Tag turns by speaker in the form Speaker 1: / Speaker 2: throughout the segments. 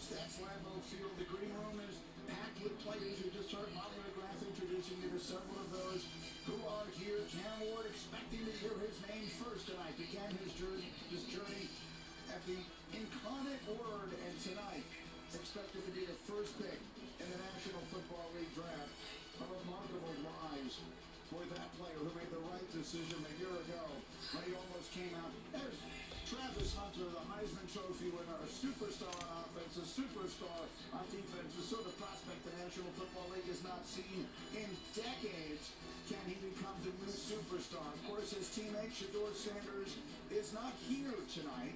Speaker 1: That's Lambeau Field. The green room is packed with players. You just heard Mark McGrath introducing you to several of those who are here. Cam Ward expecting to hear his name first tonight. Began his journey at the Incarnate Word, and tonight expected to be the first pick in the National Football League draft. A remarkable rise for that player who made the right decision a year ago when he almost came out. There's Travis Hunter, the Heisman Trophy winner, a superstar on offense, a superstar on defense, the sort of prospect the National Football League has not seen in decades. Can he become the new superstar? Of course, his teammate Shedeur Sanders is not here tonight.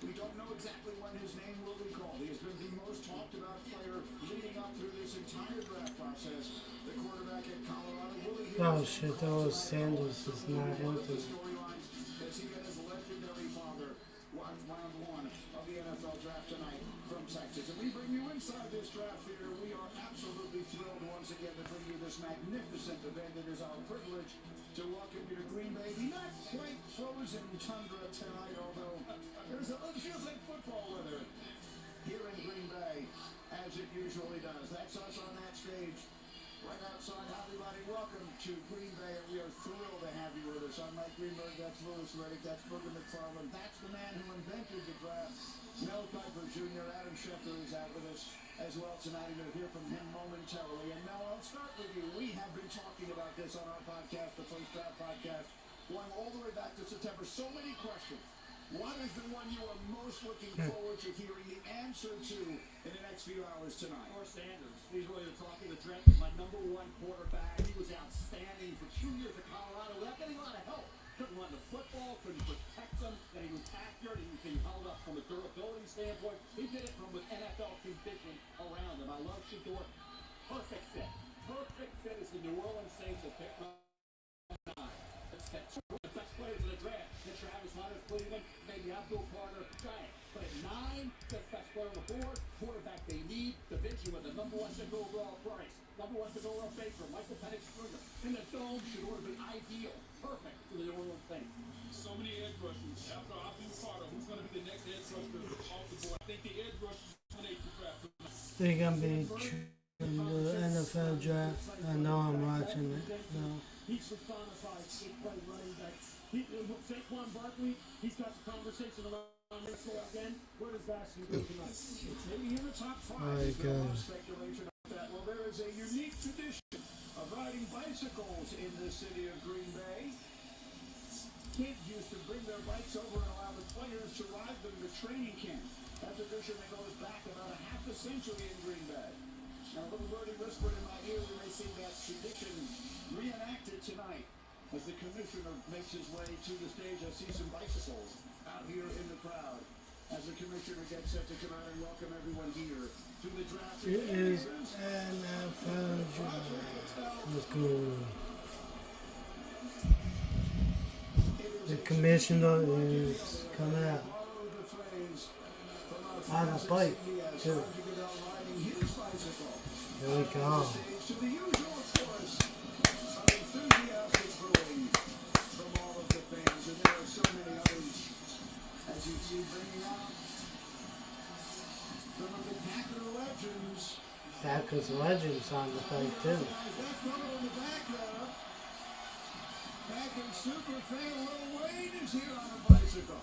Speaker 1: We don't know exactly when his name will be called. He has been the most talked about player leading up through this entire draft process. The quarterback at Colorado will be here.
Speaker 2: Oh shit, those Sanders is not working.
Speaker 1: Storylines as he got his legendary father round one of the NFL draft tonight from Texas. And we bring you inside this draft theater. We are absolutely thrilled once again to bring you this magnificent event. It is our privilege to welcome you to Green Bay. The not quite frozen tundra tonight, although it feels like football weather here in Green Bay, as it usually does. That's us on that stage right outside Happy Valley. Welcome to Green Bay, and we are thrilled to have you with us. I'm Mike Greenberg, that's Louis Riddick, that's Booger McFarland, that's the man who invented the draft, Mel Kiper Jr., Adam Schefter is out with us as well tonight. You're going to hear from him momentarily. And Mel, I'll start with you. We have been talking about this on our podcast, the First Draft Podcast, going all the way back to September. So many questions. What is the one you are most looking forward to hearing the answer to in the next few hours tonight?
Speaker 3: Shedeur Sanders. He's really the talk of the draft. My number one quarterback. He was outstanding for 2 years at Colorado without getting a lot of help. Couldn't run the football, couldn't protect them, and he was accurate. He was held up from a durability standpoint. He did it from an NFL condition around him. I love Shedeur. Perfect fit. Perfect fit as the New Orleans Saints have picked up. That's two of the best players in the draft. And Travis Hunter, Cleveland, maybe Abdul Carter, Giant. But at 9, fifth best player on the board, quarterback they need, Da Vinci with the number 1 pick overall price, number 1 pick overall Baker, Michael Penix Jr. In the dome should order be ideal, perfect for the New Orleans Saints.
Speaker 4: So many edge rushers. After Abdul Carter, who's going to be the next edge rusher off the board? I think the edge rushers when they draft.
Speaker 2: They're gonna be in the NFL draft. I know I'm watching it. No.
Speaker 3: He's personified play running back. Saquon Barkley, he's got the conversation around this again. Where does Vasquez go tonight?
Speaker 1: It's maybe in the top 5.
Speaker 2: My
Speaker 1: There's been a lot of
Speaker 2: God.
Speaker 1: speculation about that. Well, there is a unique tradition of riding bicycles in the city of Green Bay. Kids used to bring their bikes over and allow the players to ride them to training camp. That tradition that goes back about a half a century in Green Bay. Now, a little birdie whispered in my ear, we may see that tradition reenacted tonight. As the commissioner makes his way to the stage, I see some bicycles out here in the crowd. As the commissioner gets set to come out and welcome everyone here to the draft.
Speaker 2: It is NFL draft. Let's go. The commissioner is coming out. On a bike, too. Here we go.
Speaker 1: To the usual chorus of enthusiastic booing from all of the fans, and there are so many others, as you see, bringing out some of the Packer legends.
Speaker 2: Packers legends on the bike, too.
Speaker 1: That photo in the back, Packer super fan Lil Wayne is here on a bicycle.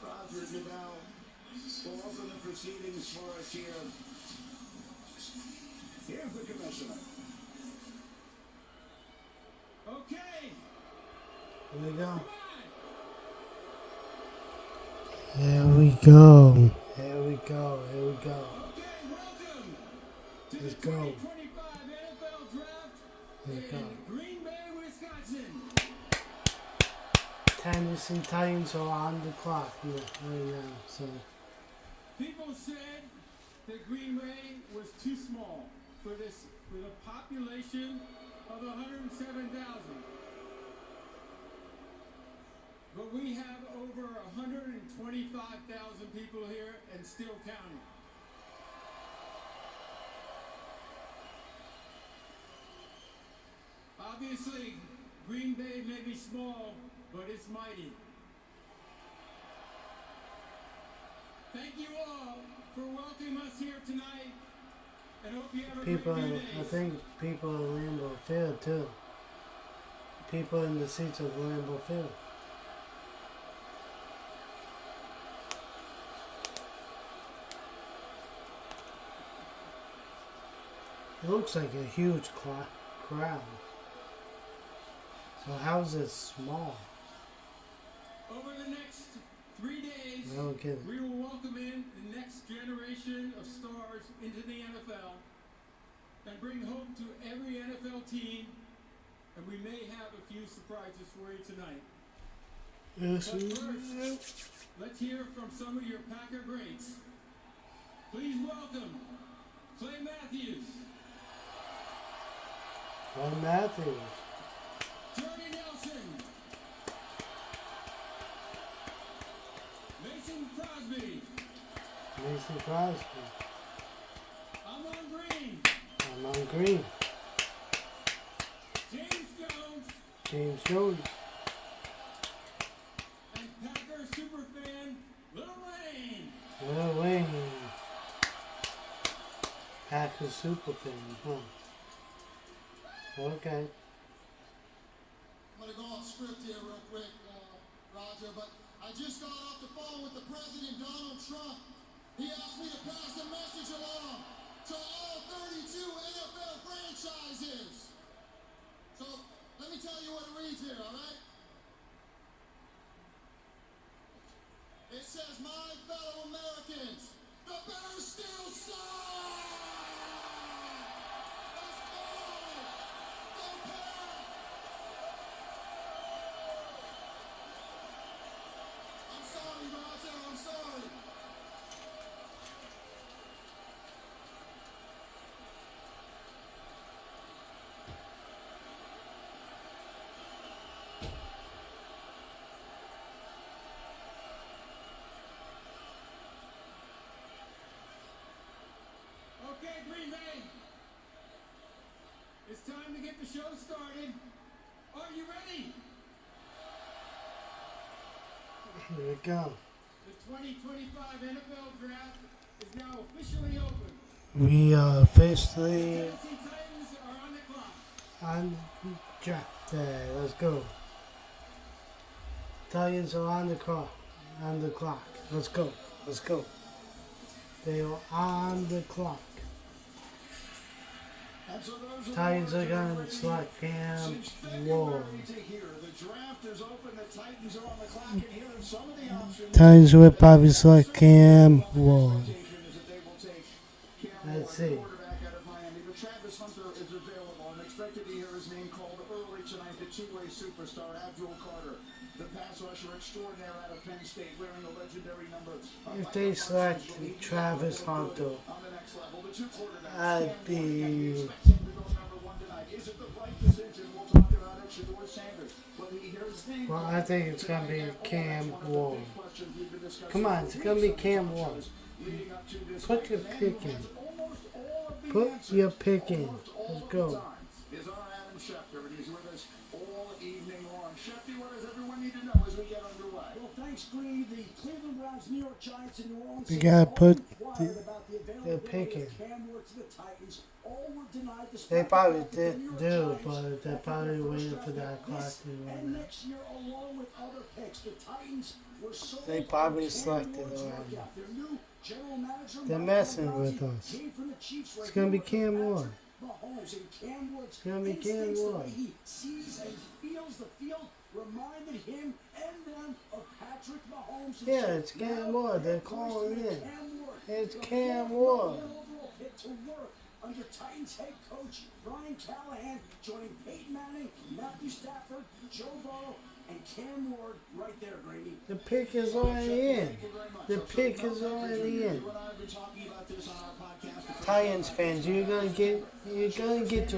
Speaker 1: Roger Goodell will open the proceedings for us here. Here's the commissioner.
Speaker 3: Okay.
Speaker 2: Here we go.
Speaker 3: Come on.
Speaker 2: Here we go. Here we go. Here we go.
Speaker 3: Okay, welcome to
Speaker 2: Let's
Speaker 3: the
Speaker 2: go.
Speaker 3: 2025 NFL Draft
Speaker 2: Here we go.
Speaker 3: in Green Bay, Wisconsin.
Speaker 2: Tennessee Titans are on the clock right now. So
Speaker 3: People said that Green Bay was too small for this, with a population of 107,000. But we have over 125,000 people here and still counting. Obviously, Green Bay may be small,
Speaker 4: but it's mighty. Thank you all for welcoming us here tonight, and hope you have a
Speaker 2: People,
Speaker 4: great few
Speaker 2: I
Speaker 4: days.
Speaker 2: think people at Lambeau Field too. People in the seats of Lambeau Field. It looks like a huge crowd. So how's it small?
Speaker 4: Over the next 3 days,
Speaker 2: I don't get it.
Speaker 4: we will welcome in the next generation of stars into the NFL and bring hope to every NFL team, and we may have a few surprises for you tonight.
Speaker 2: Yes,
Speaker 4: But first, let's hear from some of your Packer greats. Please welcome Clay Matthews,
Speaker 2: Ron Matthews.
Speaker 4: Jordy Nelson, Mason Crosby,
Speaker 2: Mason Crosby.
Speaker 4: Amon Green,
Speaker 2: I'm on green.
Speaker 4: James Jones,
Speaker 2: James Jones.
Speaker 4: and Packer superfan Lil Wayne.
Speaker 2: Lil Wayne. Packer Superfan, huh? Okay.
Speaker 5: I'm going to go off script here real quick, Roger, but I just got off the phone with the President, Donald Trump. He asked me to pass a message along to all 32 NFL franchises. So, let me tell you what it reads here, all right? It says, my fellow Americans, the Bears still suck! Let's go! Go Pack! I'm sorry, Roger, I'm sorry.
Speaker 4: Okay, Green Bay. It's time to get the show started. Are you ready?
Speaker 2: Here we go.
Speaker 4: The 2025 NFL Draft is now officially open.
Speaker 2: We officially
Speaker 4: Tennessee Titans are on the clock.
Speaker 2: on draft day. Let's go. Italians are on the clock. On the clock. Let's go. Let's go. They are on the clock.
Speaker 1: And so those
Speaker 2: Titans are
Speaker 1: going
Speaker 2: gonna select Cam
Speaker 1: Since
Speaker 2: Ward.
Speaker 1: February to here, the draft is open. The Titans are on the clock, and here are some of the options.
Speaker 2: Titans would probably select Cam Ward.
Speaker 1: Is that they will take Cam
Speaker 2: Let's
Speaker 1: Ward,
Speaker 2: see.
Speaker 1: quarterback out of Miami. But Travis Hunter is available and expected to hear his name called early tonight. The two-way superstar Abdul Carter, the pass rusher extraordinaire out of Penn State, wearing the legendary number.
Speaker 2: If they select Travis Hunter,
Speaker 1: On the next level, the two quarterbacks.
Speaker 2: I'd
Speaker 1: Cam Ward, and we
Speaker 2: be.
Speaker 1: expect him to go number one tonight. Is it the right decision? We'll talk about it. Shador Sanders. When we hear his name
Speaker 2: Well,
Speaker 1: called
Speaker 2: I think it's gonna be
Speaker 1: tonight,
Speaker 2: Cam
Speaker 1: that's one of the
Speaker 2: Ward.
Speaker 1: big questions we've been discussing
Speaker 2: Come on, it's gonna be
Speaker 1: for
Speaker 2: Cam
Speaker 1: weeks on
Speaker 2: Ward.
Speaker 1: shows leading up to this
Speaker 2: Put
Speaker 1: fight.
Speaker 2: your
Speaker 1: The man
Speaker 2: pick
Speaker 1: who
Speaker 2: in.
Speaker 1: has almost all of the
Speaker 2: Put
Speaker 1: answers
Speaker 2: your pick in.
Speaker 1: almost all
Speaker 2: Let's
Speaker 1: of
Speaker 2: go.
Speaker 1: the time is our Adam Schefter, and he's with us all evening long. Shefty, what does everyone need to know as we get underway?
Speaker 3: Well, thanks, Green. The Cleveland Browns, New York Giants, and New Orleans
Speaker 2: You
Speaker 3: Saints
Speaker 2: gotta
Speaker 3: all
Speaker 2: put
Speaker 3: inquired about the availability
Speaker 2: pick in.
Speaker 3: of Cam Ward to the Titans. All were denied despite
Speaker 2: They
Speaker 3: the
Speaker 2: probably
Speaker 3: fact that the New
Speaker 2: did
Speaker 3: York
Speaker 2: do,
Speaker 3: Giants
Speaker 2: but they're
Speaker 3: offered
Speaker 2: probably
Speaker 3: their
Speaker 2: waiting
Speaker 3: first
Speaker 2: for that
Speaker 3: round pick
Speaker 2: clock
Speaker 3: this
Speaker 2: to run
Speaker 3: and
Speaker 2: out.
Speaker 3: next year, along with other picks, the Titans were sold
Speaker 2: They
Speaker 3: on
Speaker 2: probably
Speaker 3: Cam
Speaker 2: selected
Speaker 3: Ward's
Speaker 2: already.
Speaker 3: workout. Their new general manager,
Speaker 2: They're
Speaker 3: Mike
Speaker 2: messing
Speaker 3: Mazzarri,
Speaker 2: with us.
Speaker 3: came from the Chiefs, where
Speaker 2: It's gonna
Speaker 3: he
Speaker 2: be
Speaker 3: worked with
Speaker 2: Cam
Speaker 3: Patrick
Speaker 2: Ward.
Speaker 3: Mahomes, and Cam Ward's
Speaker 2: It's gonna be Cam
Speaker 3: instincts, the
Speaker 2: Ward.
Speaker 3: way he sees and feels the field, reminded him and them of Patrick Mahomes. And
Speaker 2: Yeah,
Speaker 3: so
Speaker 2: it's Cam
Speaker 3: now
Speaker 2: Ward. They're
Speaker 3: they're forced to
Speaker 2: calling
Speaker 3: make
Speaker 2: in.
Speaker 3: Cam Ward
Speaker 2: It's
Speaker 3: the
Speaker 2: Cam
Speaker 3: fourth
Speaker 2: Ward.
Speaker 3: overall pick to work under Titans head coach Brian Callahan, joining Peyton Manning, Matthew Stafford, Joe Burrow, and Cam Ward right there, Grady.
Speaker 2: The pick is already in.
Speaker 1: Thank you very much.
Speaker 2: The
Speaker 1: So,
Speaker 2: pick
Speaker 1: Mel
Speaker 2: is
Speaker 1: Tucker
Speaker 2: already
Speaker 1: Jr.,
Speaker 2: in.
Speaker 1: You and I have been talking about this on our podcast.
Speaker 2: Titans fans, you're gonna get your QB. You're gonna get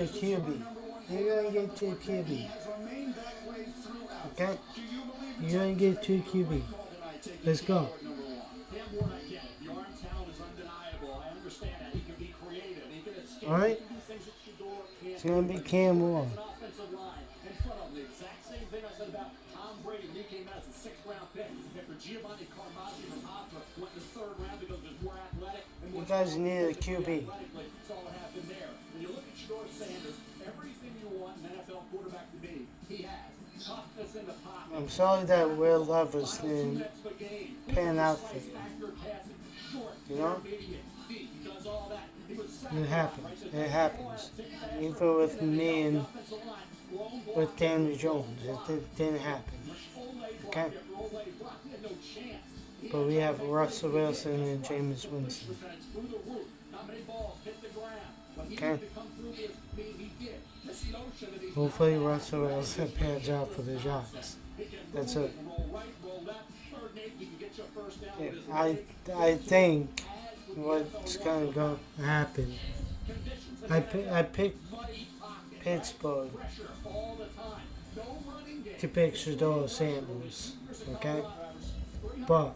Speaker 2: your QB.
Speaker 1: Has remained that way throughout.
Speaker 2: Okay?
Speaker 1: Do you believe
Speaker 2: You're gonna get two QB. Let's go.
Speaker 3: Cam Ward, I get it. The arm talent is undeniable. I understand that. He can be creative. He can escape.
Speaker 2: All right.
Speaker 3: He can do things that Shador can't.
Speaker 2: It's gonna be Cam Ward.
Speaker 3: An offensive line in front of him. The exact same thing I said about Tom Brady. Giovanni Carmazzi from Hoffa went in the third round because he's more athletic and more
Speaker 2: You guys need a
Speaker 3: physically
Speaker 2: QB.
Speaker 3: athletically. That's all that happened there. When you look at Shedeur Sanders, everything you want an NFL quarterback to be, he has. Toughness in the pocket.
Speaker 2: I'm sorry that Will Levis
Speaker 3: Final 2
Speaker 2: didn't
Speaker 3: minutes of the game.
Speaker 2: pan out for
Speaker 3: Precise,
Speaker 2: you.
Speaker 3: accurate passing. Short,
Speaker 2: You know?
Speaker 3: intermediate, deep. He does all that. He was sacked
Speaker 2: It happens.
Speaker 3: right to
Speaker 2: It
Speaker 3: the
Speaker 2: happens.
Speaker 3: ball.
Speaker 2: Even with me and
Speaker 3: Offensive line, blown block.
Speaker 2: with Daniel Jones, it didn't happen. Okay? But we have Russell Wilson and Jameis Winston. Okay? Hopefully Russell Wilson pans out for the Giants. That's it. Yeah, I think what's gonna go happen. I picked Pittsburgh to pick Shedeur Sanders. Okay? But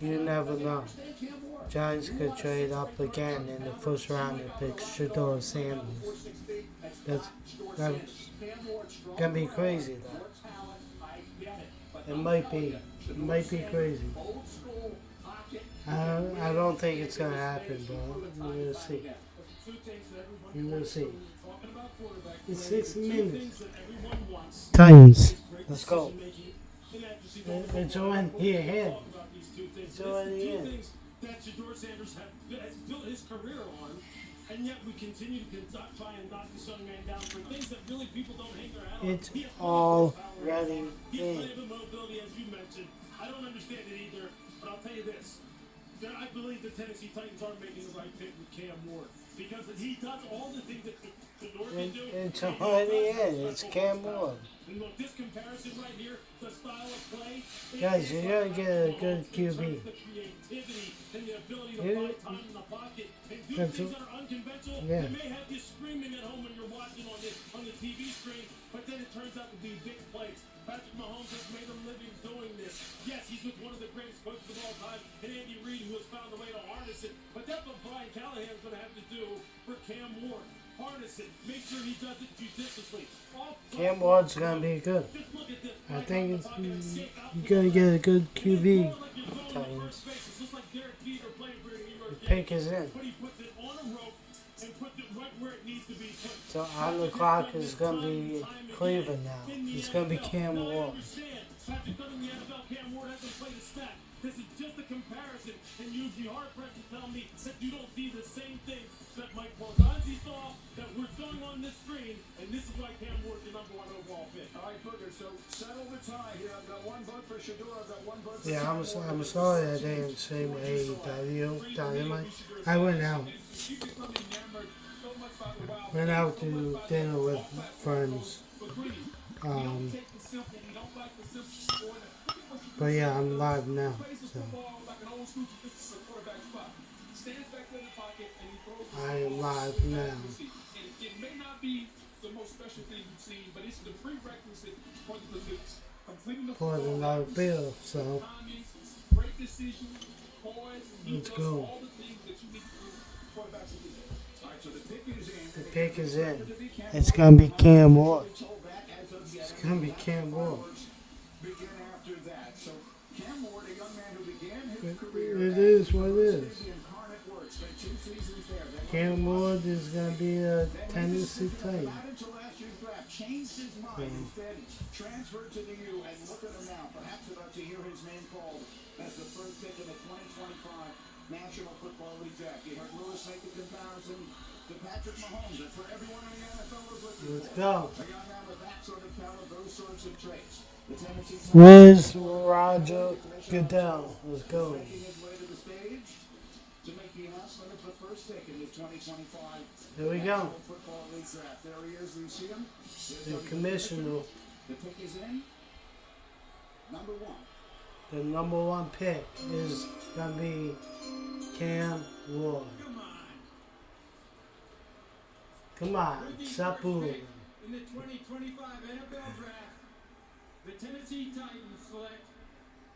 Speaker 2: you never know. Giants could trade up again in the first round and pick Shedeur Sanders. That's gonna be crazy though. It might be. It might be crazy. I don't think it's gonna happen, but we will see. We will see. It's 6 minutes. Titans. Let's go. It's on here. It's already in.
Speaker 6: That Shedeur Sanders has built his career on, and yet we continue to try and knock this young man down for things that really people don't hang their hat on.
Speaker 2: It's
Speaker 6: He has
Speaker 2: already
Speaker 6: He has
Speaker 2: in.
Speaker 6: plenty of mobility, as you mentioned. I don't understand it either, but I'll tell you this. I believe the Tennessee Titans are making the right pick with Cam Ward because he does all the things that Shedeur can do.
Speaker 2: It's already in. It's Cam Ward.
Speaker 6: And look, this comparison right here, the style of play.
Speaker 2: Guys, you gotta get a good QB.
Speaker 6: The creativity and the ability to
Speaker 2: Yeah.
Speaker 6: find time in the pocket and do
Speaker 2: That's
Speaker 6: things
Speaker 2: it.
Speaker 6: that are unconventional.
Speaker 2: Yeah.
Speaker 6: They may have you screaming at home when you're watching on the TV screen, but then it turns out to be big plays. Patrick Mahomes has made a living doing this. Yes, he's with one of the greatest coaches of all time, and Andy Reid, who has found a way to harness it. But that's what Brian Callahan's going to have to do for Cam Ward. Harness it. Make sure he does it judiciously.
Speaker 2: Cam Ward's gonna be good.
Speaker 6: Just look at this.
Speaker 2: I think it's, you gotta get a good QB. Titans. The pick is in.
Speaker 6: But he puts it on a rope and puts it right where it needs to be put.
Speaker 2: So on the clock is gonna be Cleveland now. It's gonna be Cam Ward.
Speaker 6: Patrick Dunn in the NFL, Cam Ward hasn't played a snap. This is just a comparison, and you'd be hard pressed to tell me that you don't see the same thing that Mike Borgonzi saw, that we're showing on this screen, and this is why Cam Ward's the number 1 overall pick.
Speaker 1: All right, Booger, so settle the tie here. I've got one vote for Shedeur. I've got one vote for
Speaker 2: Yeah, I'm
Speaker 1: Cam Ward.
Speaker 2: sorry I didn't stream AEW Dynamite. I went out. Went out to dinner with friends. But yeah, I'm live now. So I am live now
Speaker 6: It may not be the most special thing you've seen, but it's the prerequisite for the pursuits. Completing the
Speaker 2: for the dollar bill. So
Speaker 6: timing, great decision, poise,
Speaker 2: let's go.
Speaker 6: all the things that you need to do quarterbacks to do.
Speaker 1: All right, so the pick is in.
Speaker 2: The pick is in. It's gonna be Cam Ward. It's gonna be Cam Ward.
Speaker 1: Begin after that. So Cam Ward, a young man who began his career
Speaker 2: It is what it is.
Speaker 1: the incarnate word, spent 2 seasons there. Then
Speaker 2: Cam Ward is gonna be a Tennessee Titan.
Speaker 1: not until last year's draft, changed his mind. Instead, transferred to the U, and look at him now. Perhaps about to hear his name called as the first pick in the 2025 National Football League draft. You heard Lewis make a comparison to Patrick Mahomes, and for everyone in the NFL was looking
Speaker 2: Let's
Speaker 1: for
Speaker 2: go.
Speaker 1: a young man with that sort of talent, those sorts of traits. The Tennessee Titans
Speaker 2: Where's Roger Goodell? Let's go.
Speaker 1: making his way to the stage to make the announcement of the first pick in this 2025
Speaker 2: Here we go.
Speaker 1: National Football League draft. There he is. We see him.
Speaker 2: The commissioner,
Speaker 1: The pick is in. Number 1.
Speaker 2: the number 1 pick is gonna be Cam Ward. Come on, stop booing.
Speaker 4: In the 2025 NFL Draft, the Tennessee Titans select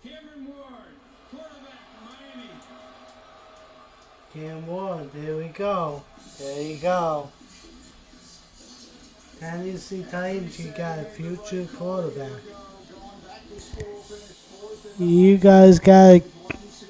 Speaker 4: Cameron Ward, quarterback, Miami.
Speaker 2: Cam Ward, there we go. There you go. Tennessee Titans, you got a future quarterback. You guys got a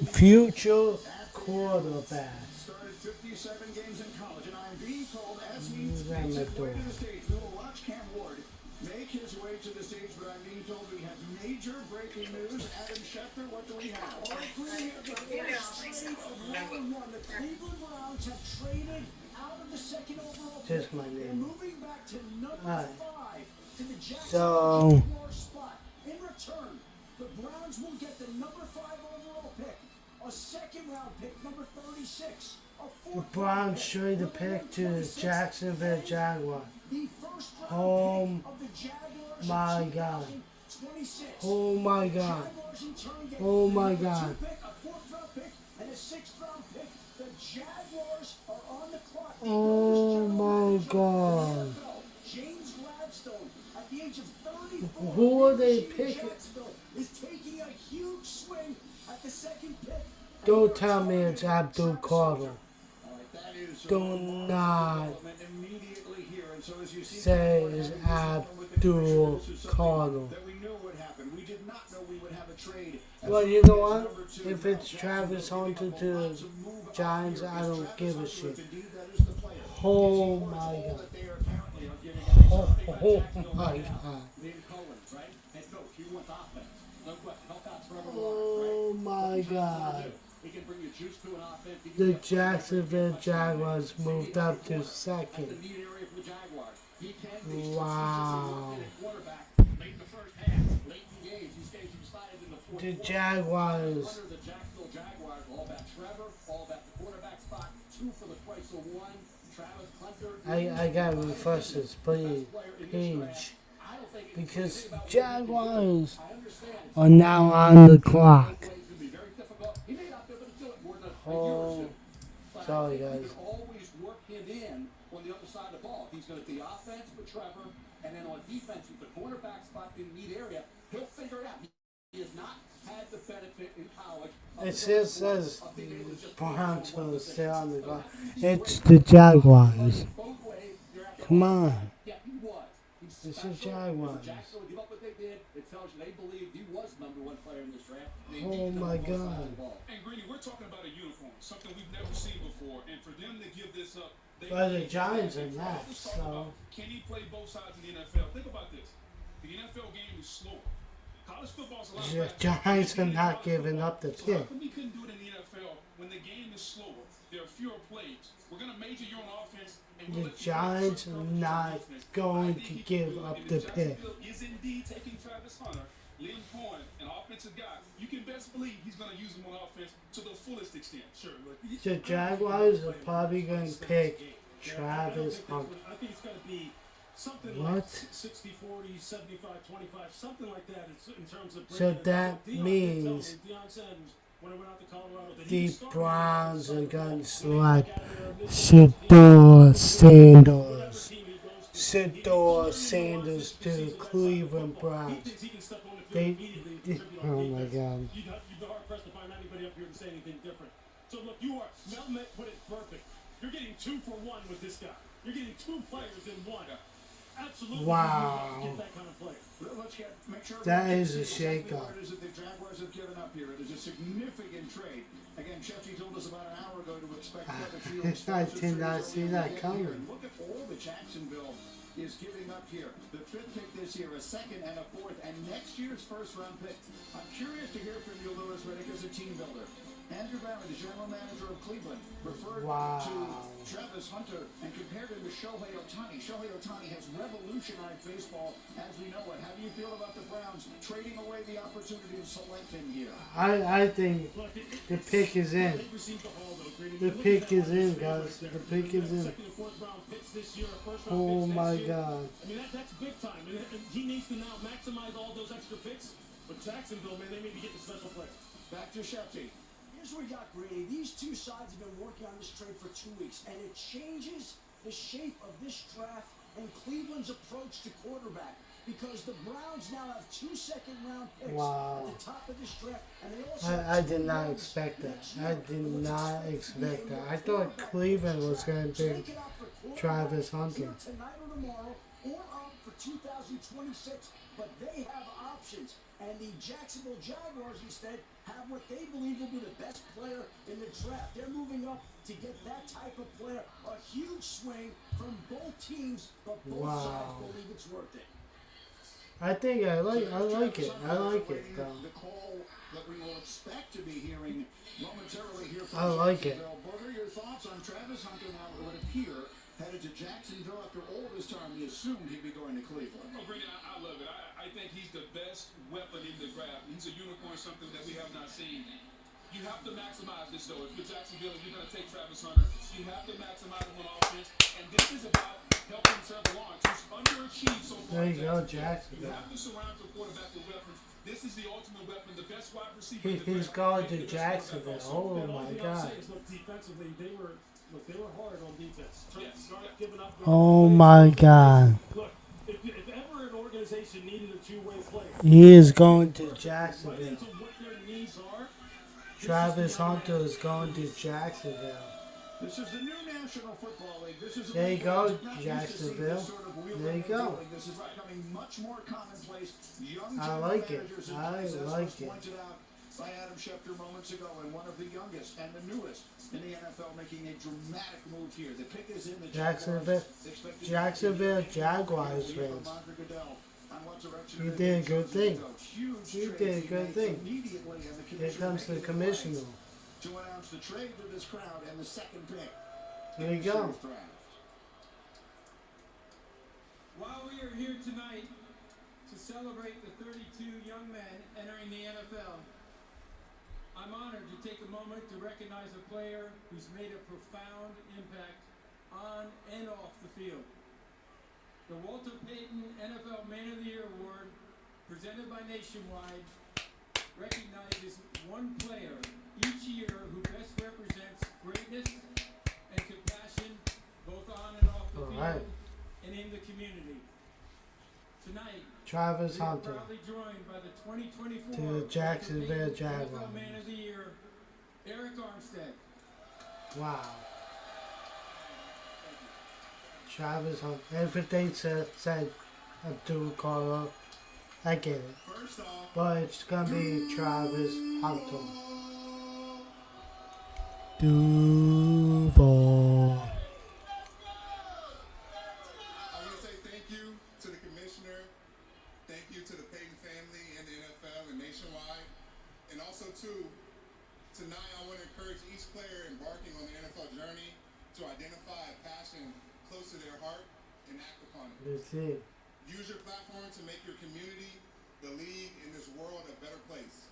Speaker 2: future quarterback.
Speaker 1: Started 57 games in college, and I'm being told as he
Speaker 2: Who's that
Speaker 1: makes his way
Speaker 2: McDowell?
Speaker 1: to the stage, we will watch Cam Ward make his way to the stage, but I'm being told we have major breaking news. Adam Schefter, what do we have?
Speaker 3: All three of the first trade of round one. The Cleveland Browns have traded out of the second overall pick.
Speaker 2: Just my
Speaker 3: They're
Speaker 2: name.
Speaker 3: moving back to number
Speaker 2: Alright.
Speaker 3: 5 to the
Speaker 2: So-
Speaker 3: Jaguar spot. In return, the Browns will get the number 5 overall pick, a second round pick, number 36, a
Speaker 2: The
Speaker 3: fourth
Speaker 2: Browns trade the pick to the Jacksonville Jaguars.
Speaker 3: the first round
Speaker 2: Oh
Speaker 3: pick of the Jaguars
Speaker 2: my
Speaker 3: in
Speaker 2: God.
Speaker 3: 2026.
Speaker 2: Oh my God.
Speaker 3: Jaguars in turn get
Speaker 2: Oh
Speaker 3: the
Speaker 2: my
Speaker 3: number 2
Speaker 2: God.
Speaker 3: pick, a fourth round pick, and a sixth round pick. The Jaguars are on the clock. The
Speaker 2: Oh
Speaker 3: oldest
Speaker 2: my
Speaker 3: general manager
Speaker 2: God.
Speaker 3: in the NFL, James Gladstone, at the age of 34,
Speaker 2: Who are they
Speaker 3: University of
Speaker 2: picking?
Speaker 3: Jacksonville, is taking a huge swing at the second pick.
Speaker 2: Don't tell me it's Abdul Carter.
Speaker 1: All right, that is
Speaker 2: Do not
Speaker 1: development immediately here, and so as you see,
Speaker 2: say
Speaker 1: Cam Ward
Speaker 2: it's
Speaker 1: having this moment with the
Speaker 2: Abdul
Speaker 1: commissioner, this is something
Speaker 2: Carter.
Speaker 1: that we knew would happen. We did not know we would have a trade.
Speaker 2: Well, you know what? If it's Travis Hunter to the Giants, I don't give a shit. Oh my God. Oh, oh my God.
Speaker 3: Lynn Collins, right? Head coach, he wants offense. No question. Help out Trevor
Speaker 2: Oh my God.
Speaker 3: He can bring you juice to an offense. He can
Speaker 2: The
Speaker 3: get
Speaker 2: Jacksonville Jaguars moved up to
Speaker 3: the
Speaker 2: second.
Speaker 3: need area for the Jaguars. He can be
Speaker 2: Wow.
Speaker 3: quarterback late in the first half, late in games. He stays decided in the fourth
Speaker 2: The
Speaker 3: quarter.
Speaker 2: Jaguars.
Speaker 3: Under the Jacksonville Jaguars, all about Trevor, all about the quarterback spot, 2 for the price of 1. Travis Hunter.
Speaker 2: I gotta refresh this page
Speaker 3: I don't think it's
Speaker 2: because
Speaker 3: about
Speaker 2: Jaguars
Speaker 3: I understand.
Speaker 2: are now on the clock.
Speaker 3: It's going to be very difficult. He may not be able to do it more than a year
Speaker 2: Oh,
Speaker 3: or 2. But
Speaker 2: sorry,
Speaker 3: I think you
Speaker 2: guys.
Speaker 3: can always work him in on the other side of the ball. He's going to be offense with Trevor, and then on defense with the cornerback spot in the need area. He'll figure it out. He has not had the benefit in college.
Speaker 2: It just says Browns will stay on the clock. It's the Jaguars.
Speaker 3: Both ways, you're at the
Speaker 2: Come on.
Speaker 3: Yeah, he was. He's
Speaker 2: It's the
Speaker 3: special.
Speaker 2: Jaguars.
Speaker 3: If Jacksonville give up what they did, it tells you they believed he was number 1 player in this draft. They
Speaker 2: Oh
Speaker 3: needed him
Speaker 2: my
Speaker 3: on both sides of
Speaker 2: God.
Speaker 3: the ball.
Speaker 6: And Greeny, we're talking about a uniform, something we've never seen before, and for them to give this up, they
Speaker 2: But the Giants are not,
Speaker 6: Let's talk
Speaker 2: so
Speaker 6: about, can he play both sides in the NFL? Think about this. The NFL game is slower. College football is a lot
Speaker 2: the
Speaker 6: faster.
Speaker 2: Giants are
Speaker 6: than
Speaker 2: not
Speaker 6: college
Speaker 2: giving
Speaker 6: football.
Speaker 2: up the
Speaker 6: So how
Speaker 2: pick.
Speaker 6: come we couldn't do it in the NFL when the game is slower? There are fewer plays. We're going to major you on offense. And we'll
Speaker 2: The
Speaker 6: let you
Speaker 2: Giants
Speaker 6: run
Speaker 2: are
Speaker 6: your
Speaker 2: not
Speaker 6: defense.
Speaker 2: going
Speaker 6: I think
Speaker 2: to
Speaker 6: he can
Speaker 2: give
Speaker 6: do it.
Speaker 2: up
Speaker 6: And
Speaker 2: the
Speaker 6: if
Speaker 2: pick.
Speaker 6: Jacksonville is indeed taking Travis Hunter, Liam Cohen, an offensive guy, you can best believe he's going to use him on offense to the fullest extent. Sure. Look,
Speaker 2: The Jaguars are probably going to pick Travis Hunter.
Speaker 4: I think it's going to be something
Speaker 2: What?
Speaker 4: like 60-40, 75-25, something like that in terms of.
Speaker 2: So
Speaker 4: bringing it
Speaker 2: that
Speaker 4: up. Deion did tell
Speaker 2: means
Speaker 4: me, Deion said when I went out to Colorado that
Speaker 2: the
Speaker 4: he was starting
Speaker 2: Browns
Speaker 4: to
Speaker 2: are
Speaker 4: get
Speaker 2: going to
Speaker 4: outside
Speaker 2: select
Speaker 4: the ball. When he got out there,
Speaker 2: Shador Sanders.
Speaker 4: team he goes to,
Speaker 2: Shador Sanders to the Cleveland
Speaker 4: he
Speaker 2: Browns.
Speaker 4: thinks he can step on the field
Speaker 2: They,
Speaker 4: immediately and contribute on
Speaker 2: oh my
Speaker 4: defense.
Speaker 2: God.
Speaker 4: You'd be hard pressed to find anybody up here to say anything different. So look, Mel Met put it perfect. You're getting 2 for 1 with this guy. You're getting 2 players in 1. Absolutely.
Speaker 2: Wow.
Speaker 4: Get that kind of player.
Speaker 1: Let's make sure
Speaker 2: That
Speaker 1: everybody
Speaker 2: is a
Speaker 1: sees exactly
Speaker 2: shakeup.
Speaker 1: what it is that the Jaguars have given up here. It is a significant trade. Again, Shefty told us about an hour ago to expect what the field
Speaker 2: I did not see that coming.
Speaker 1: Look at all that Jacksonville is giving up here. The 5th pick this year, a 2nd and a 4th, and next year's first-round pick. I'm curious to hear from you, Louis Riddick, as a team builder. Andrew Barrett, the general manager of Cleveland, referred
Speaker 2: Wow.
Speaker 1: to Travis Hunter and compared him to Shohei Ohtani. Shohei Ohtani has revolutionized baseball as we know it. How do you feel about the Browns trading away the opportunity to select him here?
Speaker 2: I think
Speaker 4: Look,
Speaker 2: the pick is in.
Speaker 4: They received the haul, though, Grady.
Speaker 2: The
Speaker 4: Look at
Speaker 2: pick
Speaker 4: that
Speaker 2: is in,
Speaker 4: wide
Speaker 2: guys.
Speaker 4: receiver
Speaker 2: The
Speaker 4: there.
Speaker 2: pick is in.
Speaker 4: Second and fourth round picks this year, first round
Speaker 2: Oh
Speaker 4: picks
Speaker 2: my
Speaker 4: next year.
Speaker 2: God.
Speaker 4: I mean, that's big time. And he needs to now maximize all those extra picks. But Jacksonville, man, they may be getting special players.
Speaker 1: Back to Shefty.
Speaker 3: Here's what we got, Grady. These two sides have been working on this trade for 2 weeks, and it changes the shape of this draft and Cleveland's approach to quarterback because the Browns now have 2 second-round picks
Speaker 2: Wow.
Speaker 3: at the
Speaker 1: top of this draft, and they also
Speaker 2: I did not expect that. I did not expect that. I thought Cleveland was going to pick
Speaker 1: take it out for quarterback
Speaker 2: Travis Hunter.
Speaker 1: here tonight or tomorrow, or up for 2026, but they have options. And the Jacksonville Jaguars instead have what they believe will be the best player in the draft. They're moving up to get that type of player. A huge swing from both teams, but both sides believe it's worth it.
Speaker 2: I think I like it. I like it though.
Speaker 1: The call that we will expect to be hearing momentarily here from
Speaker 2: I like it.
Speaker 1: Jacksonville. Booger, your thoughts on Travis Hunter now, it would appear, headed to Jacksonville after all this time. We assumed he'd be going to Cleveland.
Speaker 6: Oh, Brandon, I love it. I think he's the best weapon in the draft. He's a unicorn, something that we have not seen. You have to maximize this, though. If you're Jacksonville and you're going to take Travis Hunter, you have to maximize him on offense. And this is about helping Trevor Lawrence, who's underachieved so far.
Speaker 2: There you go,
Speaker 6: You
Speaker 2: Jacksonville.
Speaker 6: have to surround your quarterback with weapons. This is the ultimate weapon, the best wide receiver in the
Speaker 2: He's
Speaker 6: draft.
Speaker 2: going to
Speaker 6: And the best quarterback
Speaker 2: Jacksonville.
Speaker 6: also.
Speaker 2: Oh
Speaker 4: And
Speaker 2: my
Speaker 4: all thing I'll
Speaker 2: God.
Speaker 4: say is, look, defensively, they were hard on defense.
Speaker 6: Yes.
Speaker 4: Not giving up.
Speaker 2: Oh my God.
Speaker 4: Look, if ever an organization needed a two-way player,
Speaker 2: He is going to
Speaker 4: right
Speaker 2: Jacksonville.
Speaker 4: into what their needs are.
Speaker 2: Travis Hunter is going to Jacksonville.
Speaker 1: This is the new National Football League. This is a
Speaker 2: There you
Speaker 1: league
Speaker 2: go,
Speaker 1: that's not used to see
Speaker 2: Jacksonville.
Speaker 1: this sort of wheeling
Speaker 2: There you
Speaker 1: and
Speaker 2: go.
Speaker 1: dealing. This is becoming much more commonplace. Young
Speaker 2: I
Speaker 1: general
Speaker 2: like it.
Speaker 1: managers in
Speaker 2: I
Speaker 1: Kansas,
Speaker 2: like
Speaker 1: was
Speaker 2: it.
Speaker 1: pointed out by Adam Schefter moments ago, and one of the youngest and the newest in the NFL making a dramatic move here. The pick is in the
Speaker 2: Jacksonville- Jacksonville Jaguars fans. You did a good thing. You did a good thing. Here comes the commissioner.
Speaker 1: To announce the trade for this crowd and the second pick.
Speaker 2: There you
Speaker 1: in
Speaker 2: go.
Speaker 1: this draft.
Speaker 4: While we are here tonight to celebrate the 32 young men entering the NFL, I'm honored to take a moment to recognize a player who's made a profound impact on and off the field. The Walter Payton NFL Man of the Year Award, presented by Nationwide, recognizes one player each year who best represents greatness and compassion both on and off the
Speaker 2: All
Speaker 4: field
Speaker 2: right.
Speaker 4: and in the community. Tonight,
Speaker 2: Travis
Speaker 4: we are
Speaker 2: Hunter
Speaker 4: proudly joined by the 2024
Speaker 2: to the Jacksonville
Speaker 4: NFL
Speaker 2: Jaguars.
Speaker 4: Man of the Year, Eric Armstead.
Speaker 2: Wow. Travis Hunter. Everything said Abdul Carter. I get it.
Speaker 5: First off,
Speaker 2: But it's going to be Travis Hunter. Duval.
Speaker 5: I want to say thank you to the commissioner, thank you to the Payton family and the NFL and Nationwide, and also too, tonight I want to encourage each player embarking on the NFL journey to identify a passion close to their heart and act upon it.
Speaker 2: Let's see.
Speaker 5: Use your platform to make your community, the league, and this world a better place.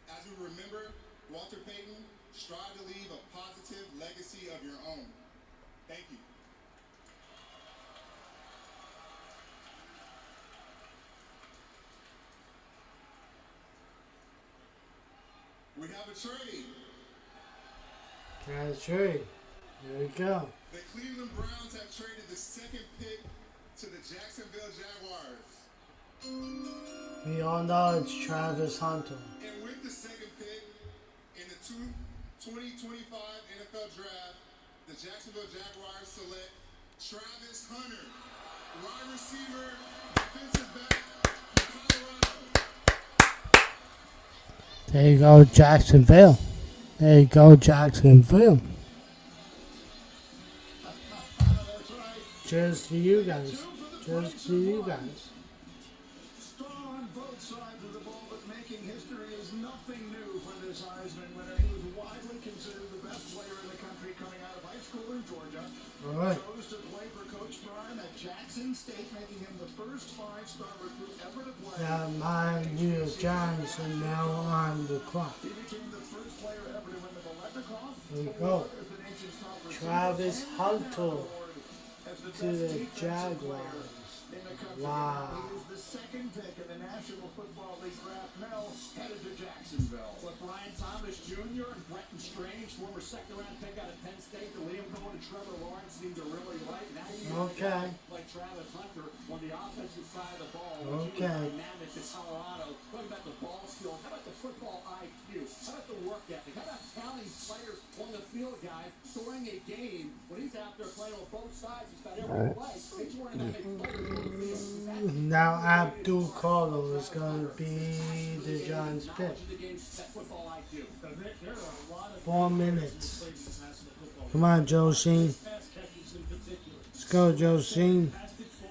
Speaker 5: As we remember Walter Payton, strive to leave a positive legacy of your own. Thank you. We have a trade.
Speaker 2: That's right. There we go.
Speaker 5: The Cleveland Browns have traded the second pick to the Jacksonville Jaguars.
Speaker 2: We all know it's Travis Hunter.
Speaker 5: And with the second pick in the 2025 NFL Draft, the Jacksonville Jaguars select Travis Hunter, wide receiver, defensive back from Colorado.
Speaker 2: There you go, Jacksonville. There you go, Jacksonville. Cheers to you guys. Cheers to you guys.
Speaker 1: Strong on both sides of the ball, but making history is nothing new for this Heisman winner. He was widely considered the best player in the country coming out of high school in Georgia.
Speaker 2: All right.
Speaker 1: Chose to play for Coach Prime at Jackson State, making him the first five-star recruit ever to play.
Speaker 2: Now my New York Giants are now on the clock.
Speaker 1: He became the first player ever to win the Biletnikoff
Speaker 2: There you
Speaker 1: Award
Speaker 2: go.
Speaker 1: as the nation's top receiver
Speaker 2: Travis
Speaker 1: and the
Speaker 2: Hunter
Speaker 1: Award as the
Speaker 2: to
Speaker 1: best
Speaker 2: the
Speaker 1: defensive
Speaker 2: Jaguars.
Speaker 1: player in the country.
Speaker 2: Wow.
Speaker 1: He is the second pick in the National Football League draft. Now headed to Jacksonville.
Speaker 3: But Brian Thomas Jr. and Brenton Strange, former second-round pick out of Penn State, the Liam Cohen and Trevor Lawrence seem to really like. Now you got a
Speaker 2: Okay.
Speaker 3: guy like Travis Hunter on the offensive side of the ball, which
Speaker 2: Okay.
Speaker 3: is dynamic to Colorado. Talking about the ball NBA game, when he's out there playing on both sides, he's got every play. They just weren't that many players on the field. That's
Speaker 2: Now Abdul Kader is going to be the Giants pick.
Speaker 3: knowledge of the game. That's football IQ.
Speaker 4: There are a lot of
Speaker 2: 4 minutes.
Speaker 4: plays in national football.
Speaker 2: Come on, Joe Sheen.
Speaker 4: Pass catchers in particular.
Speaker 2: Let's go, Joe Sheen.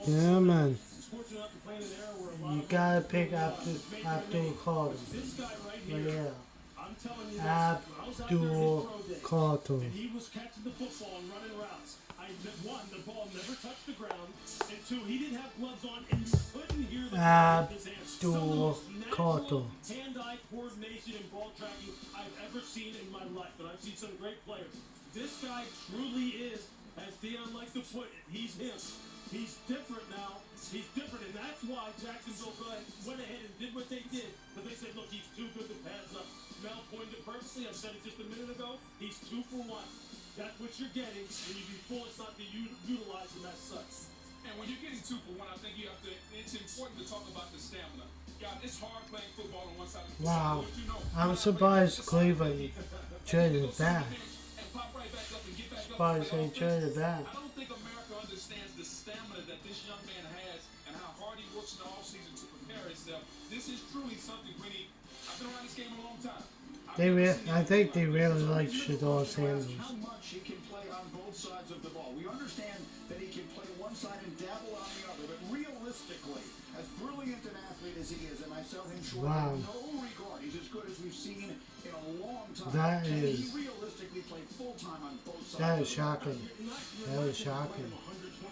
Speaker 2: Yeah, man.
Speaker 4: He's fortunate enough to play in an era where a lot
Speaker 2: You
Speaker 4: of
Speaker 2: gotta pick Abdul Kader.
Speaker 4: this guy right
Speaker 2: But
Speaker 4: here.
Speaker 2: yeah,
Speaker 4: I'm telling you, this, when I was out there in his
Speaker 2: Abdul
Speaker 4: pro days,
Speaker 2: Kader.
Speaker 4: and he was catching the football and running routes. One, the ball never touched the ground, and two, he didn't have gloves on, and you couldn't hear the ball in his hands. Some of the
Speaker 2: Abdul
Speaker 4: most natural
Speaker 2: Kader.
Speaker 4: hand-eye coordination and ball tracking I've ever seen in my life, but I've seen some great players. This guy truly is, as Dion likes to put it, he's him. He's different now. He's different, and that's why Jacksonville went ahead and did what they did. But they said, look, he's too good to pass up. Mel pointed it perfectly. I said it just a minute ago. He's 2 for 1. That's what you're getting, and you'd be foolish not to utilize him as such.
Speaker 7: And when you're getting 2 for 1, I think you have to. It's important to talk about the stamina. God, it's hard playing football on one side of the
Speaker 2: Wow.
Speaker 7: but you know,
Speaker 2: I'm surprised Cleveland traded back.
Speaker 7: and pop right back up and get back up.
Speaker 2: Surprised they traded back.
Speaker 7: I don't think America understands the stamina that this young man has and how hard he works in the offseason to prepare himself. This is truly something when I've been around this game a long time.
Speaker 2: I think they really like Shador Sanders.
Speaker 1: How much he can play on both sides of the ball. We understand that he can play one side and dabble on the other, but realistically, as brilliant an athlete as he is, and I sell him short
Speaker 2: Wow.
Speaker 1: in no regard, he's as good as we've seen in a long time.
Speaker 2: That
Speaker 1: Can
Speaker 2: is-
Speaker 1: he realistically play full-time on both sides?
Speaker 2: That is
Speaker 1: of the ball?
Speaker 2: shocking. That is shocking.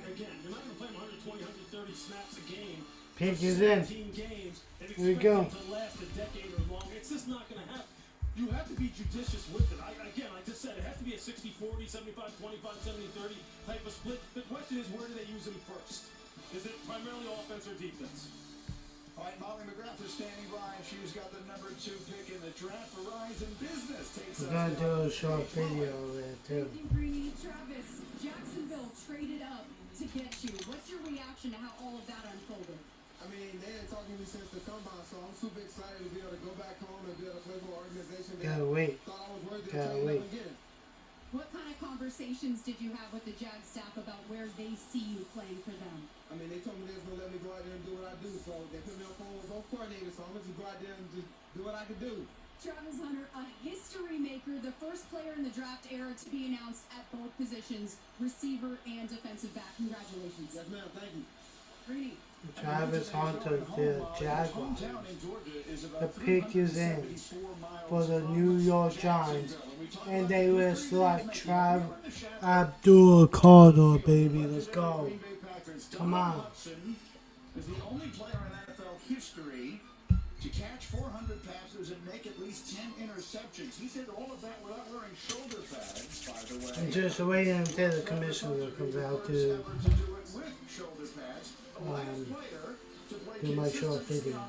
Speaker 4: Again, you're not going to play him 120, 130 snaps a game.
Speaker 2: Pick
Speaker 4: for
Speaker 2: is in.
Speaker 4: 17 games and
Speaker 2: Here we
Speaker 4: expect
Speaker 2: go.
Speaker 4: him to last a decade or longer. It's just not going to happen. You have to be judicious with it. I just said it has to be a 60-40, 75-25, 70-30 type of split. The question is, where do they use him first? Is it primarily offense or defense?
Speaker 1: All right, Molly McGrath is standing by, and she's got the number 2 pick in the draft. Verizon Business takes
Speaker 2: We're
Speaker 1: us
Speaker 2: gonna do
Speaker 1: down.
Speaker 2: a short video there too.
Speaker 8: Thank you, Greeny. Travis, Jacksonville traded up to get you. What's your reaction to how all of that unfolded?
Speaker 5: I mean, they ain't talking to me since the combine, so I'm super excited to be able to go back home and be able to play for an organization that
Speaker 2: Gotta wait.
Speaker 5: thought I was worthy of
Speaker 2: Gotta
Speaker 5: trading
Speaker 2: wait.
Speaker 5: up and getting.
Speaker 8: What kind of conversations did you have with the Jag staff about where they see you playing for them?
Speaker 5: I mean, they told me they was gonna let me go out there and do what I do, so they put me on phone with both coordinators, so I'm gonna just go out there and just do what I can do.
Speaker 8: Travis Hunter, a history maker, the first player in the draft era to be announced at both positions, receiver and defensive back. Congratulations.
Speaker 5: Yes, ma'am. Thank you.
Speaker 8: Greeny.
Speaker 2: Travis Hunter, the Jaguars.
Speaker 1: Hometown in Georgia is about
Speaker 2: The pick is in
Speaker 1: 374 miles
Speaker 2: for the
Speaker 1: from
Speaker 2: New York Giants,
Speaker 1: Jacksonville. We talk
Speaker 2: and
Speaker 1: about
Speaker 2: they
Speaker 1: the
Speaker 2: will
Speaker 1: three
Speaker 2: select
Speaker 1: guys
Speaker 2: Trav
Speaker 1: making the shadow.
Speaker 2: Abdul Kader, baby. Let's go.
Speaker 1: Green Bay Packers.
Speaker 2: Come
Speaker 1: Donald
Speaker 2: on.
Speaker 1: Hudson is the only player in NFL history to catch 400 passes and make at least 10 interceptions. He did all of that without wearing shoulder pads, by the way.
Speaker 2: I'm just waiting until the commissioner comes out to do my short video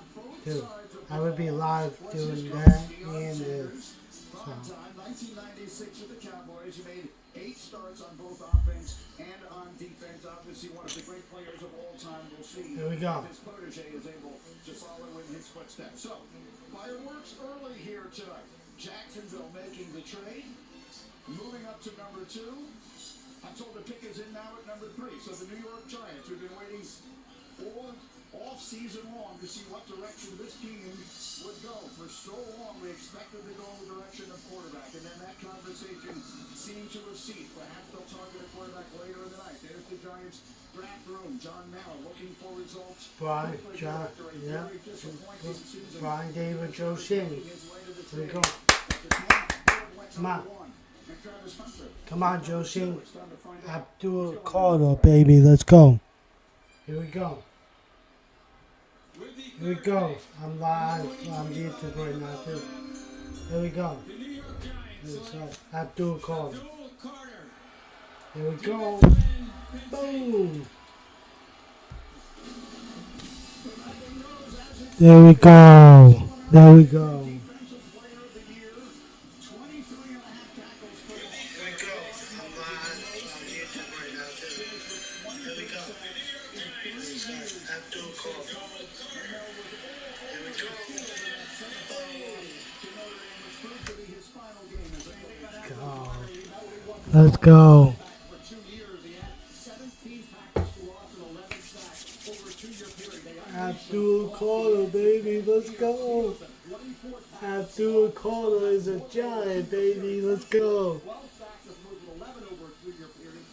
Speaker 2: too. I would be live doing that and this. So.
Speaker 1: 1996 with the Cowboys, he made 8 starts on both offense and on defense. Obviously, one of the great players of all time. We'll see
Speaker 2: Here we go.
Speaker 1: if his protege is able to follow in his footsteps. So, fireworks early here tonight. Jacksonville making the trade, moving up to number 2. I'm told the pick is in now at number 3. So the New York Giants, who've been waiting all season long to see what direction this team would go. For so long, we expected to go in the direction of quarterback, and then that conversation seemed to have ceased. Perhaps they'll target a quarterback later in the night. There's the Giants' draft room. John Mallon looking for results.
Speaker 2: Brian,
Speaker 1: quickly
Speaker 2: John,
Speaker 1: after a
Speaker 2: yeah.
Speaker 1: very disappointing season.
Speaker 2: Brian David, Joe Shane.
Speaker 1: His way to the
Speaker 2: Here we
Speaker 1: trade.
Speaker 2: go.
Speaker 1: At the 10th, went
Speaker 2: Come on.
Speaker 1: number 1. And Travis Hunter.
Speaker 2: Come on, Joe Shane.
Speaker 1: It's time to find out.
Speaker 2: Abdul Kader, baby. Let's go. Here we go. Here we go. I'm live on YouTube right now too. Here we go.
Speaker 4: The New York Giants select
Speaker 2: Abdul Kader.
Speaker 4: Abdul Carter.
Speaker 2: Here we go. Boom. There we go. There we go.
Speaker 1: Defensive player of the year, 23 and a half tackles for the
Speaker 2: Here we go. I'm live on YouTube right now too. Here we go. Abdul Kader. Here we go. Boom.
Speaker 1: to Notre Dame, which proved to be his final game as a
Speaker 2: Go. Let's go.
Speaker 3: For 2 years, he had 17 tackles for loss and 11 sacks over a 2-year period. They
Speaker 2: Abdul Carter, baby. Let's go. Abdul Carter is a giant, baby. Let's go.
Speaker 3: 12 sacks has moved to 11 over a 2-year period.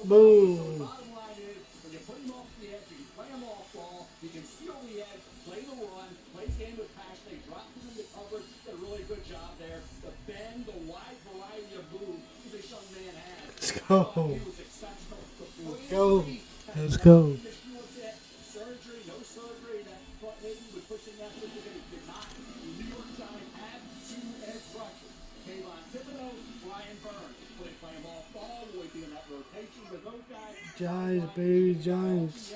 Speaker 2: Boom.
Speaker 3: Bottom line is, when you put him off the edge, you can play him off ball, you can steal the edge, play the run, play his game with passion. They dropped him into coverage, did a really good job there. The bend, the wide variety of moves this young man had.
Speaker 2: Let's go.
Speaker 3: He was exceptional.
Speaker 2: Let's go. Let's go.
Speaker 3: Surgery, no surgery. That thought maybe he was pushing that thing, but he did not. The New York Giants had 2 edge rushers. Kayvon Thibodeau, Brian Burns. Will they play him off ball? Will he be in that rotation with those guys?
Speaker 2: Giants, baby. Giants.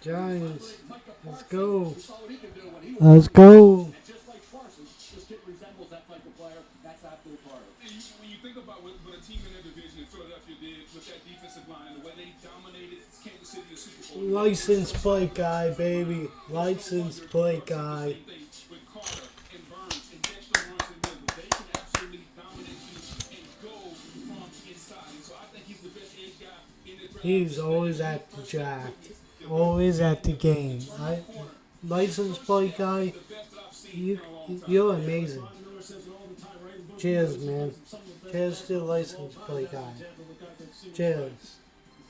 Speaker 2: Giants. Let's go. Let's go.
Speaker 3: And just like Parsons, this kid resembles that type of player. That's Abdul Carter.
Speaker 7: When you think about what a team in their division in Philadelphia did with that defensive line, the way they dominated Kansas City to Super Bowl.
Speaker 2: License plate guy, baby. License plate guy.
Speaker 7: Same thing with Carter and Burns and Dexter Lawrence and Miller. They can absolutely dominate you and go from inside. And so I think he's the best edge guy in the draft.
Speaker 2: He's always at the draft. Always at the game. License plate guy. You're amazing. Cheers, man. Cheers to the license plate guy. Cheers.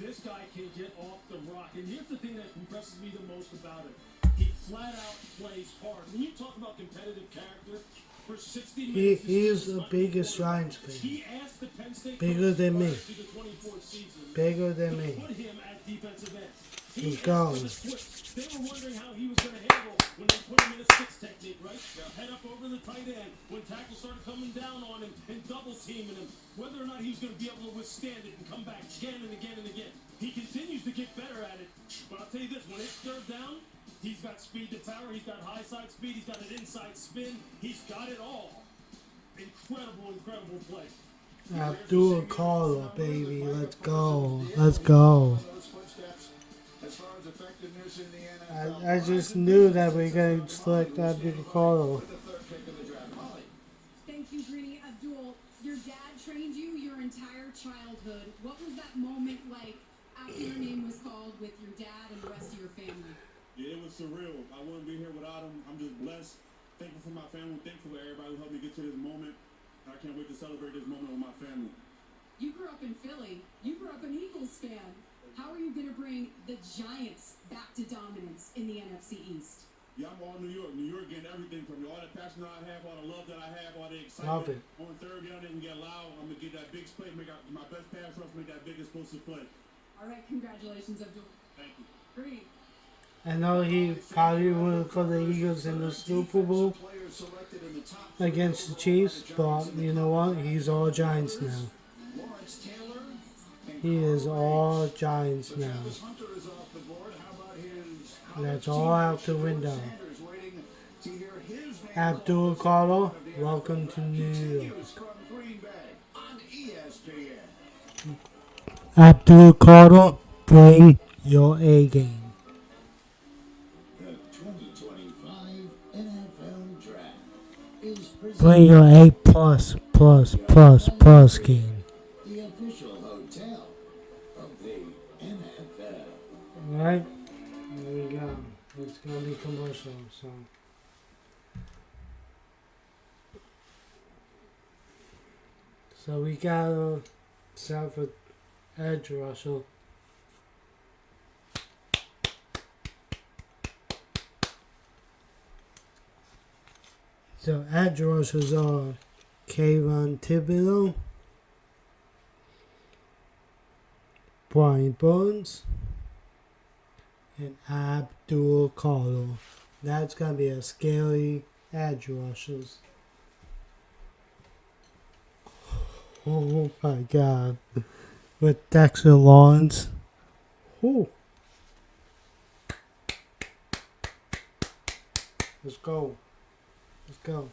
Speaker 6: This guy can get off the rock. And here's the thing that impresses me the most about him. He flat out plays hard. When you talk about competitive character, for 60 minutes...
Speaker 2: He is the biggest Giants fan.
Speaker 6: He asked the Penn State
Speaker 2: Bigger than me.
Speaker 6: to the 24th season
Speaker 2: Bigger than me.
Speaker 6: put him at defensive end.
Speaker 2: He's gone.
Speaker 6: They were wondering how he was going to handle when they put him in a 6 technique, right? Head up over the tight end. When tackles started coming down on him and double teaming him, whether or not he was going to be able to withstand it and come back again and again and again. He continues to get better at it. But I'll tell you this, when it's third down, he's got speed to power, he's got high side speed, he's got an inside spin, he's got it all. Incredible play.
Speaker 2: Abdul Carter, baby. Let's go. Let's go.
Speaker 1: As far as effectiveness in the NFL,
Speaker 2: I just knew that we were going to select Abdul Carter.
Speaker 1: the third pick of the draft. Molly.
Speaker 8: Thank you, Greeny. Abdul, your dad trained you your entire childhood. What was that moment like after your name was called with your dad and the rest of your family?
Speaker 6: Yeah, it was surreal. I wouldn't be here without him. I'm just blessed. Thankful for my family. Thankful for everybody who helped me get to this moment. I can't wait to celebrate this moment with my family.
Speaker 8: You grew up in Philly. You grew up an Eagles fan. How are you going to bring the Giants back to dominance in the NFC East?
Speaker 6: Yeah, I'm all New York. New York getting everything from me. All the passion I have, all the love that I have, all the excitement.
Speaker 2: Love it.
Speaker 6: On third down, didn't get loud. I'm going to get that big play, make my best pass rush, make that big explosive play.
Speaker 8: All right, congratulations, Abdul.
Speaker 6: Thank you.
Speaker 8: Great.
Speaker 2: I know he probably would for the Eagles in the Super Bowl
Speaker 1: Players selected in the top
Speaker 2: against the Chiefs, but you know what? He's all Giants now.
Speaker 1: Lawrence Taylor and
Speaker 2: He is all Giants now.
Speaker 1: Travis Hunter is off the board. How about his
Speaker 2: That's all out the window.
Speaker 1: Sanders waiting to hear his name
Speaker 2: Abdul Carter, welcome to New York.
Speaker 1: News from Green Bay on ESPN.
Speaker 2: Abdul Carter, bring your A game.
Speaker 1: The 2025 NFL Draft is presented
Speaker 2: Bring your A plus game.
Speaker 1: the official hotel of the NFL.
Speaker 2: Alright, there we go. It's gonna be commercial, so we got a Southwood edge rusher. So edge rushers are Kayvon Thibodeau, Brian Burns, and Abdul Carter. That's gonna be a scary edge rushers. Oh my God! With Dexter Lawrence. Whew. Let's go. Let's go.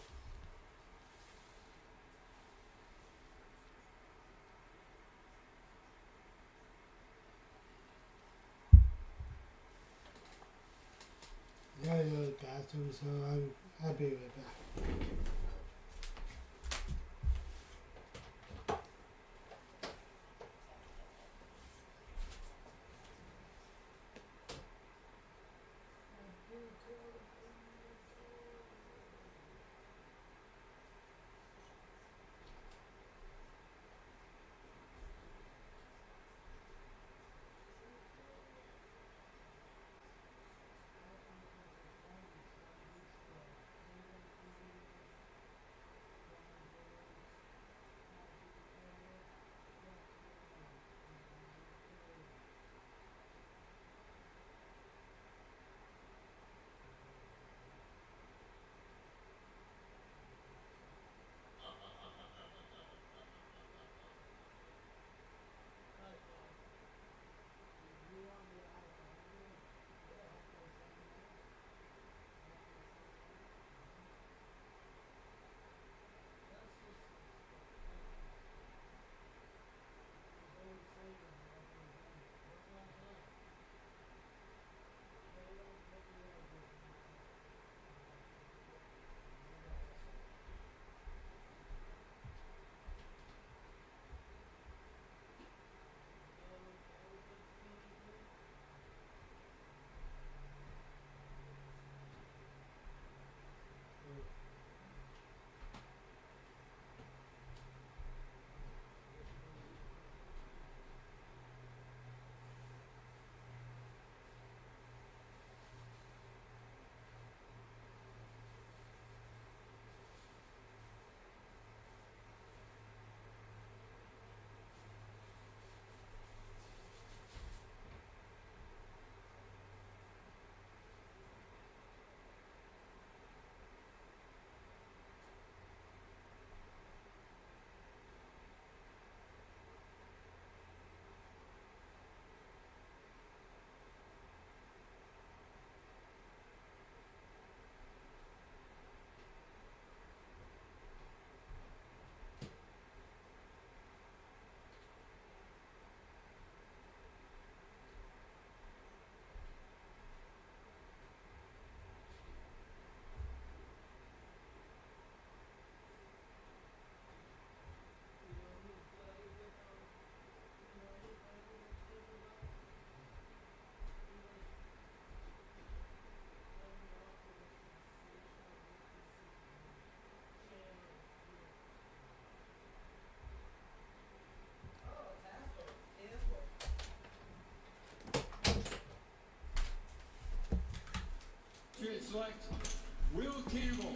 Speaker 2: I gotta go to the bathroom, so I'll be right back.
Speaker 4: select Will Campbell,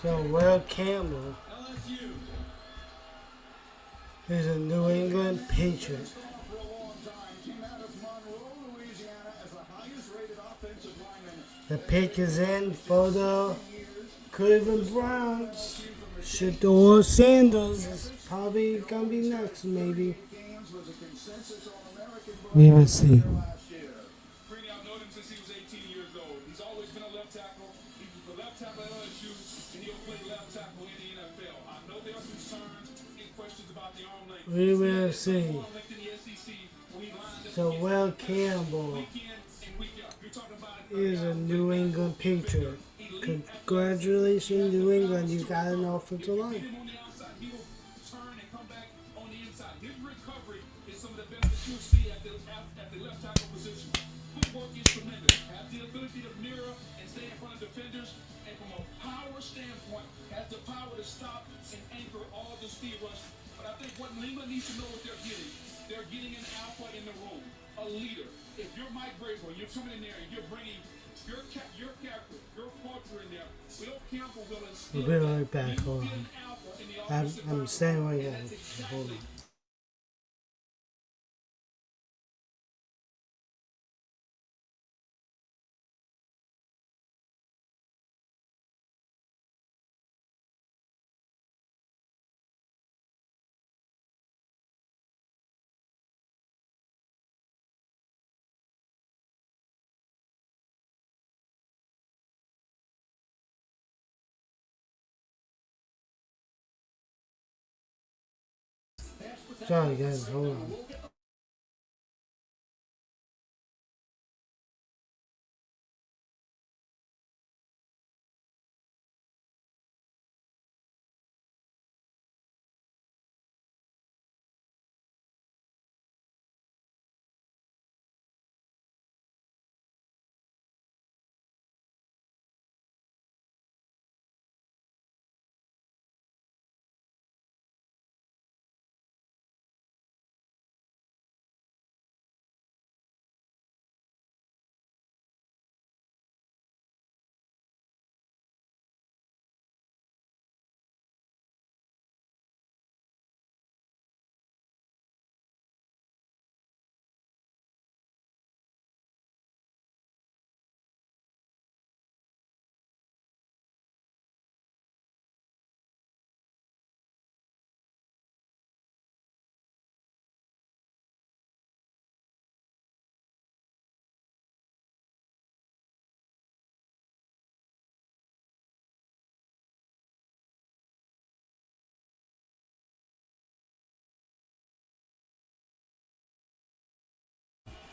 Speaker 2: So Will Campbell
Speaker 4: LSU.
Speaker 2: is a New England Patriot.
Speaker 1: For a long time, came out of Monroe, Louisiana as the highest rated offensive lineman.
Speaker 2: The pick is in for the Cleveland Browns. Shador Sanders is probably gonna be next, maybe.
Speaker 1: Games was a consensus All-American
Speaker 2: We will see.
Speaker 1: last year.
Speaker 7: Greeny, I've known him since he was 18 years old. He's always been a left tackle. He was the left tackle at LSU, and he'll play left tackle in the NFL. I know there are concerns and questions about the arm length.
Speaker 2: We will see.
Speaker 7: Arm length in the SEC when he lined up
Speaker 2: So
Speaker 7: against
Speaker 2: Will Campbell
Speaker 7: week in and week out. You're talking about
Speaker 2: is a New England Patriot. Congratulations, New England. You got an offensive line.
Speaker 7: him on the outside, he will turn and come back on the inside. His recovery is some of the best that you'll see at the left tackle position. Footwork is tremendous. Has the ability to mirror and stay in front of defenders, and from a power standpoint, has the power to stop and anchor all the speed rush. But I think what New England needs to know what they're getting an alpha in the room, a leader. If you're Mike Vrabel, you're coming in there and you're bringing your character, your culture in there. Will Campbell will instill
Speaker 2: We'll be
Speaker 7: that.
Speaker 2: right back.
Speaker 7: He will
Speaker 2: Hold
Speaker 7: be
Speaker 2: on.
Speaker 7: an alpha in the
Speaker 2: I'm
Speaker 7: offensive
Speaker 2: staying right
Speaker 7: and
Speaker 2: now.
Speaker 7: that's exactly
Speaker 2: Hold on. Sorry guys, hold on.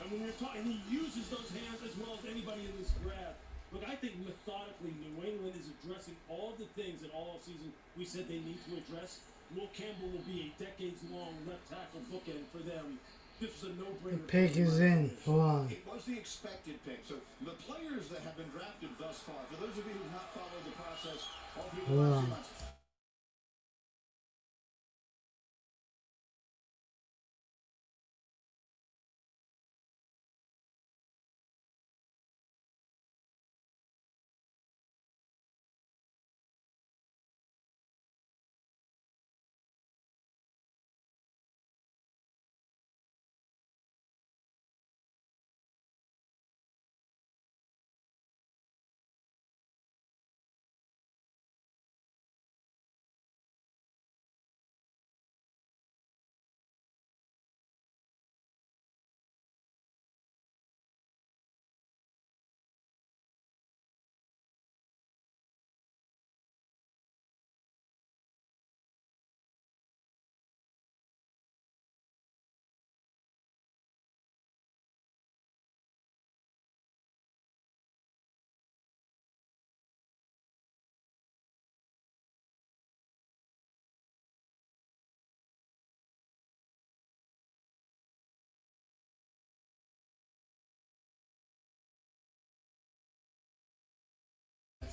Speaker 6: And when you're talking, he uses those hands as well as anybody in this grab. Look, I think methodically New England is addressing all the things that all season we said they need to address. Will Campbell will be a decades-long left tackle bookend for them. This is a no-brainer.
Speaker 2: The pick is in. Hold on.
Speaker 1: It was the expected pick. So the players that have been drafted thus far, for those of you who have not followed the process all through the last few months,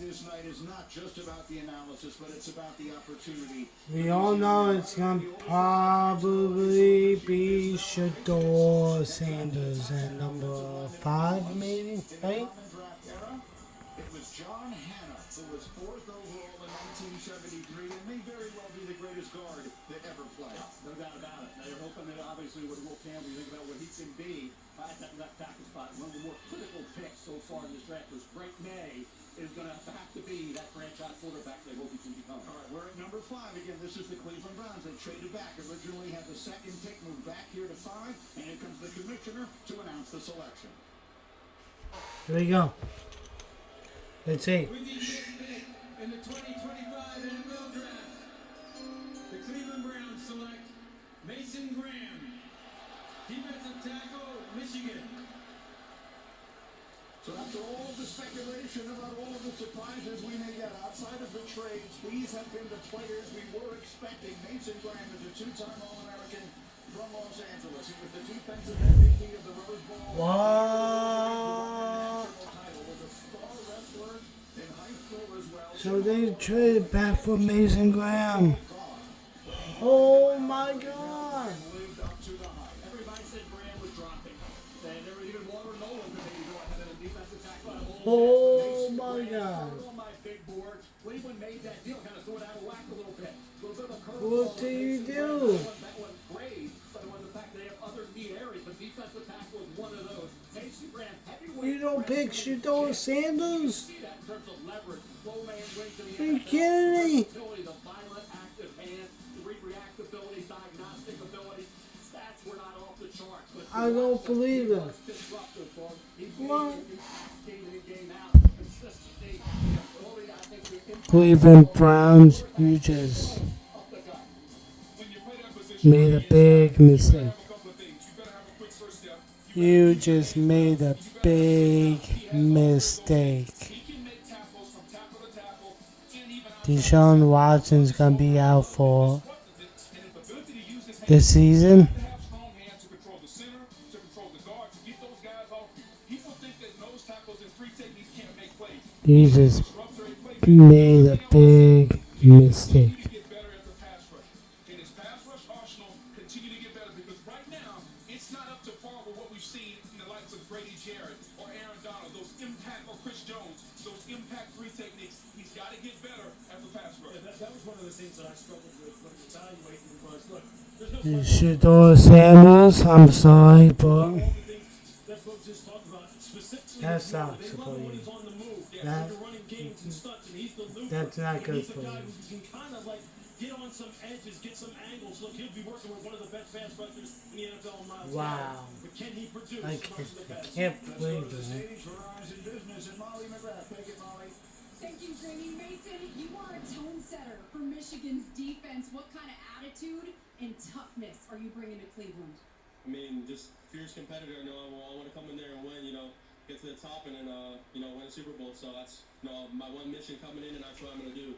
Speaker 1: this night is not just about the analysis, but it's about the opportunity.
Speaker 2: We all know it's gonna probably be Shador Sanders at number 5, maybe, right?
Speaker 1: Draft era, it was John Hanna, who was 4th overall in 1973 and may very well be the greatest guard that ever played.
Speaker 3: No doubt about it. Now you're hoping that obviously with Will Campbell, you think about what he can be at that left tackle spot. One of the more critical picks so far in this draft was Drake May is going to have to be that franchise quarterback they hope he can become.
Speaker 1: All right, we're at number 5. Again, this is the Cleveland Browns. They traded back. Originally had the second pick, moved back here to 5, and here comes the commissioner to announce the selection.
Speaker 2: Here we go. Let's see.
Speaker 4: With the fifth pick in the 2025 NFL Draft, the Cleveland Browns select Mason Graham, defensive tackle, Michigan.
Speaker 1: So after all of the speculation about all of the surprises we may get outside of the trades, these have been the players we were expecting. Mason Graham is a 2-time All-American from Los Angeles. He was the defensive MVP of the Rose Bowl.
Speaker 2: What?
Speaker 1: Title, was a star wrestler in high school as well.
Speaker 2: So they traded back for Mason Graham. Oh my God.
Speaker 1: Lived up to the hype.
Speaker 3: Everybody said Graham was dropping. And there was even Walter Nolan to maybe go ahead of the defensive tackle.
Speaker 2: Oh my God.
Speaker 3: On my big board, Cleveland made that deal, kind of threw it out of whack a little bit. A little bit of a
Speaker 2: What
Speaker 3: curveball.
Speaker 2: do you do?
Speaker 3: That wasn't great, but it was the fact that they have other need areas, but defensive tackle is one of those. Mason Graham, heavyweight.
Speaker 2: You don't pick Shedeur Sanders?
Speaker 3: See that in terms of leverage. Low man wings in the
Speaker 2: Are you
Speaker 3: NFL.
Speaker 2: kidding me?
Speaker 3: Versatility, the violent, active hand, the reactability, diagnostic ability. Stats were not off the charts. But
Speaker 2: I don't believe it.
Speaker 3: disruptive for him. He
Speaker 2: What?
Speaker 3: game in, game out. Consistency. Ability, I think, to impact
Speaker 2: Cleveland Browns, you just
Speaker 3: up the gut.
Speaker 7: When you play that position,
Speaker 2: made a big mistake.
Speaker 7: have a couple of things. You better have a quick first step.
Speaker 2: You just made a big mistake.
Speaker 7: He can make tackles from tackle to tackle and even out.
Speaker 2: Deshaun Watson's gonna be out for
Speaker 7: And his ability to use his hands
Speaker 2: the season.
Speaker 7: to have strong hands to control the center, to control the guard, to get those guys off. People think that nose tackles and free techniques can't make plays.
Speaker 2: You just
Speaker 7: Disrupt their play.
Speaker 2: made a big mistake.
Speaker 7: To get better at the pass rush. And his pass rush arsenal continue to get better because right now it's not up to par with what we've seen in the likes of Brady Jarrett or Aaron Donald, those impact or Chris Jones, those impact free techniques. He's got to get better at the pass rush.
Speaker 6: That was one of the things that I struggled with when evaluating was, look, there's no
Speaker 2: Shedeur Sanders, I'm sorry, but
Speaker 6: all the things that folks just talk about, specifically
Speaker 2: that
Speaker 6: they
Speaker 2: sucks
Speaker 6: love
Speaker 2: for
Speaker 6: when
Speaker 2: you.
Speaker 6: he's on the move. They're
Speaker 2: That-
Speaker 6: running games and stunts, and he's the looper.
Speaker 2: That's not
Speaker 6: And
Speaker 2: good
Speaker 6: he's
Speaker 2: for
Speaker 6: a guy
Speaker 2: you.
Speaker 6: who can kind of like get on some edges, get some angles. Look, he'll be working with one of the best pass rushers in the NFL, Miles
Speaker 2: Wow.
Speaker 6: Garrett. But can he produce?
Speaker 2: I
Speaker 6: Most of the best.
Speaker 2: can't
Speaker 1: Let's go
Speaker 2: believe
Speaker 1: to the
Speaker 2: that.
Speaker 1: stage for Horizon Business and Molly McGrath. Take it, Molly.
Speaker 8: Thank you, Granny. Mason, you are a tone setter for Michigan's defense. What kind of attitude and toughness are you bringing to Cleveland?
Speaker 9: I mean, just fierce competitor. You know, I want to come in there and win. You know, get to the top and then win a Super Bowl. So that's my one mission coming in, and that's what I'm gonna do.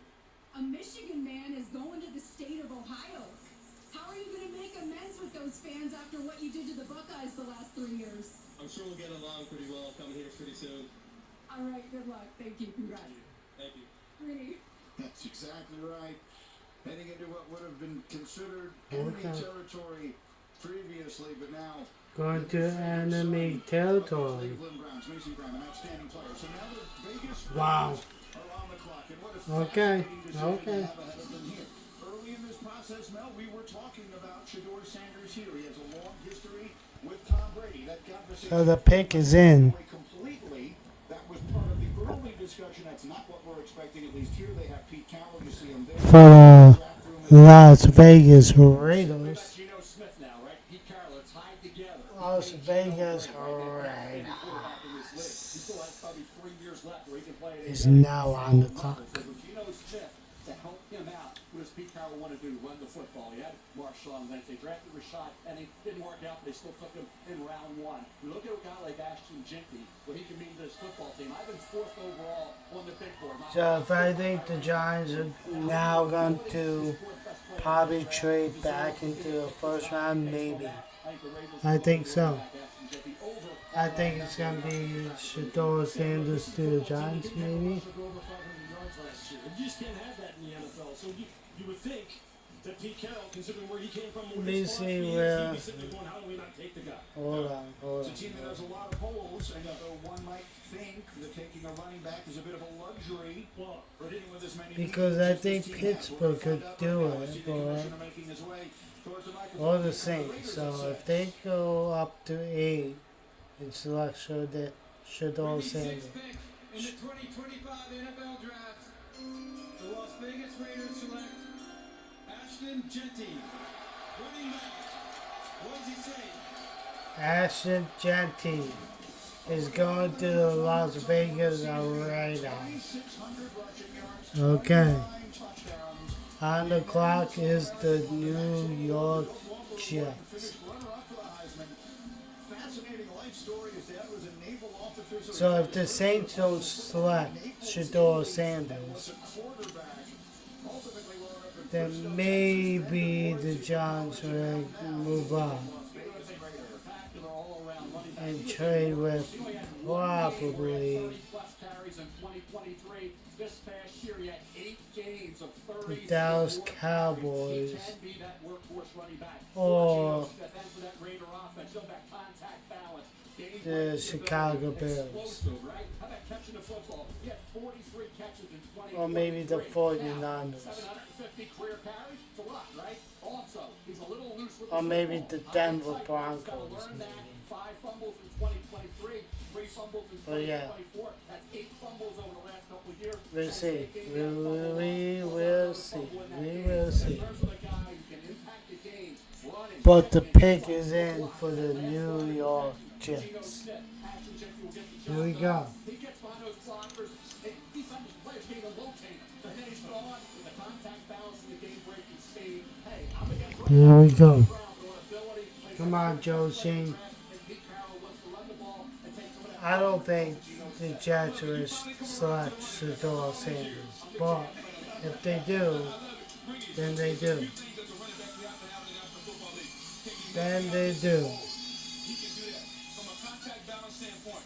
Speaker 8: A Michigan man is going to the state of Ohio. How are you going to make amends with those fans after what you did to the Buckeyes the last 3 years?
Speaker 9: I'm sure we'll get along pretty well coming here pretty soon.
Speaker 8: All right, good luck. Thank you. Congrats.
Speaker 9: Thank you.
Speaker 8: Granny.
Speaker 1: That's exactly right. Heading into what would have been considered enemy
Speaker 2: Okay.
Speaker 1: territory previously, but now
Speaker 2: Going to enemy territory.
Speaker 1: Cleveland Browns, Mason Graham, an outstanding player. So now the Vegas
Speaker 2: Wow.
Speaker 1: Raiders are on the clock, and what a
Speaker 2: Okay,
Speaker 1: fascinating decision
Speaker 2: okay.
Speaker 1: to have ahead of them here. Early in this process, Mel, we were talking about Shedeur Sanders here. He has a long history with Tom Brady. That conversation
Speaker 2: So the pick is in
Speaker 1: completely. That was part of the early discussion. That's not what we're expecting. At least here they have Pete Carroll. You see him there.
Speaker 2: for the Las Vegas Raiders.
Speaker 3: Geno Smith now, right? Pete Carroll are tied together.
Speaker 2: Las Vegas
Speaker 3: Quarterback
Speaker 2: Raiders
Speaker 3: in this league. He still has probably 3 years left where he can play at a
Speaker 2: is
Speaker 3: very
Speaker 2: now on the
Speaker 3: level.
Speaker 2: clock.
Speaker 3: So with Geno Smith to help him out, what does Pete Carroll want to do? Run the football. He had Marshawn Lynch. They drafted Rashad Penny. Didn't work out, but they still took him in round 1. We look at a guy like Ashton Jeanty, what he can mean to this football team. I've been 4th overall on the big board.
Speaker 2: So if I think the Giants are now going to probably trade back into the first round, maybe. I think so. I think it's going to be Shedeur Sanders to the Giants, maybe.
Speaker 6: Took over 500 yards last year. You just can't have that in the NFL. So you would think that Pete Carroll, considering where he came from,
Speaker 2: Let
Speaker 6: where
Speaker 2: me
Speaker 6: his
Speaker 2: see
Speaker 6: philosophy is,
Speaker 2: where-
Speaker 6: he'd be sitting there going, how do we not take the guy?
Speaker 2: Hold on.
Speaker 1: It's a team that has a lot of holes, and one might think that taking a running back is a bit of a luxury.
Speaker 6: Well,
Speaker 1: For hitting with as many
Speaker 2: Because
Speaker 1: means
Speaker 2: I
Speaker 1: as this
Speaker 2: think
Speaker 1: team has.
Speaker 2: Pittsburgh
Speaker 1: We'll
Speaker 2: could
Speaker 1: find out
Speaker 2: do
Speaker 1: right now. I
Speaker 2: it,
Speaker 1: see the
Speaker 2: but-
Speaker 1: commissioner making his way towards the microphone.
Speaker 2: Or the
Speaker 1: The
Speaker 2: Saints.
Speaker 1: Raiders
Speaker 2: So
Speaker 1: have
Speaker 2: if they go up to 8 and select Shador
Speaker 4: 36th
Speaker 2: Sanders.
Speaker 4: pick in the 2025 NFL Draft, the Las Vegas Raiders select Ashton Genty, running back. What does he say?
Speaker 2: Ashton Genty is going to the Las Vegas Raiders.
Speaker 1: 600 rushing yards,
Speaker 2: Okay.
Speaker 1: 29 touchdowns.
Speaker 2: On the clock is the New York Jets.
Speaker 1: Finished runner-up for the Heisman. Fascinating life story. His dad was a naval officer.
Speaker 2: So if the Saints don't select Shador Sanders,
Speaker 1: was a quarterback. Ultimately, wound up in
Speaker 2: then maybe the Giants will move on
Speaker 3: Spectacular all-around running back.
Speaker 2: and trade with probably
Speaker 3: Plus carries in 2023. This past year, he had 8 games of 30.
Speaker 2: the Dallas
Speaker 3: or more
Speaker 2: Cowboys
Speaker 3: He can be that workhorse running back.
Speaker 2: or
Speaker 3: That's for that Raider offense. Show that contact balance. Game
Speaker 2: the
Speaker 3: breaking
Speaker 2: Chicago
Speaker 3: ability,
Speaker 2: Bears.
Speaker 3: explosive, right? How about catching the football? He had 43 catches in 20.
Speaker 2: or maybe the 49ers
Speaker 3: 750 career carries. It's a lot, right? Also, he's a little loose with
Speaker 2: or
Speaker 3: the
Speaker 2: maybe
Speaker 3: football.
Speaker 2: the Denver
Speaker 3: He's gotta
Speaker 2: Broncos.
Speaker 3: learn that. 5 fumbles in 2023, 3 fumbles in
Speaker 2: But yeah.
Speaker 3: 2024. That's 8 fumbles over the last couple of years.
Speaker 2: We'll see.
Speaker 3: Taking
Speaker 2: We
Speaker 3: that fumble
Speaker 2: will see. We will see.
Speaker 3: in terms of a guy who can impact the game, running,
Speaker 2: But the
Speaker 3: catching,
Speaker 2: pick is in for the New York
Speaker 3: Geno
Speaker 2: Jets.
Speaker 3: Smith, Ashton Genty will get the
Speaker 2: Here we
Speaker 3: job
Speaker 2: go.
Speaker 3: done. He gets behind those blockers. And defensive players can't even locate him. And then he's gone with the contact balance and the game-breaking speed. Hey, I'm against
Speaker 2: Here we go.
Speaker 3: Brown for ability.
Speaker 2: Come on, Joe Shane. I don't think the Jets will select Shador Sanders, but if they do, then they do. Then they do.
Speaker 7: He can do that. From a contact balance standpoint,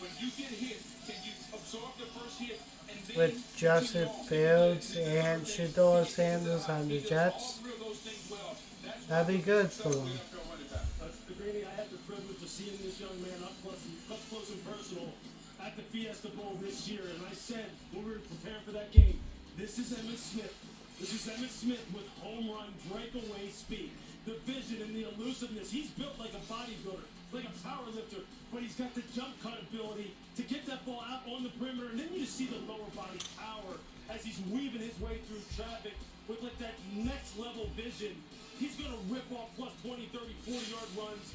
Speaker 7: when you get hit, can you absorb the first hit and then
Speaker 2: With Justin Fields and Shador Sanders on the Jets, that'd be good for them.
Speaker 6: Greeny, I had the privilege of seeing this young man up close and personal at the Fiesta Bowl this year, and I said when we were preparing for that game, this is Emmitt Smith. This is Emmitt Smith with home run breakaway speed, the vision and the elusiveness. He's built like a bodybuilder, like a power lifter, but he's got the jump cut ability to get that ball out on the perimeter, and then you just see the lower body power as he's weaving his way through traffic with like that next level vision. He's going to rip off plus 20, 30, 40-yard runs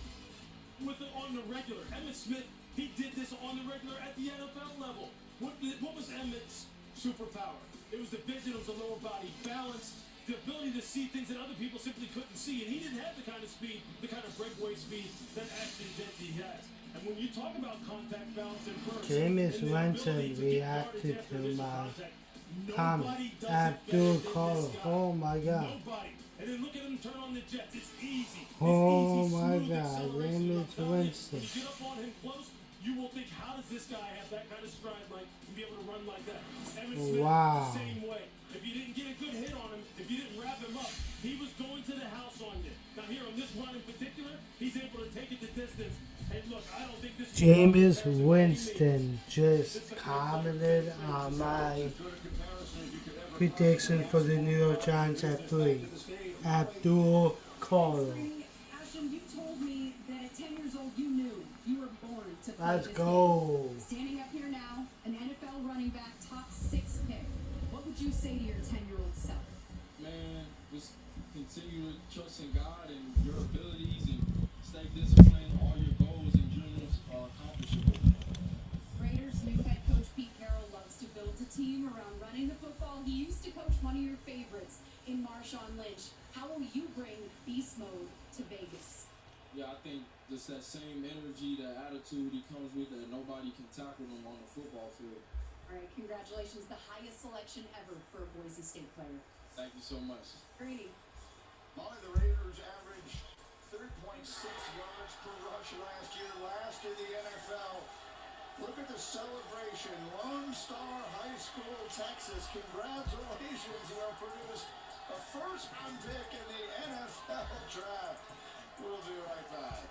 Speaker 6: on the regular. Emmitt Smith, he did this on the regular at the NFL level. What was Emmitt's superpower? It was the vision, it was the lower body balance, the ability to see things that other people simply couldn't see. And he didn't have the kind of speed, the kind of breakaway speed that Ashton Genty has. And when you talk about contact balance and burst,
Speaker 2: Jameis
Speaker 6: and the
Speaker 2: Winston
Speaker 6: ability to get
Speaker 2: reacted
Speaker 6: yardage after
Speaker 2: to
Speaker 6: initial
Speaker 2: my
Speaker 6: contact,
Speaker 2: comment.
Speaker 6: nobody does it
Speaker 2: Abdul
Speaker 6: better than
Speaker 2: Kader.
Speaker 6: this guy.
Speaker 2: Oh my God.
Speaker 6: Nobody. And then look at him turn on the Jets. It's easy. It's
Speaker 2: Oh
Speaker 6: easy,
Speaker 2: my
Speaker 6: smooth
Speaker 2: God,
Speaker 6: acceleration.
Speaker 2: Jameis
Speaker 6: I'm telling you,
Speaker 2: Winston.
Speaker 6: When you get up on him close, you will think, how does this guy have that kind of stride like and be able to run like that? Emmitt Smith,
Speaker 2: Wow.
Speaker 6: the same way. If you didn't get a good hit on him, if you didn't wrap him up, he was going to the house on you. Now here on this run in particular, he's able to take it the distance. And look, I don't think this is
Speaker 2: Jameis Winston just commented on my prediction for the New York Giants at 3. Abdul Kader.
Speaker 8: Ashton, you told me that at 10 years old you knew you were born to play
Speaker 2: Let's
Speaker 8: this
Speaker 2: go.
Speaker 8: game. Standing up here now, an NFL running back, top 6 pick. What would you say to your 10-year-old self?
Speaker 9: Man, just continue to trust in God and your abilities and stay disciplined. All your goals and dreams are accomplishable.
Speaker 8: Raiders new head coach Pete Carroll loves to build a team around running the football. He used to coach one of your favorites in Marshawn Lynch. How will you bring beast mode to Vegas?
Speaker 9: Yeah, I think just that same energy, that attitude he comes with, that nobody can tackle him on the football field.
Speaker 8: All right, congratulations. The highest selection ever for a Boise State player.
Speaker 9: Thank you so much.
Speaker 8: Greeny.
Speaker 1: Molly, the Raiders averaged 3.6 yards per rush last year, last in the NFL. Look at the celebration. Lone Star High School, Texas. Congratulations. Well produced a first-round pick in the NFL draft. We'll be right back.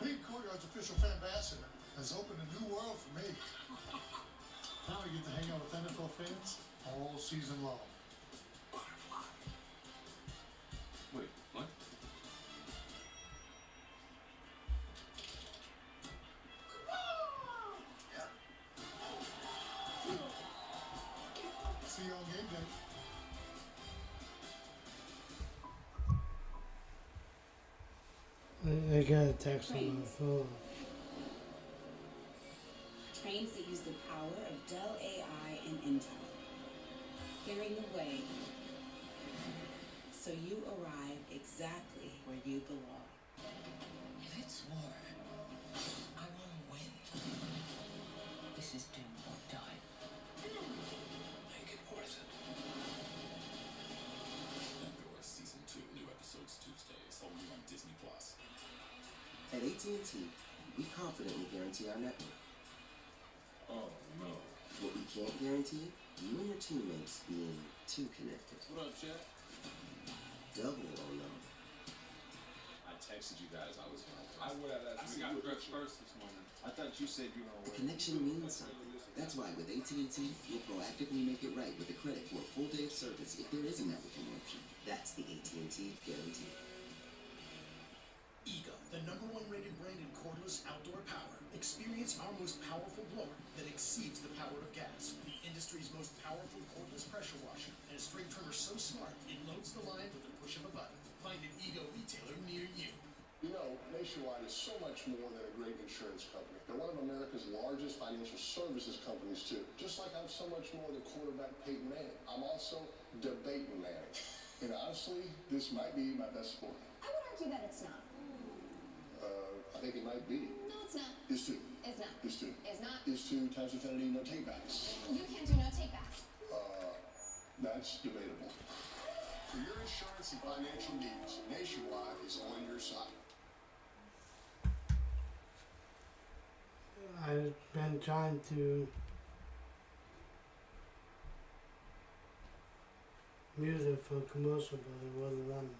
Speaker 5: Being Courtyard's official fan ambassador has opened a new world for me. Now I get to hang out with NFL fans all season long.
Speaker 7: Wait, what?
Speaker 5: See you on game day.
Speaker 2: I got a text on my phone.
Speaker 10: Trains that use the power of Dell AI and Intel, clearing the way so you arrive exactly where you belong.
Speaker 11: If it's war, I want to win. This is do or die. Make it worth it.
Speaker 12: Andor Season 2, new episodes Tuesdays, only on Disney+.
Speaker 13: At AT&T, we confidently guarantee our network.
Speaker 12: Oh no.
Speaker 13: What we can't guarantee, you and your teammates being too connected.
Speaker 9: What up, Chet?
Speaker 13: Double oh no.
Speaker 12: I texted you guys I was going to.
Speaker 9: I would have asked. I got dressed first this morning. I thought you said you were
Speaker 13: The
Speaker 9: on way.
Speaker 13: connection means something. That's why with AT&T, we'll proactively make it right with a credit for a full day of service if there is a network interruption. That's the AT&T guarantee.
Speaker 14: EGO, the #1 rated brand in cordless outdoor power. Experience our most powerful blower that exceeds the power of gas. The industry's most powerful cordless pressure washer. And a string trimmer so smart, it loads the line with the push of a button. Find an EGO retailer near you.
Speaker 5: You know, Nationwide is so much more than a great insurance company. They're one of America's largest financial services companies, too. Just like I'm so much more than quarterback Peyton Manning. I'm also debating Manning. And honestly, this might be my best sport.
Speaker 8: I would argue that it's not.
Speaker 5: I think it might be.
Speaker 8: No, it's not.
Speaker 5: Is two.
Speaker 8: It's not.
Speaker 5: Is two.
Speaker 8: It's not.
Speaker 5: Is two times infinity, no takebacks.
Speaker 8: You can't do no take backs.
Speaker 5: That's debatable. For your insurance and financial needs, Nationwide is on your side.
Speaker 2: I've been trying to mute it for commercial, but it wasn't running.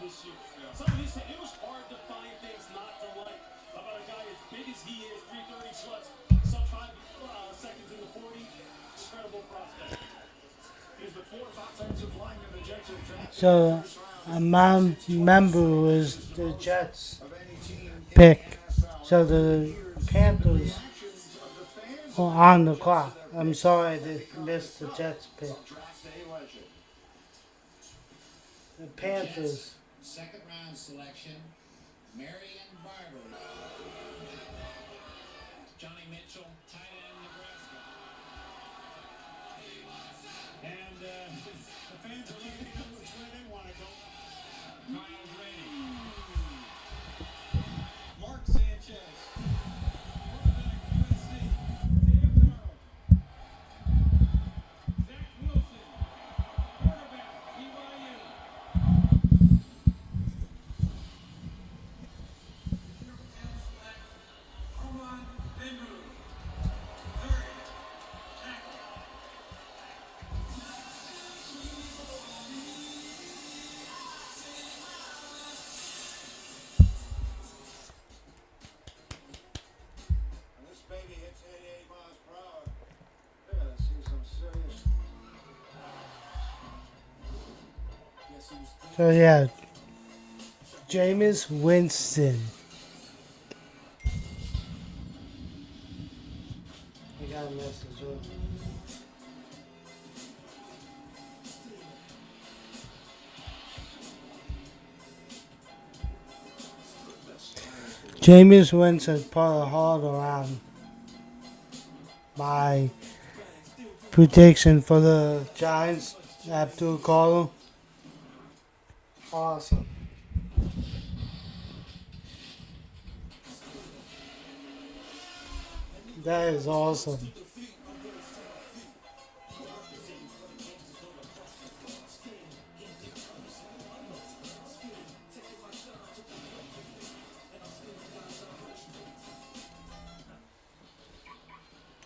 Speaker 6: This year. Somebody said it was hard to find things not to like about a guy as big as he is, 330 sluts, sub 5 seconds in the 40. Incredible prospect.
Speaker 1: He's the fourth offensive lineman the Jets have drafted.
Speaker 2: So, a member was the Jets.
Speaker 1: Of any team
Speaker 2: pick. So the Panthers are on the clock. I'm sorry I missed the Jets pick. The Panthers.
Speaker 15: Second round selection, Marion Barber. Johnny Mitchell, tight end, Nebraska. And the fans are looking at which way they want to go. Kyle Brady. Mark Sanchez. Quarterback, USC. Sam Darnold. Zach Wilson. Quarterback, BYU. Armand Benru. Third tackle.
Speaker 1: When this baby hits 88 miles per hour, we're gonna see some serious.
Speaker 2: So yeah, Jameis Winston. I got a message. Jameis Winston put a hold around my prediction for the Giants. Abdul Kader. Awesome. That is awesome.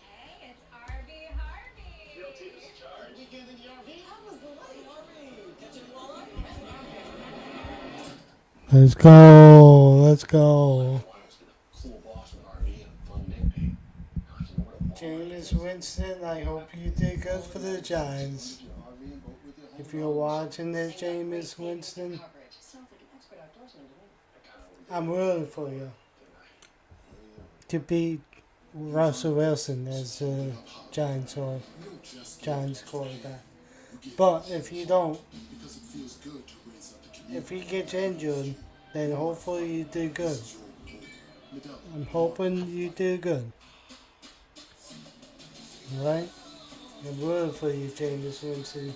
Speaker 16: Hey, it's RV Harvey.
Speaker 14: Weekend in the RV? How was the RV? Catch any walleye?
Speaker 2: Let's go. Let's go.
Speaker 14: Cool boss with RV and fun nickname.
Speaker 2: Jameis Winston, I hope you did good for the Giants. If you're watching this, Jameis Winston, I'm rooting for you to beat Russell Wilson as the Giants quarterback. But if you don't, if he gets injured, then hopefully you do good. I'm hoping you do good. Alright? I'm rooting for you, Jameis Winston.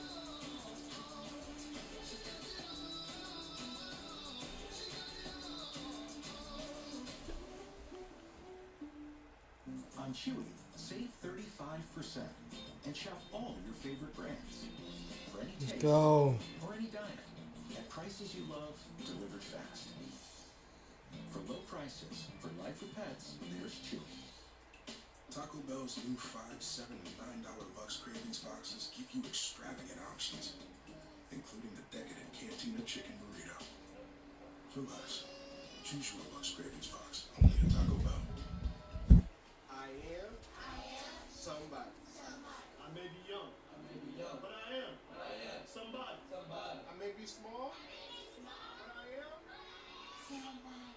Speaker 14: On Chewy, save 35% and shop all of your favorite brands. For any
Speaker 2: Let's
Speaker 14: taste
Speaker 2: go.
Speaker 14: or any diner, at prices you love, delivered fast. For low prices, for life with pets, there's Chewy.
Speaker 17: Taco Bell's new $5, $7, and $9 Bucks Cravings boxes give you extravagant options, including the decadent Cantina Chicken Burrito. For less, choose your Bucks Cravings box, only at Taco Bell.
Speaker 9: I am somebody. I may be young, but I am somebody. I may be small, but I am somebody.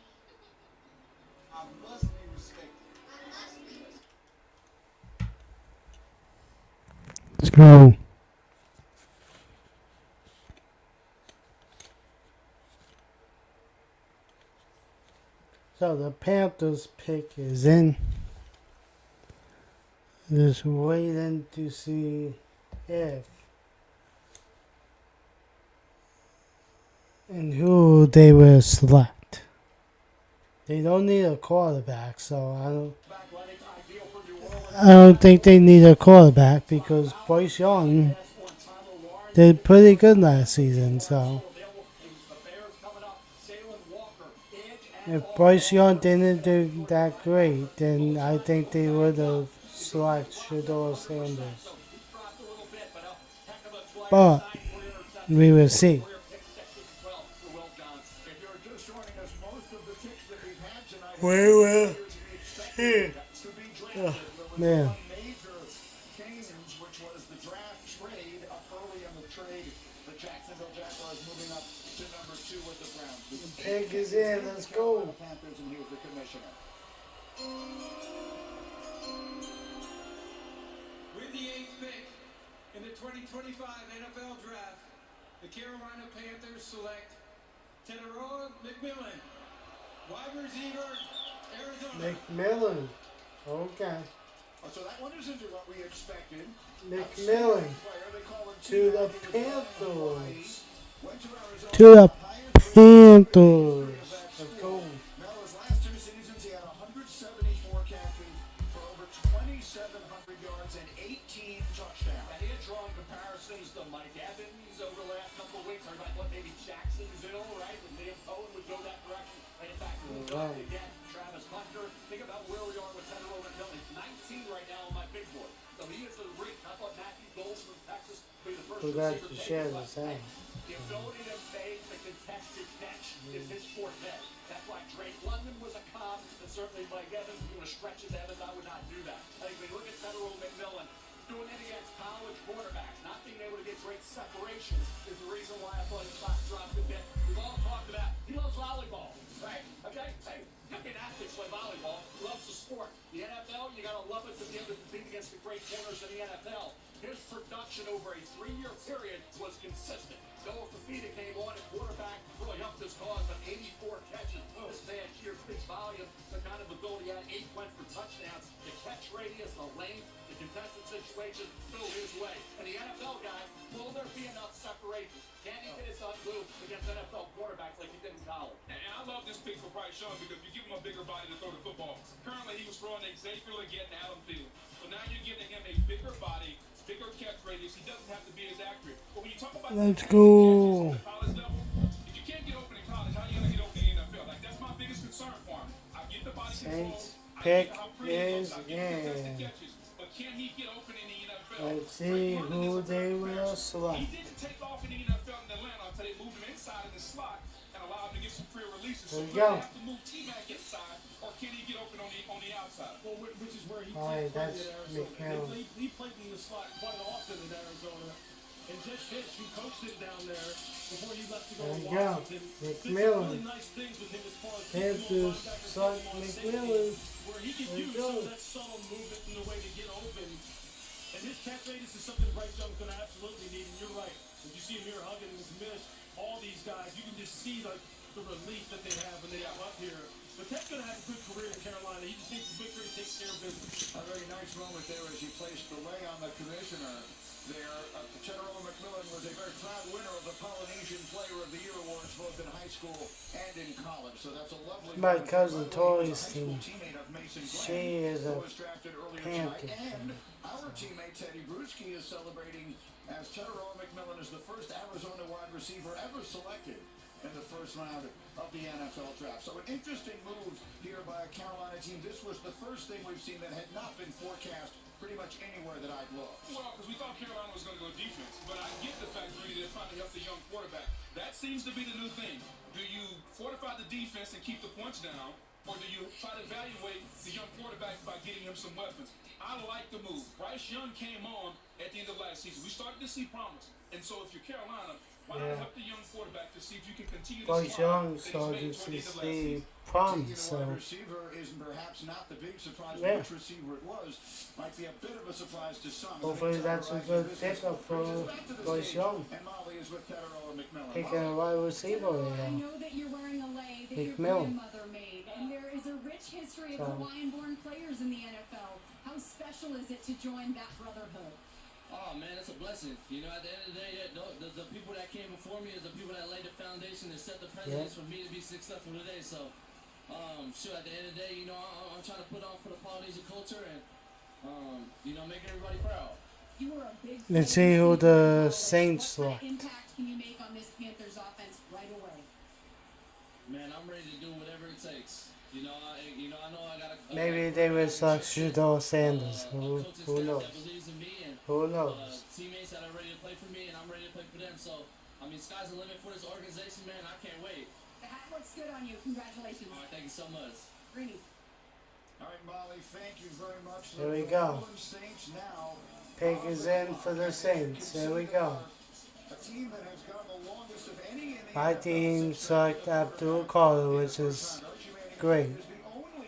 Speaker 9: I must be respected.
Speaker 2: Let's go. So the Panthers pick is in. Just waiting to see if and who they will select. They don't need a quarterback, so I don't think they need a quarterback because Bryce Young did pretty good last season. So if Bryce Young didn't do that great, then I think they would have selected Shedeur Sanders. But we will see. We will see. Oh, man. The pig is in. Let's go.
Speaker 1: commissioner.
Speaker 4: With the 8th pick in the 2025 NFL Draft, the Carolina Panthers select Teteroa McMillan, wide receiver, Arizona.
Speaker 2: McMillan. Okay.
Speaker 1: So that one isn't what we expected.
Speaker 2: McMillan to the Panthers.
Speaker 1: To the
Speaker 2: Panthers. Let's go.
Speaker 1: Now, his last 2 seasons, he had 174 catches for over 2,700 yards and 18 touchdowns.
Speaker 3: And he had drawn comparisons to Mike Evans over the last couple of weeks. Everybody thought maybe Jacksonville, right? And Liam Cohen would go that direction. And in fact, we'll go again. Travis Hunter. Think about where we are with Teteroa McMillan. He's 19 right now on my big board. So he is the great. I thought Matthew Gold from Texas would be the first
Speaker 2: Forgot
Speaker 3: receiver
Speaker 2: to
Speaker 3: taken,
Speaker 2: share
Speaker 3: but
Speaker 2: this out.
Speaker 3: the ability to make the contested catch is his forte. That's why Drake London was a cop, and certainly Mike Evans, if you want to stretch it to Evans, I would not do that. I think when you look at Teteroa McMillan, doing it against college quarterbacks, not being able to get great separations is the reason why I thought his stock dropped a bit. We've all talked about, he loves volleyball, right? Okay? Hey, you can athletes play volleyball, loves the sport. The NFL, you got to love it to be able to compete against the great corners in the NFL. His production over a 3-year period was consistent. Noah Fafita came on at quarterback, really helped his cause, but 84 catches. This man here speaks volume. The kind of ability he had, 8 went for touchdowns. The catch radius, the length, the contested situation, still his way. And the NFL guys, will there be enough separation? Can he get his move against NFL quarterbacks like he did in college?
Speaker 7: And I love this pick for Bryce Young because you give him a bigger body to throw the football. Currently, he was throwing a Xavier Legette and Adam Thielen. So now you're giving him a bigger body, bigger catch radius. He doesn't have to be as accurate. But when you talk about
Speaker 2: Let's go.
Speaker 7: college level, if you can't get open in college, how are you going to get open in the NFL? Like, that's my biggest concern for him. I get the body control.
Speaker 2: Saints
Speaker 7: I
Speaker 2: pick
Speaker 7: get how pretty he
Speaker 2: is
Speaker 7: looks. I get the contested
Speaker 2: in.
Speaker 7: catches. But can he get open in the NFL?
Speaker 2: Let's see who they will select.
Speaker 7: He didn't take off in the NFL in Atlanta until they moved him inside in the slot and allowed him to get some free releases. So
Speaker 2: There you
Speaker 7: will
Speaker 2: go.
Speaker 7: they have to move T-Mac inside, or can he get open on the outside?
Speaker 4: Well, which is where he
Speaker 2: Alright,
Speaker 4: played
Speaker 2: that's
Speaker 4: at Arizona.
Speaker 2: McMillan.
Speaker 4: He played in the slot quite often in Arizona. And Jeff Fish, who coached him down there before he left to go
Speaker 2: There
Speaker 4: to
Speaker 2: you go.
Speaker 4: Washington, did some
Speaker 2: McMillan.
Speaker 4: really nice things with him as far as
Speaker 2: Panthers
Speaker 4: linebackers
Speaker 2: select
Speaker 4: getting on
Speaker 2: McMillan.
Speaker 4: safety, where he can
Speaker 2: There you
Speaker 4: use
Speaker 2: go.
Speaker 4: some of that subtle movement in the way to get open. And his catch radius is something Bryce Young's going to absolutely need. And you're right. When you see Amir Huggins, Mish, all these guys, you can just see like the relief that they have when they come up here. But Tech's going to have a good career in Carolina. He just needs to make sure he takes care of business.
Speaker 1: A very nice moment there as he placed the lay on the commissioner there. Teteroa McMillan was a very proud winner of the Polynesian Player of the Year awards both in high school and in college. So that's a lovely
Speaker 2: My
Speaker 1: moment.
Speaker 2: cousin Tori's
Speaker 1: High
Speaker 2: team.
Speaker 1: school teammate of Mason Glenn,
Speaker 2: She is a
Speaker 1: who was drafted earlier
Speaker 2: Panther
Speaker 1: tonight. And
Speaker 2: fan.
Speaker 1: our teammate Teddy Bruschi is celebrating as Teteroa McMillan is the first Arizona wide receiver ever selected in the first round of the NFL draft. So an interesting move here by a Carolina team. This was the first thing we've seen that had not been forecast pretty much anywhere that I'd looked.
Speaker 7: Well, because we thought Carolina was going to go defense, but I get the fact really they're trying to help the young quarterback. That seems to be the new thing. Do you fortify the defense and keep the points down, or do you try to evaluate the young quarterback by getting him some weapons? I like the move. Bryce Young came on at the end of last season. We started to see promise, and so if you're Carolina, why not help the young quarterback to see if you can continue to
Speaker 2: Bryce
Speaker 7: smile
Speaker 2: Young
Speaker 7: that he's
Speaker 2: started
Speaker 7: made
Speaker 2: to
Speaker 7: toward the end of last
Speaker 2: see
Speaker 7: season?
Speaker 2: promise,
Speaker 1: Taking a
Speaker 2: so
Speaker 1: wide receiver is perhaps not the big surprise.
Speaker 2: Yeah.
Speaker 1: Which receiver it was might be a bit of a surprise to some.
Speaker 2: hopefully that's a good pickup for Bryce Young.
Speaker 1: And Molly is with Teteroa McMillan.
Speaker 2: Picking a wide receiver
Speaker 8: I
Speaker 2: right now.
Speaker 8: know that you're wearing a lei that your
Speaker 2: McMillan.
Speaker 8: grandmother made, and there is a rich history of
Speaker 2: So-
Speaker 8: Hawaiian-born players in the NFL. How special is it to join that brotherhood?
Speaker 9: Oh man, it's a blessing. You know, at the end of the day, the people that came before me is the people that laid the foundation and set the precedence for me to be successful today. So, sure, at the end of the day, you know, I'm trying to put on for the Polynesian culture and, you know, make everybody proud.
Speaker 8: You were a big.
Speaker 2: Let's see who the Saints
Speaker 8: What
Speaker 2: select.
Speaker 8: impact can you make on this Panthers offense right away?
Speaker 9: Man, I'm ready to do whatever it takes. You know, I know I got to.
Speaker 2: Maybe they will select Shador Sanders. Who knows?
Speaker 9: That believes in me and
Speaker 2: Who knows?
Speaker 9: teammates that are ready to play for me, and I'm ready to play for them. So, I mean, sky's the limit for this organization, man. I can't wait.
Speaker 8: The hat looks good on you. Congratulations.
Speaker 9: All right, thank you so much.
Speaker 8: Greeny.
Speaker 1: All right, Molly, thank you very much.
Speaker 2: There we
Speaker 1: The
Speaker 2: go.
Speaker 1: New Orleans Saints now
Speaker 2: Pick is in for the Saints. There we go.
Speaker 1: a team that has gone the longest of any in the
Speaker 2: My
Speaker 1: NFL
Speaker 2: team
Speaker 1: since
Speaker 2: select Abdul Carter, which is great.
Speaker 1: is the only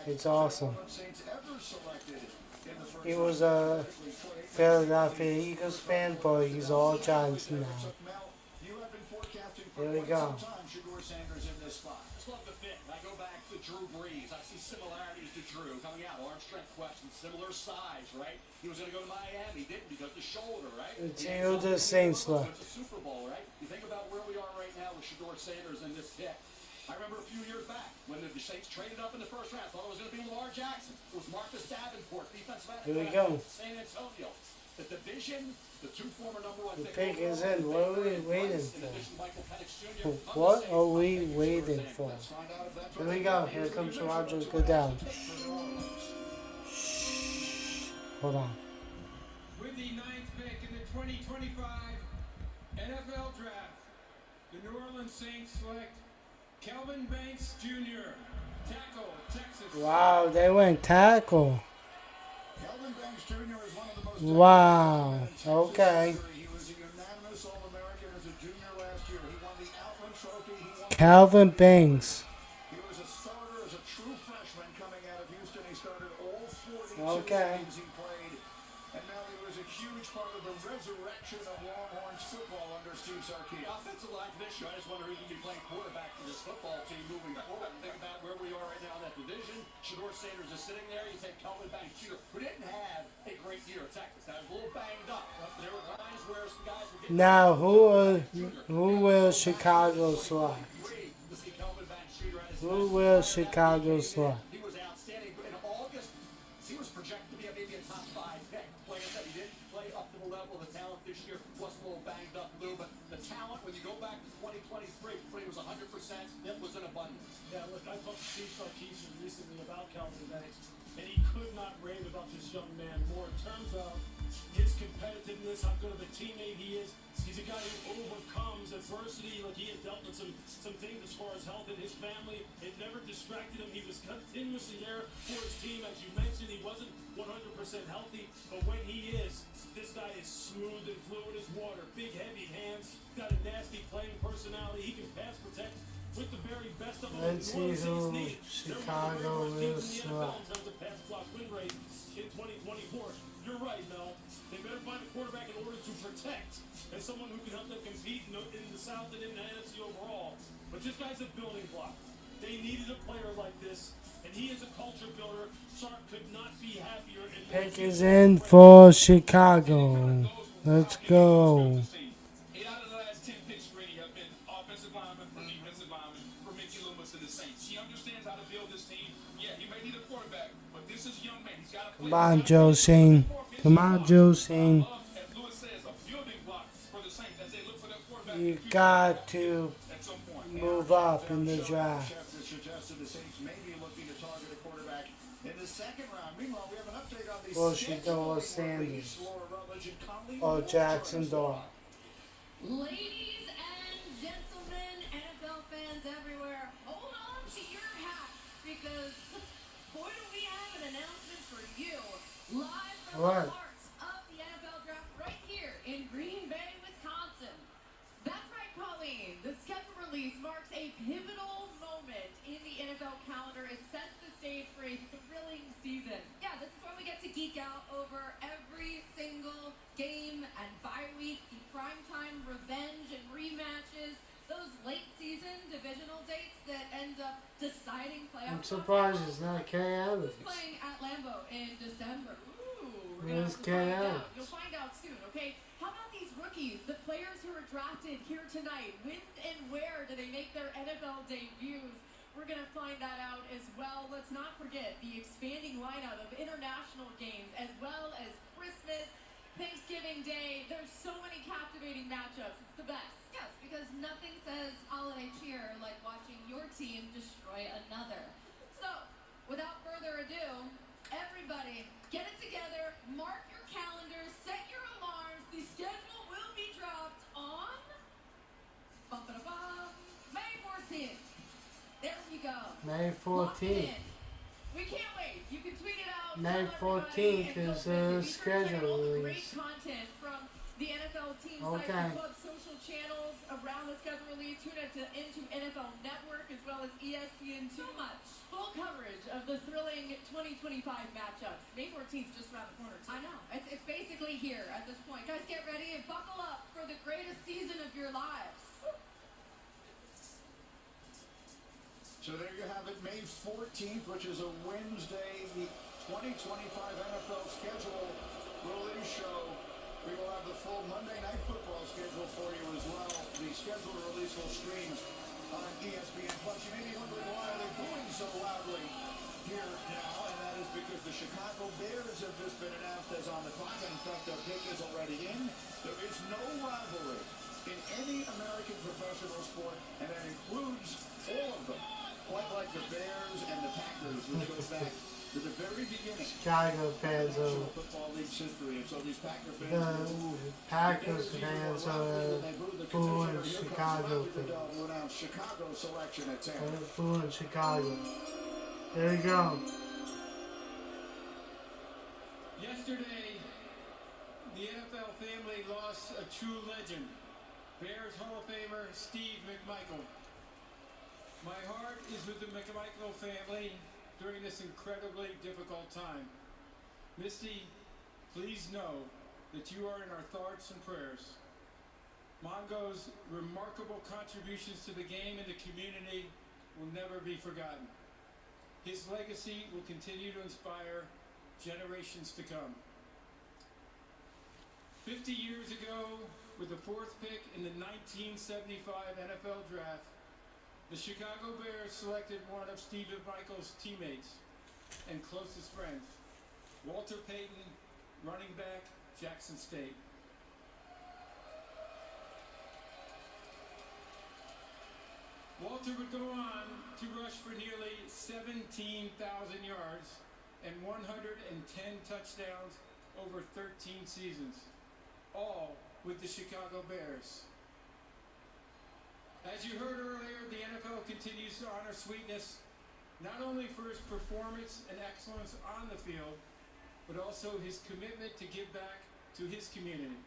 Speaker 2: It's awesome.
Speaker 1: Saints ever selected in the first
Speaker 2: He was a Philadelphia Eagles fan, but he's all Giants now.
Speaker 1: You have been forecasting for
Speaker 2: Here we
Speaker 1: quite
Speaker 2: go.
Speaker 1: some time Shedeur Sanders in this spot.
Speaker 3: I just love the fit. I go back to Drew Brees. I see similarities to Drew coming out. Arm strength question, similar size, right? He was going to go to Miami, didn't because the shoulder, right?
Speaker 2: Until the Saints left.
Speaker 3: It's a Super Bowl, right? You think about where we are right now with Shedeur Sanders and this pick. I remember a few years back when the Saints traded up in the first round. Thought it was going to be Lamar Jackson. It was Marcus Davenport, defensive end.
Speaker 2: Here we go.
Speaker 3: San Antonio. The division, the two former number one
Speaker 2: The
Speaker 3: pick
Speaker 2: pick is in. What are we waiting for?
Speaker 3: Michael Penix Jr.
Speaker 2: What are we waiting for? Here we go. Here comes Roger Goodell. Hold on.
Speaker 4: With the 9th pick in the 2025 NFL Draft, the New Orleans Saints select Kelvin Banks Jr., tackle, Texas.
Speaker 2: Wow, they went tackle.
Speaker 1: Kelvin Banks Jr. is one of the most
Speaker 2: Wow. Okay.
Speaker 1: He was a unanimous All-American as a junior last year. He won the Outland Trophy. He won
Speaker 2: Calvin Banks.
Speaker 1: He was a starter as a true freshman coming out of Houston. He started all 42
Speaker 2: Okay.
Speaker 1: games he played. And now he was a huge part of the resurrection of Longhorns football under Steve Sarkisian.
Speaker 3: The offensive line for this year, I just wonder who's going to be playing quarterback for this football team moving forward. Think about where we are right now in that division. Shedeur Sanders is sitting there. You take Kelvin Banks Jr., who didn't have a great year at Texas. That was a little banged up. There were times where some guys were getting...
Speaker 2: Now, who will Chicago select? Who will Chicago select?
Speaker 3: He was outstanding. In August, he was projected to be maybe a top 5 pick. Like I said, he didn't play up to the level of the talent this year. Was a little banged up, Lou, but the talent, when you go back to 2023, when he was 100%, it was in abundance.
Speaker 6: Yeah, look, I talked to Steve Sarkisian recently about Calvin Banks, and he could not rave about this young man more in terms of his competitiveness, how good of a teammate he is. He's a guy who overcomes adversity. Like, he had dealt with some things as far as health in his family. It never distracted him. He was continuously there for his team. As you mentioned, he wasn't 100% healthy, but when he is, this guy is smooth and fluid as water. Big, heavy hands. Got a nasty playing personality. He can pass protect with the very best of them.
Speaker 2: Let's see who Chicago will select.
Speaker 6: In terms of pass block win rate in 2024. You're right, Mel. They better find a quarterback in order to protect and someone who can help them compete in the South and in the NFC overall. But this guy's a building block. They needed a player like this, and he is a culture builder. Sark could not be happier.
Speaker 2: Pick is in for Chicago. Let's go.
Speaker 7: 8 out of the last 10 picks, Grady, have been offensive linemen or defensive linemen for Mickey Loomis and the Saints. He understands how to build this team. Yeah, he may need a quarterback, but this is a young man. He's got to play.
Speaker 2: Come on, Joe Shane. Come on, Joe Shane.
Speaker 7: As Lewis says, a building block for the Saints as they look for that quarterback.
Speaker 2: You got to move up in the draft.
Speaker 1: Suggested the Saints may be looking to target a quarterback in the second round. Meanwhile, we have an update on the
Speaker 2: Well, she go Sanders or Jackson Dart.
Speaker 8: Ladies and gentlemen, NFL fans everywhere, hold on to your hats because boy do we have an announcement for you. Live from
Speaker 2: What?
Speaker 8: the heart of the NFL draft right here in Green Bay, Wisconsin. That's right, Colleen. The schedule release marks a pivotal moment in the NFL calendar. It sets the stage for a thrilling season. Yeah, this is where we get to geek out over every single game and bye week, the primetime revenge and rematches, those late season divisional dates that end up deciding playoff.
Speaker 2: I'm surprised it's not Kay Adams.
Speaker 8: Who's playing at Lambeau in December? Ooh,
Speaker 2: Where's Kay Adams?
Speaker 8: You'll find out soon, okay? How about these rookies, the players who were drafted here tonight? When and where do they make their NFL debuts? We're going to find that out as well. Let's not forget the expanding lineup of international games as well as Christmas, Thanksgiving Day. There's so many captivating matchups. It's the best.
Speaker 16: Yes, because nothing says holiday cheer like watching your team destroy another.
Speaker 8: So, without further ado, everybody, get it together, mark your calendars, set your alarms. The schedule will be dropped on May 14th. There we go.
Speaker 2: May
Speaker 8: Lock it
Speaker 2: 14th.
Speaker 8: in. We can't wait. You can tweet it out.
Speaker 2: May
Speaker 8: tell everybody,
Speaker 2: 14th
Speaker 8: and
Speaker 2: is
Speaker 8: don't
Speaker 2: the
Speaker 8: miss it. Be sure to check out all the
Speaker 2: schedule
Speaker 8: great
Speaker 2: release.
Speaker 8: content from the NFL team sites
Speaker 2: Okay.
Speaker 8: and club social channels around the schedule release. Tune into NFL Network as well as ESPN2. Much full coverage of the
Speaker 16: the thrilling 2025 matchups. May 14th just around the corner, too. I know. It's basically here at this point. Guys, get ready and buckle up for the greatest season of your lives.
Speaker 1: So there you have it, May 14th, which is a Wednesday. The 2025 NFL schedule release show. We will have the full Monday Night Football schedule for you as well. The schedule release will stream on ESPN Plus. You may be wondering why they're booing so loudly here now, and that is because the Chicago Bears have just been announced as on the clock. In fact, their pick is already in. There is no rivalry in any American professional sport, and that includes all of them. Quite like the Bears and the Packers, which goes back to the very beginning.
Speaker 2: Chicago fans
Speaker 1: of
Speaker 2: are
Speaker 1: football league's history, and so these Packer fans.
Speaker 2: the Packers fans are booing Chicago fans.
Speaker 1: Chicago selection at 10.
Speaker 2: They're booing Chicago. There you go.
Speaker 4: Yesterday, the NFL family lost a true legend, Bears Hall of Famer Steve McMichael. My heart is with the McMichael family during this incredibly difficult time. Misty, please know that you are in our thoughts and prayers. Mongo's remarkable contributions to the game and the community will never be forgotten. His legacy will continue to inspire generations to come. 50 years ago, with the 4th pick in the 1975 NFL Draft, the Chicago Bears selected one of Steve McMichael's teammates and closest friends, Walter Payton, running back, Jackson State. Walter would go on to rush for nearly 17,000 yards and 110 touchdowns over 13 seasons, all with the Chicago Bears. As you heard earlier, the NFL continues to honor Sweetness, not only for his performance and excellence on the field, but also his commitment to give back to his community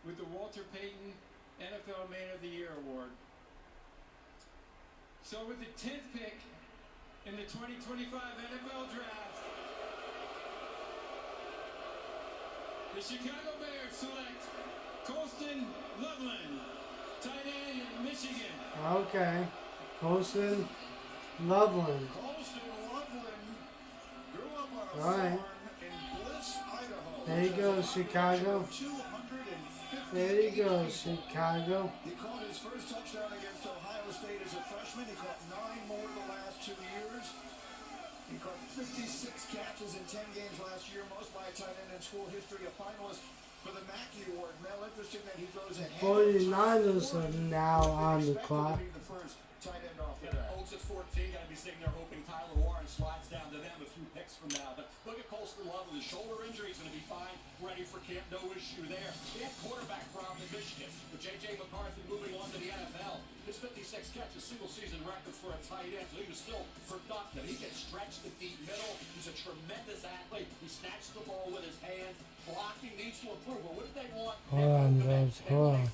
Speaker 4: with the Walter Payton NFL Man of the Year Award. So with the 10th pick in the 2025 NFL Draft, the Chicago Bears select Colston Loveland, tight end, Michigan.
Speaker 2: Okay. Colston Loveland.
Speaker 1: Colston Loveland grew up on a
Speaker 2: All right.
Speaker 1: farm in Bliss, Idaho.
Speaker 2: There you go, Chicago.
Speaker 1: 250
Speaker 2: There you go, Chicago.
Speaker 1: He caught his first touchdown against Ohio State as a freshman. He caught 9 more the last 2 years. He caught 56 catches in 10 games last year, most by a tight end in school history, a finalist for the Mackey Award. Mel, interesting that he goes ahead.
Speaker 2: 49ers are now on the clock.
Speaker 1: The first tight end off the bat.
Speaker 3: Colts at 14, got to be sitting there hoping Tyler Warren slides down to them a few picks from now. But look at Colston Loveland. His shoulder injury is going to be fine, ready for camp, no issue there. He had quarterback problem in Michigan, with J.J. McCarthy moving on to the NFL. His 56 catches, single-season record for a tight end, so he was still productive. He can stretch the deep middle. He's a tremendous athlete. He snatched the ball with his hands. Blocking needs to improve. But what did they want?
Speaker 2: Hold on, guys. Hold on.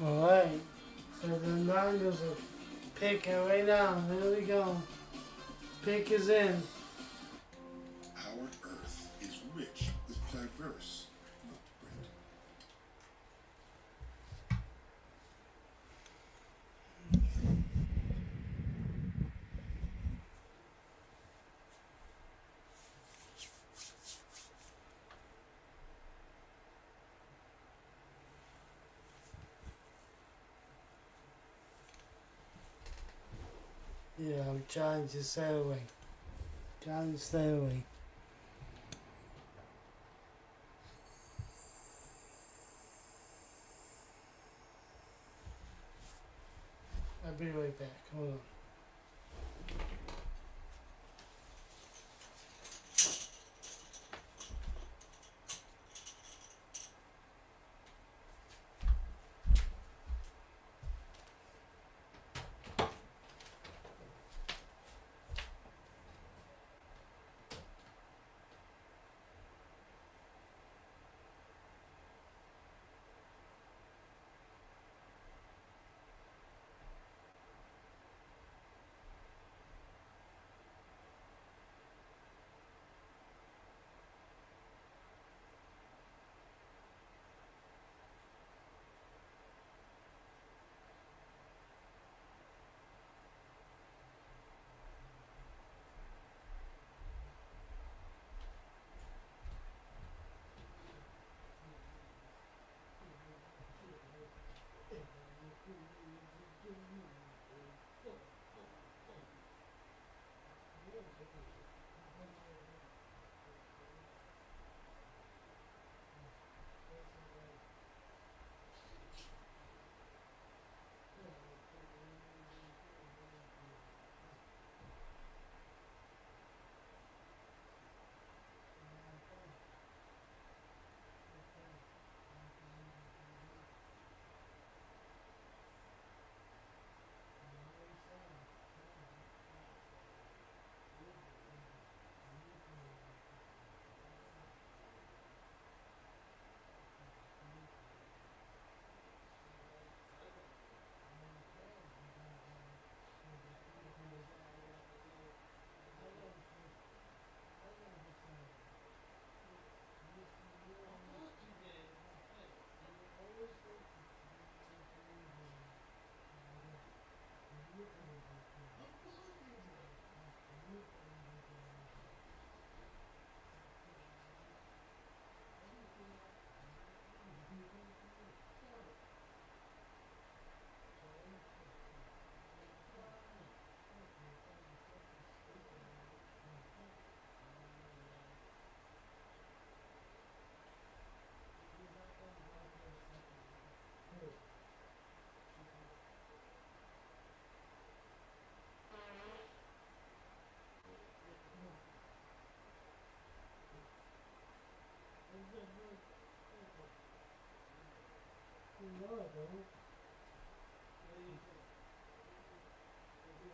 Speaker 2: Alright. So the Niners are picking right now. There we go. Pick is in.
Speaker 17: Our Earth is rich with diverse footprint.
Speaker 2: Yeah, I'm trying to stay away. Trying to stay away. I'll be right back. Hold on.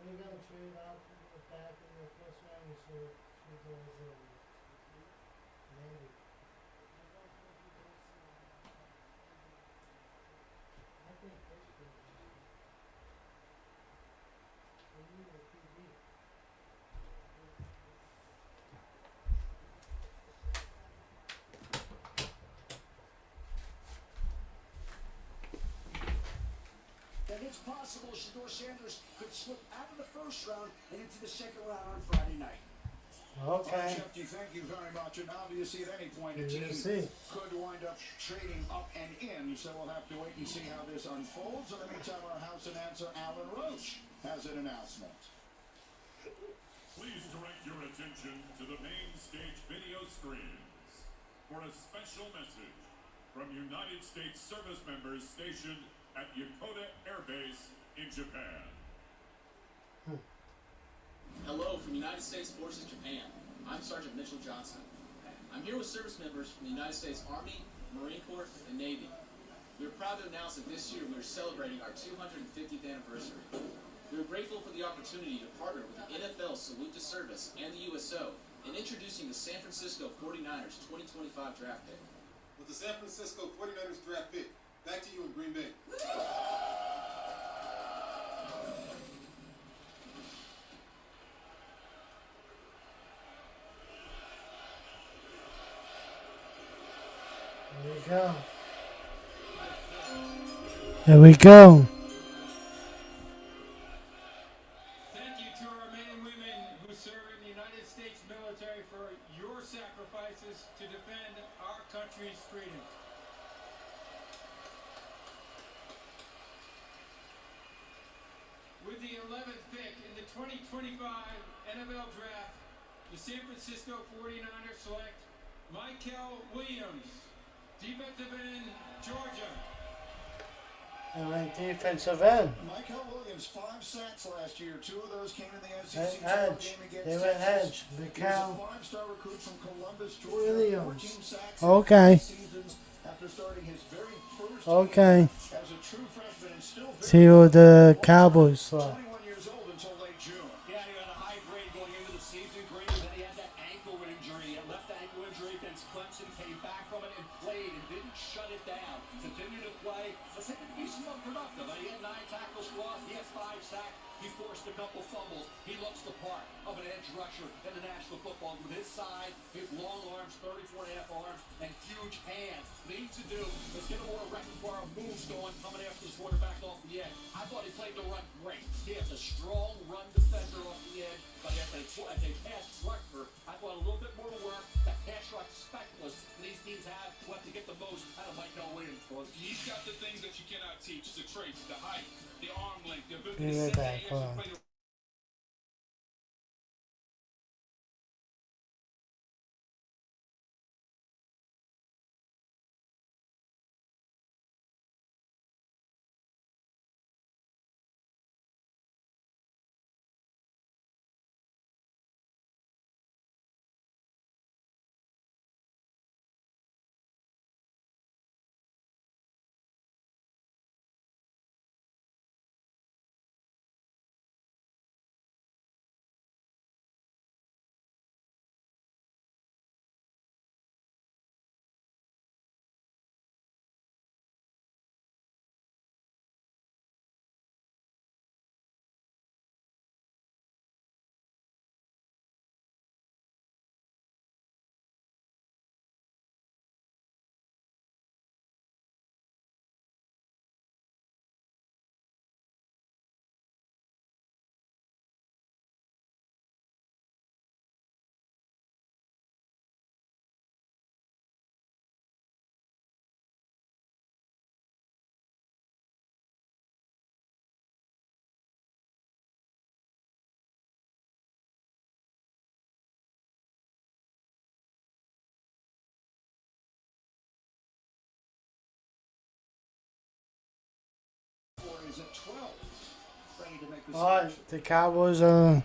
Speaker 2: We're gonna trade out back in the first round. She goes maybe. I think this could be. We need a QB.
Speaker 1: That it's possible Shedeur Sanders could slip out of the first round and into the second round on Friday night.
Speaker 2: Okay.
Speaker 1: Shefty, thank you very much. And obviously, at any point, a
Speaker 2: You
Speaker 1: team
Speaker 2: see.
Speaker 1: could wind up trading up and in. So we'll have to wait and see how this unfolds. In the meantime, our house announcer, Alan Roach, has an announcement.
Speaker 18: Please direct your attention to the main stage video screens for a special message from United States service members stationed at Yokota Air Base in Japan.
Speaker 19: Hello from United States Forces Japan. I'm Sergeant Mitchell Johnson. I'm here with service members from the United States Army, Marine Corps, and Navy. We are proud to announce that this year we are celebrating our 250th anniversary. We are grateful for the opportunity to partner with the NFL Salute to Service and the USO in introducing the San Francisco 49ers 2025 draft pick.
Speaker 20: With the San Francisco 49ers draft pick,
Speaker 5: back to you in Green Bay.
Speaker 2: Here we go. Here we go.
Speaker 4: Thank you to our men and women who serve in the United States military for your sacrifices to defend our country's freedom. With the 11th pick in the 2025 NFL Draft, the San Francisco 49ers select Michael Williams, defensive end, Georgia.
Speaker 2: And went defensive end.
Speaker 1: Michael Williams, 5 sacks last year. 2 of those came in the
Speaker 2: They
Speaker 1: SEC title
Speaker 2: edge.
Speaker 1: game against
Speaker 2: They went
Speaker 1: Texas.
Speaker 2: edge.
Speaker 1: He was
Speaker 2: Michael
Speaker 1: a 5-star recruit from Columbus, Georgia.
Speaker 2: Williams.
Speaker 1: 14 sacks
Speaker 2: Okay.
Speaker 1: in 3 seasons after starting his very first
Speaker 2: Okay.
Speaker 1: game as a true freshman and still very
Speaker 2: See what the Cowboys saw.
Speaker 1: 21 years old until late June.
Speaker 3: Yeah, he had a high grade going into the season, grade, and then he had that ankle injury, a left ankle injury against Clemson, came back from it and played and didn't shut it down. Continued to play. Let's say to be somewhat productive. He had 9 tackles lost, he has 5 sacks, he forced a couple fumbles. He looks the part of an edge rusher in the National Football with his side, his long arms, 34.5 arms, and huge hands. What he needs to do is get a more repertoire of moves going, coming after the quarterback off the edge. I thought he played the run great. He has a strong run defender off the edge, but as a pass rusher, I thought a little bit more work. That pass rush specialist these teams have what to get the most out of Michael Williams.
Speaker 7: He's got the things that you cannot teach: the traits, the height, the arm length, the ability
Speaker 2: Be
Speaker 7: to
Speaker 2: right
Speaker 7: set the
Speaker 2: back.
Speaker 7: edge
Speaker 2: Hold
Speaker 7: and
Speaker 2: on.
Speaker 7: play the
Speaker 1: Is at 12, ready to make the
Speaker 2: Alright,
Speaker 1: selection.
Speaker 2: the Cowboys are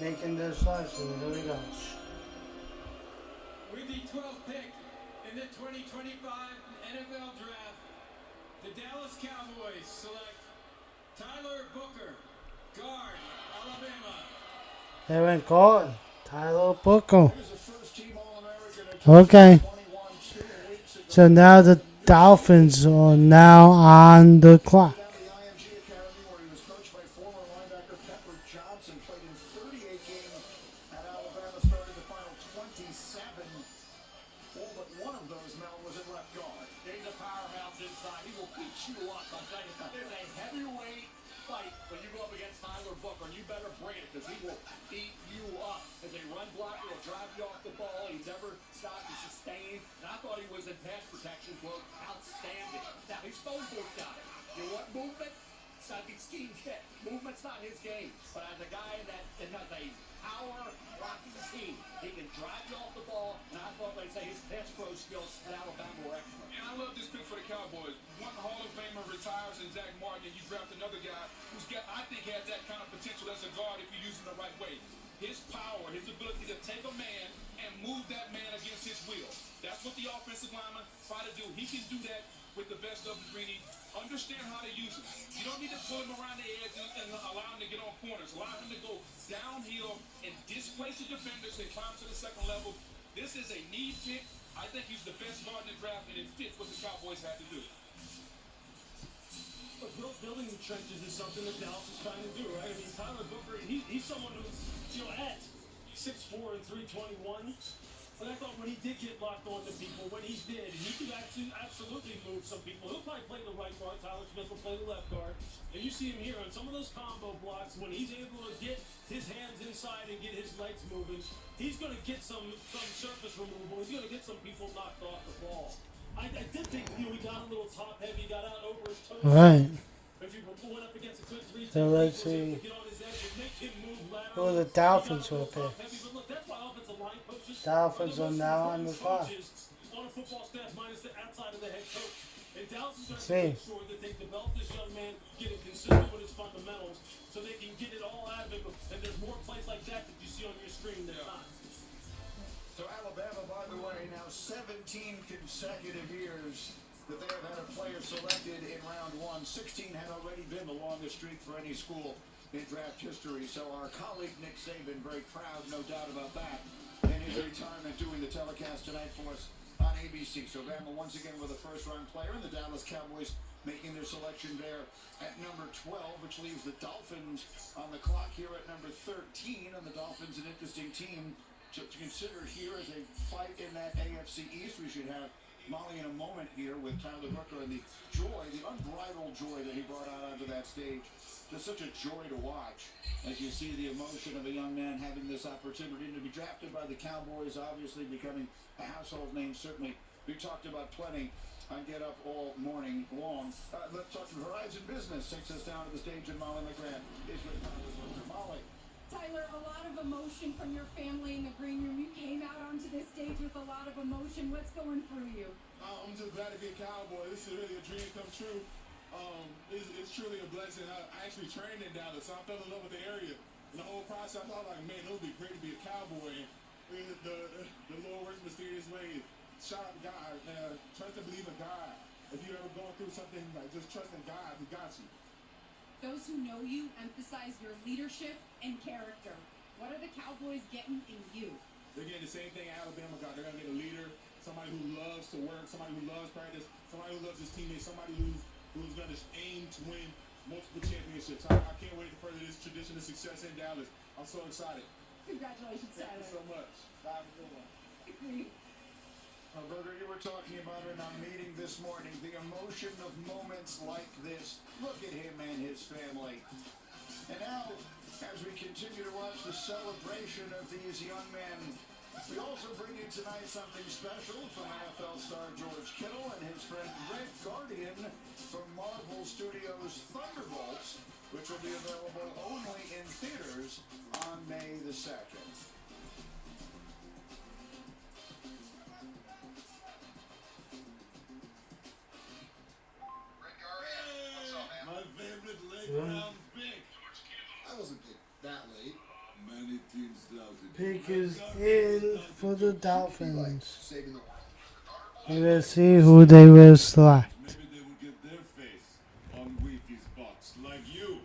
Speaker 2: making their selection. Here we go.
Speaker 4: With the 12th pick in the 2025 NFL Draft, the Dallas Cowboys select Tyler Booker, guard, Alabama.
Speaker 2: They went guard. Tyler Booker.
Speaker 1: He was a first-team All-American at just
Speaker 2: Okay.
Speaker 1: 21 2 weeks ago.
Speaker 2: So now the Dolphins are now on the clock.
Speaker 1: Down the IMG Academy, where he was coached by former linebacker Pepper Johnson, played in 38 games at Alabama, started the final 27. All but one of those, Mel, was at left guard.
Speaker 3: He's a powerhouse inside. He will beat you up. I'll tell you, there's a heavyweight fight when you go up against Tyler Booker. You better bring it because he will beat you up. As a run blocker, he'll drive you off the ball. He's never stopped to sustain. And I thought he was in pass protection, well, outstanding. Now, he's phone booth guy. You want movement? It's not his scheme fit. Movement's not his game. But as a guy that has a power blocking team, he can drive you off the ball. And I thought they'd say his pass pro skills at Alabama were excellent.
Speaker 7: And I love this pick for the Cowboys. One Hall of Famer retires in Zach Martin, and you draft another guy who's got, I think, has that kind of potential as a guard if you use him the right way. His power, his ability to take a man and move that man against his will. That's what the offensive linemen try to do. He can do that with the best of them, Greeny. Understand how to use him. You don't need to pull him around the edge and allow him to get on corners. Allow him to go downhill and displace the defenders and climb to the second level. This is a need pick. I think he's the best guard in the draft, and it fits what the Cowboys had to do.
Speaker 6: But building the trenches is something that Dallas is trying to do, right? I mean, Tyler Booker, he's someone who's, at 6'4" and 321. But I thought when he did get locked on to people, when he did, he could actually absolutely move some people. He'll probably play the right guard. Tyler Smith will play the left guard. And you see him here on some of those combo blocks, when he's able to get his hands inside and get his legs moving, he's going to get some surface removal. He's going to get some people knocked off the ball. I did think, he got a little top heavy, got out over his toes.
Speaker 2: Right.
Speaker 6: If you went up against a good 3-2,
Speaker 2: So let's see.
Speaker 6: get on his edge and make him move laterally.
Speaker 2: Who are the Dolphins will pick?
Speaker 6: But look, that's why offensive line coaches
Speaker 2: Dolphins are now on the clock.
Speaker 6: on a football staff minus the outside of the head coach. And Dallas is going to
Speaker 2: See.
Speaker 6: make sure that they develop this young man, get him consistent with his fundamentals, so they can get it all out of him. And there's more plays like that you see on your screen than not.
Speaker 1: So Alabama, by the way, now 17 consecutive years that they have had a player selected in round one. 16 had already been the longest streak for any school in draft history. So our colleague Nick Saban, very proud, no doubt about that, in his retirement doing the telecast tonight for us on ABC. So Bama once again with a first-round player, and the Dallas Cowboys making their selection there at number 12, which leaves the Dolphins on the clock here at number 13. And the Dolphins, an interesting team to consider here as a fight in that AFC East. We should have Molly in a moment here with Tyler Booker and the joy, the unbridled joy that he brought out onto that stage. Just such a joy to watch as you see the emotion of a young man having this opportunity to be drafted by the Cowboys, obviously becoming a household name. Certainly, we talked about plenty on Get Up all morning long. Let's talk to Horizon Business. Takes us down to the stage, and Molly McGrath is with Tyler Booker. Molly.
Speaker 8: Tyler, a lot of emotion from your family in the green room. You came out onto this stage with a lot of emotion. What's going through you?
Speaker 5: I'm just glad to be a Cowboy. This is really a dream come true. It's truly a blessing. I actually trained in Dallas, so I fell in love with the area. And the whole process, I thought, like, man, it would be great to be a Cowboy. And the Lord works in mysterious ways. Shout out to God. Trust and believe in God. If you're ever going through something, like, just trust in God. He got you.
Speaker 8: Those who know you emphasize your leadership and character. What are the Cowboys getting in you?
Speaker 5: They're getting the same thing Alabama got. They're going to get a leader, somebody who loves to work, somebody who loves practice, somebody who loves his teammates, somebody who's going to aim to win multiple championships. I can't wait to further this tradition of success in Dallas. I'm so excited.
Speaker 8: Congratulations, Tyler.
Speaker 5: Thank you so much. Have a good one.
Speaker 1: Booker, you were talking about in our meeting this morning, the emotion of moments like this. Look at him and his family. And now, as we continue to watch the celebration of these young men, we also bring you tonight something special from NFL star George Kittle and his friend Red Guardian from Marvel Studios' Thunderbolts, which will be available only in theaters on May the 2nd.
Speaker 5: My favorite late round pick. I wasn't picked that late. Many teams doubted.
Speaker 2: Pick is in for the Dolphins. We will see who they will select.
Speaker 6: Maybe they will get their face on Wheaties box, like you.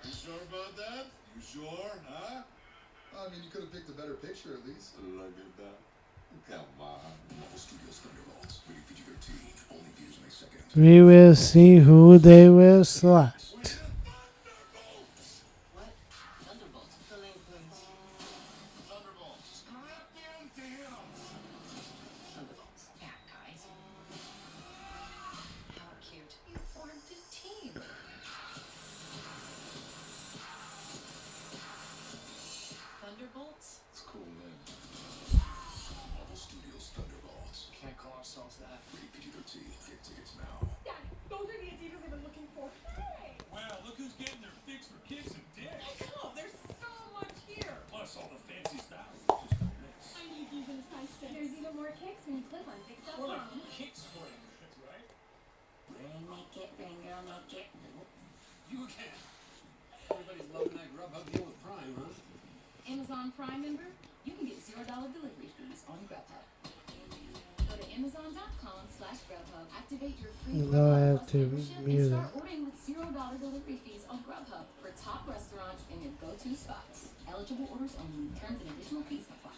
Speaker 5: You sure about that? You sure, huh? I mean, you could have picked a better picture at least.
Speaker 6: Look at that. Come on.
Speaker 17: Marvel Studios Thunderbolts, rated PG-13, only theaters May 2nd.
Speaker 2: We will see who they will select.
Speaker 11: What? Thunderbolts. Delinquents.
Speaker 5: Thunderbolts.
Speaker 11: Thunderbolts. Yeah, guys. How cute. You formed a team. Thunderbolts?
Speaker 17: It's cool, man. Marvel Studios Thunderbolts.
Speaker 19: Can't call ourselves that.
Speaker 17: Rated PG-13. Get tickets now.
Speaker 8: Daddy, those are the Adidas I've been looking for. Hey!
Speaker 6: Well, look who's getting their fix for kicks and dicks.
Speaker 8: Come on, there's so much here.
Speaker 6: Plus all the fancy styles that just don't mix.
Speaker 8: I need these in a size 6. There's even more kicks when you clip on Fix.com.
Speaker 6: Well, like kick spring, right?
Speaker 11: Make it, ring, girl, make it.
Speaker 6: You can. Everybody's loving that Grubhub deal with Prime, huh?
Speaker 8: Amazon Prime member, you can get $0 delivery fees on Grubhub. Go to Amazon.com/Grubhub, activate your free
Speaker 2: No, I
Speaker 8: Grubhub
Speaker 2: have
Speaker 8: Plus
Speaker 2: to
Speaker 8: membership, and
Speaker 2: mute
Speaker 8: start
Speaker 2: it.
Speaker 8: ordering with $0 delivery fees on Grubhub for top restaurants and your go-to spots. Eligible orders only. Terms and additional fees apply.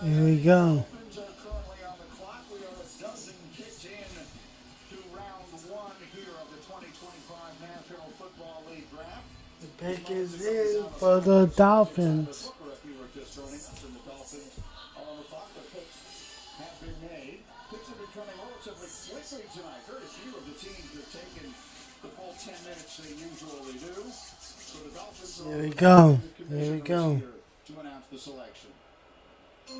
Speaker 2: Here we go.
Speaker 1: Dolphins are currently on the clock. We are a dozen kicked in to round one here of the 2025 National Football League draft.
Speaker 2: The pick is in for the Dolphins.
Speaker 1: If you were just joining us, and the Dolphins are on the clock, the picks have been made. Picks have been coming relatively quickly tonight. Very few of the teams have taken the full 10 minutes they usually do. So the Dolphins are
Speaker 2: Here we go. Here we go.
Speaker 1: to announce the selection.
Speaker 4: With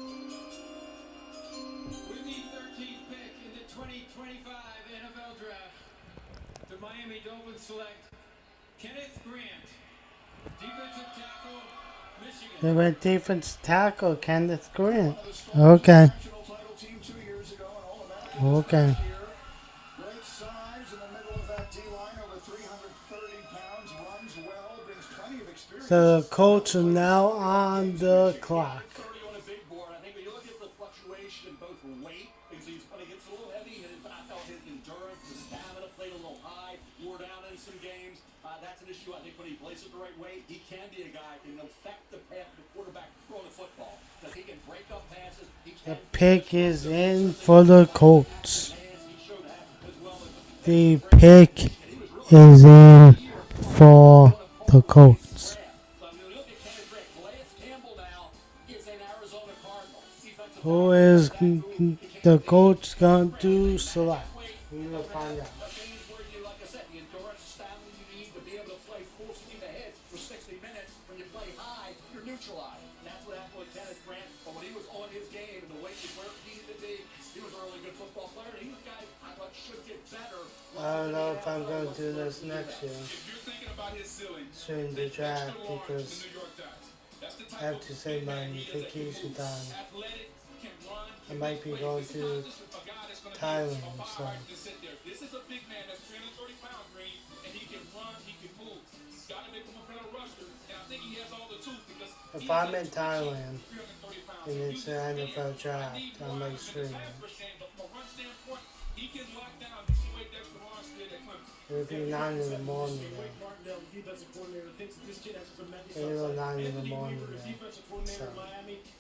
Speaker 4: the 13th pick in the 2025 NFL Draft, the Miami Dolphins select Kenneth Grant, defensive tackle, Michigan.
Speaker 2: They went defense tackle, Kenneth Grant. Okay. Okay.
Speaker 1: Great size in the middle of that D-line, over 330 pounds, runs well, brings plenty of experience.
Speaker 2: So the Colts are now on the clock.
Speaker 3: 30 on a big board. I think when you look at the fluctuation in both weight, because he's when he gets a little heavy, and I felt his endurance, his stamina played a little high, wore down in some games. That's an issue. I think when he plays at the right weight, he can be a guy who can affect the path of the quarterback throwing the football. Because he can break up passes.
Speaker 2: The pick is in for the Colts. The pick is in for the Colts. Who is the Colts going to select? We will find out. I don't know if I'm going to do this next year during the draft because I have to save my vacation time. I might be going to Thailand, so
Speaker 7: This is a big man that's 330 pounds, Green, and he can run, he can move. He's got to become a better rusher, and I think he has all the tools because
Speaker 2: if I'm in Thailand and it's the NFL draft, I might stream it.
Speaker 7: He can lock down the way Dexter Lawrence did at Clemson.
Speaker 2: It'll be 9 in the morning now. 8 or 9 in the morning now. So.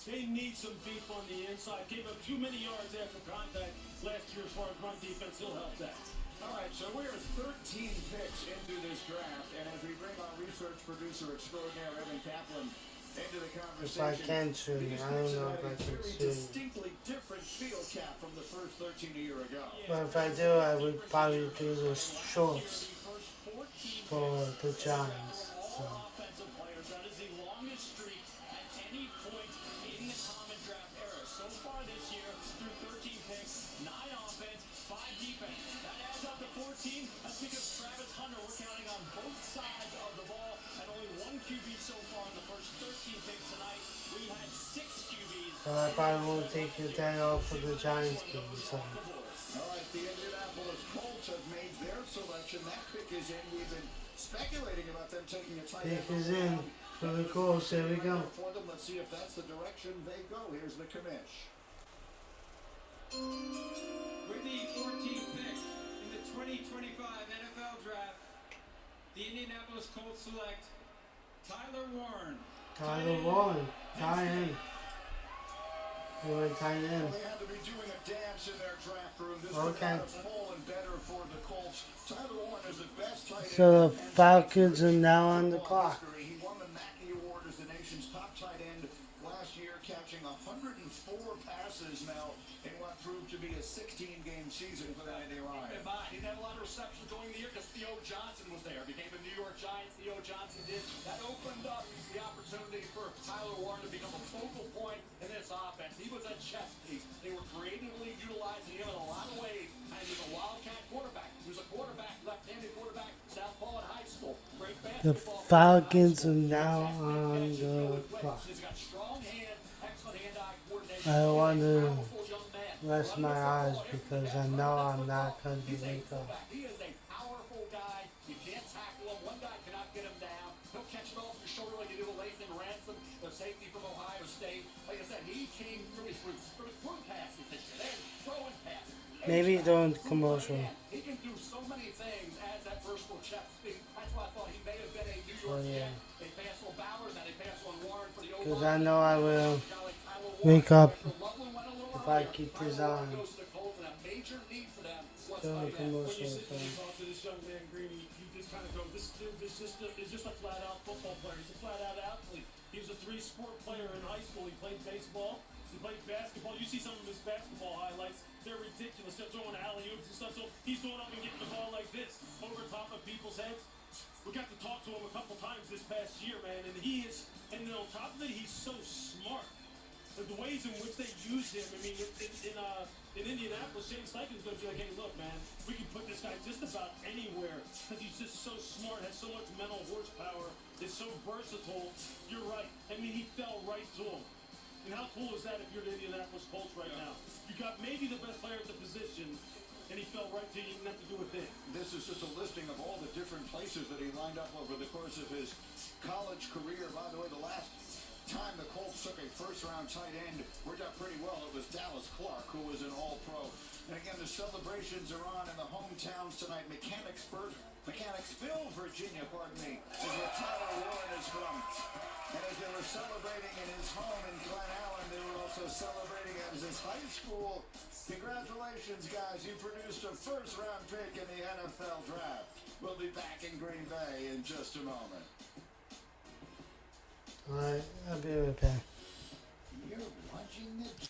Speaker 15: They need some beef on the inside. Gave up too many yards after contact last year as far as run defense. He'll help that.
Speaker 1: All right, so we are 13 picks into this draft, and as we bring our research producer extraordinaire Evan Kaplan into the
Speaker 2: If I
Speaker 1: conversation,
Speaker 2: can stream it, I don't know if I can stream it.
Speaker 1: distinctly different field cap from the first 13 a year ago.
Speaker 2: But if I do, I would probably do the shorts for the Giants. So.
Speaker 15: Offensive players. That is the longest streak at any point in the common draft era. So far this year, through 13 picks, 9 offense, 5 defense. That adds up to 14. That's because Travis Hunter, we're counting on both sides of the ball, and only 1 QB so far in the first 13 picks tonight. We had 6 QBs.
Speaker 2: So I probably won't take the day off for the Giants game. So.
Speaker 1: All right, the Indianapolis Colts have made their selection. That pick is in. We've been speculating about them taking a tight end.
Speaker 2: Pick is in for the Colts. Here we go.
Speaker 1: For them. Let's see if that's the direction they go. Here's the commish.
Speaker 4: With the 14th pick in the 2025 NFL Draft, the Indianapolis Colts select Tyler Warren.
Speaker 2: Tyler Warren, tight end. He went tight end.
Speaker 1: Well, they had to be doing a dance in their draft room. This would
Speaker 2: Okay.
Speaker 1: have fallen better for the Colts. Tyler Warren is the best tight end.
Speaker 2: So the Falcons are now on the clock.
Speaker 1: He won the Mackey Award as the nation's top tight end last year, catching 104 passes now in what proved to be a 16-game season for that Indy Lions.
Speaker 3: He didn't have a lot of reception during the year because Theo Johnson was there. Became a New York Giant. Theo Johnson did. That opened up the opportunity for Tyler Warren to become a focal point in this offense. He was a chess piece. They were creatively utilizing him in a lot of ways. And he was a wildcat quarterback. He was a quarterback, left-handed quarterback, southpaw in high school. Great
Speaker 2: The Falcons are now on the clock.
Speaker 3: He's got strong hands, excellent hand-eye coordination.
Speaker 2: I want to rest my eyes because I know I'm not going to wake up.
Speaker 3: He is a powerful guy. You can't tackle him. One guy cannot get him down. He'll catch it off your shoulder like he did with Lathan Ransom, the safety from Ohio State. Like I said, he came through his through passes this year. Then throwing passes.
Speaker 2: Maybe doing commercial.
Speaker 3: He can do so many things as that versatile chef speak. That's why I thought he may have been a New York
Speaker 2: Oh, yeah.
Speaker 3: They passed on Bowers, now they passed on Warren for the
Speaker 2: Because I know I will wake up if I keep this on. Doing commercials.
Speaker 6: Talk to this young man, Greeny, you just kind of go, this is just a flat-out football player. He's a flat-out athlete. He was a three-sport player in high school. He played baseball. He played basketball. You see some of his basketball highlights. They're ridiculous. They're throwing alley-oops and stuff. So he's going up and getting the ball like this over top of people's heads. We got to talk to him a couple times this past year, man, and and then on top of it, he's so smart. The ways in which they use him, I mean, in Indianapolis, Shane Steichen's going to be like, hey, look, man, we can put this guy just about anywhere because he's just so smart, has so much mental horsepower, is so versatile. You're right. I mean, he fell right to him. And how cool is that if you're the Indianapolis Colts right now? You got maybe the best player at the position, and he fell right to you. You didn't have to do a thing.
Speaker 1: This is just a listing of all the different places that he lined up over the course of his college career. By the way, the last time the Colts took a first-round tight end worked out pretty well. It was Dallas Clark, who was an all-pro. And again, the celebrations are on in the hometowns tonight. Mechanicsville, Virginia, is where Tyler Warren is from. And as they were celebrating in his home in Glen Allen, they were also celebrating at his high school. Congratulations, guys. You produced a first-round pick in the NFL draft. We'll be back in Green Bay in just a moment.
Speaker 2: Alright, I'll be right back.
Speaker 1: You're watching the...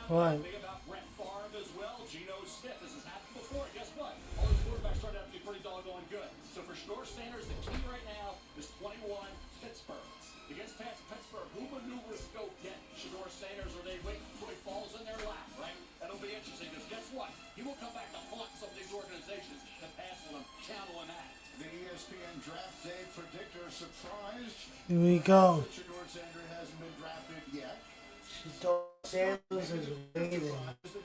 Speaker 2: Right.
Speaker 3: Think about Brett Favre as well. Shador Sanders, the key right now is 21, Pittsburgh. Against Pittsburgh, who maneuvers to go get Shador Sanders, or they wait until he falls in their lap, right? That'll be interesting, because guess what? He will come back to haunt some of these organizations that pass on him. Count on that.
Speaker 1: The ESPN Draft Day Predictor surprised.
Speaker 2: Here we go.
Speaker 1: Shador Sanders hasn't been drafted yet.
Speaker 2: Shador Sanders is waiting.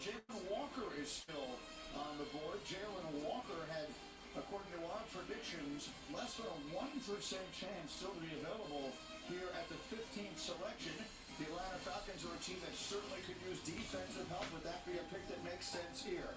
Speaker 1: Jalen Walker is still on the board. Jalen Walker had, according to our predictions, less than a 1% chance still to be available here at the 15th selection. The Atlanta Falcons are a team that certainly could use defensive help. Would that be a pick that makes sense here?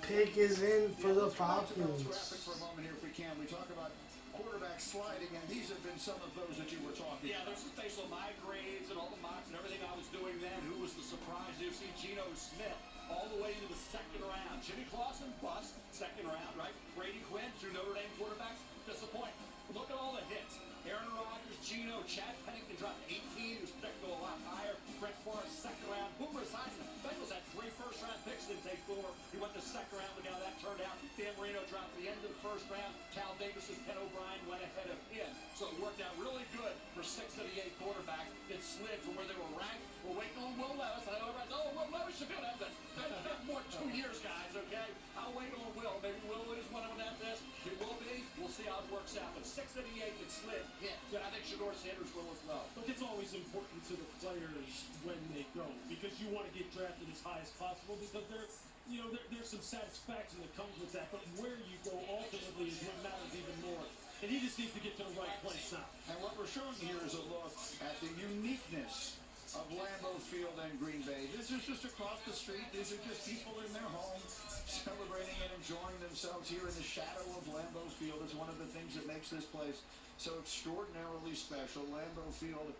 Speaker 2: Pick is in for the Falcons.
Speaker 1: Traffic for a moment here if we can. We talk about quarterback sliding, and these have been some of those that you were talking
Speaker 3: Yeah,
Speaker 1: about.
Speaker 3: there's some facial my grades and all the mocks and everything I was doing then. Who was the surprise? You see Geno Smith all the way into the second round. Jimmy Clausen bust, second round, right? Brady Quinn, two Notre Dame quarterbacks, disappointing. Look at all the hits. Aaron Rodgers, Geno, Chad Pennington dropped 18, who's projected to go a lot higher. Brett Forrest, second round. Boomer Esiason. Bengals had 3 first-round picks, didn't take Boomer. He went to second round, but now that turned out. Dan Marino dropped at the end of the first round. Cal Davis and Ken O'Brien went ahead of him. So it worked out really good for 6 of the 8 quarterbacks. It slid from where they were ranked. We're waiting on Will Levis. I know everybody's, Will Levis should be able to have this. That's more 2 years, guys, okay? I'll wait on Will. Maybe Will is one of them at this. He will be. We'll see how it works out. But 6 of the 8 that slid hit. But I think Shador Sanders will as well.
Speaker 6: Look, it's always important to the players when they go because you want to get drafted as high as possible because there's some satisfaction that comes with that. But where you go ultimately is what matters even more. And he just needs to get to the right place now.
Speaker 1: And what we're showing here is a look at the uniqueness of Lambeau Field and Green Bay. This is just across the street. These are just people in their home celebrating and enjoying themselves here in the shadow of Lambeau Field. It's one of the things that makes this place so extraordinarily special. Lambeau Field,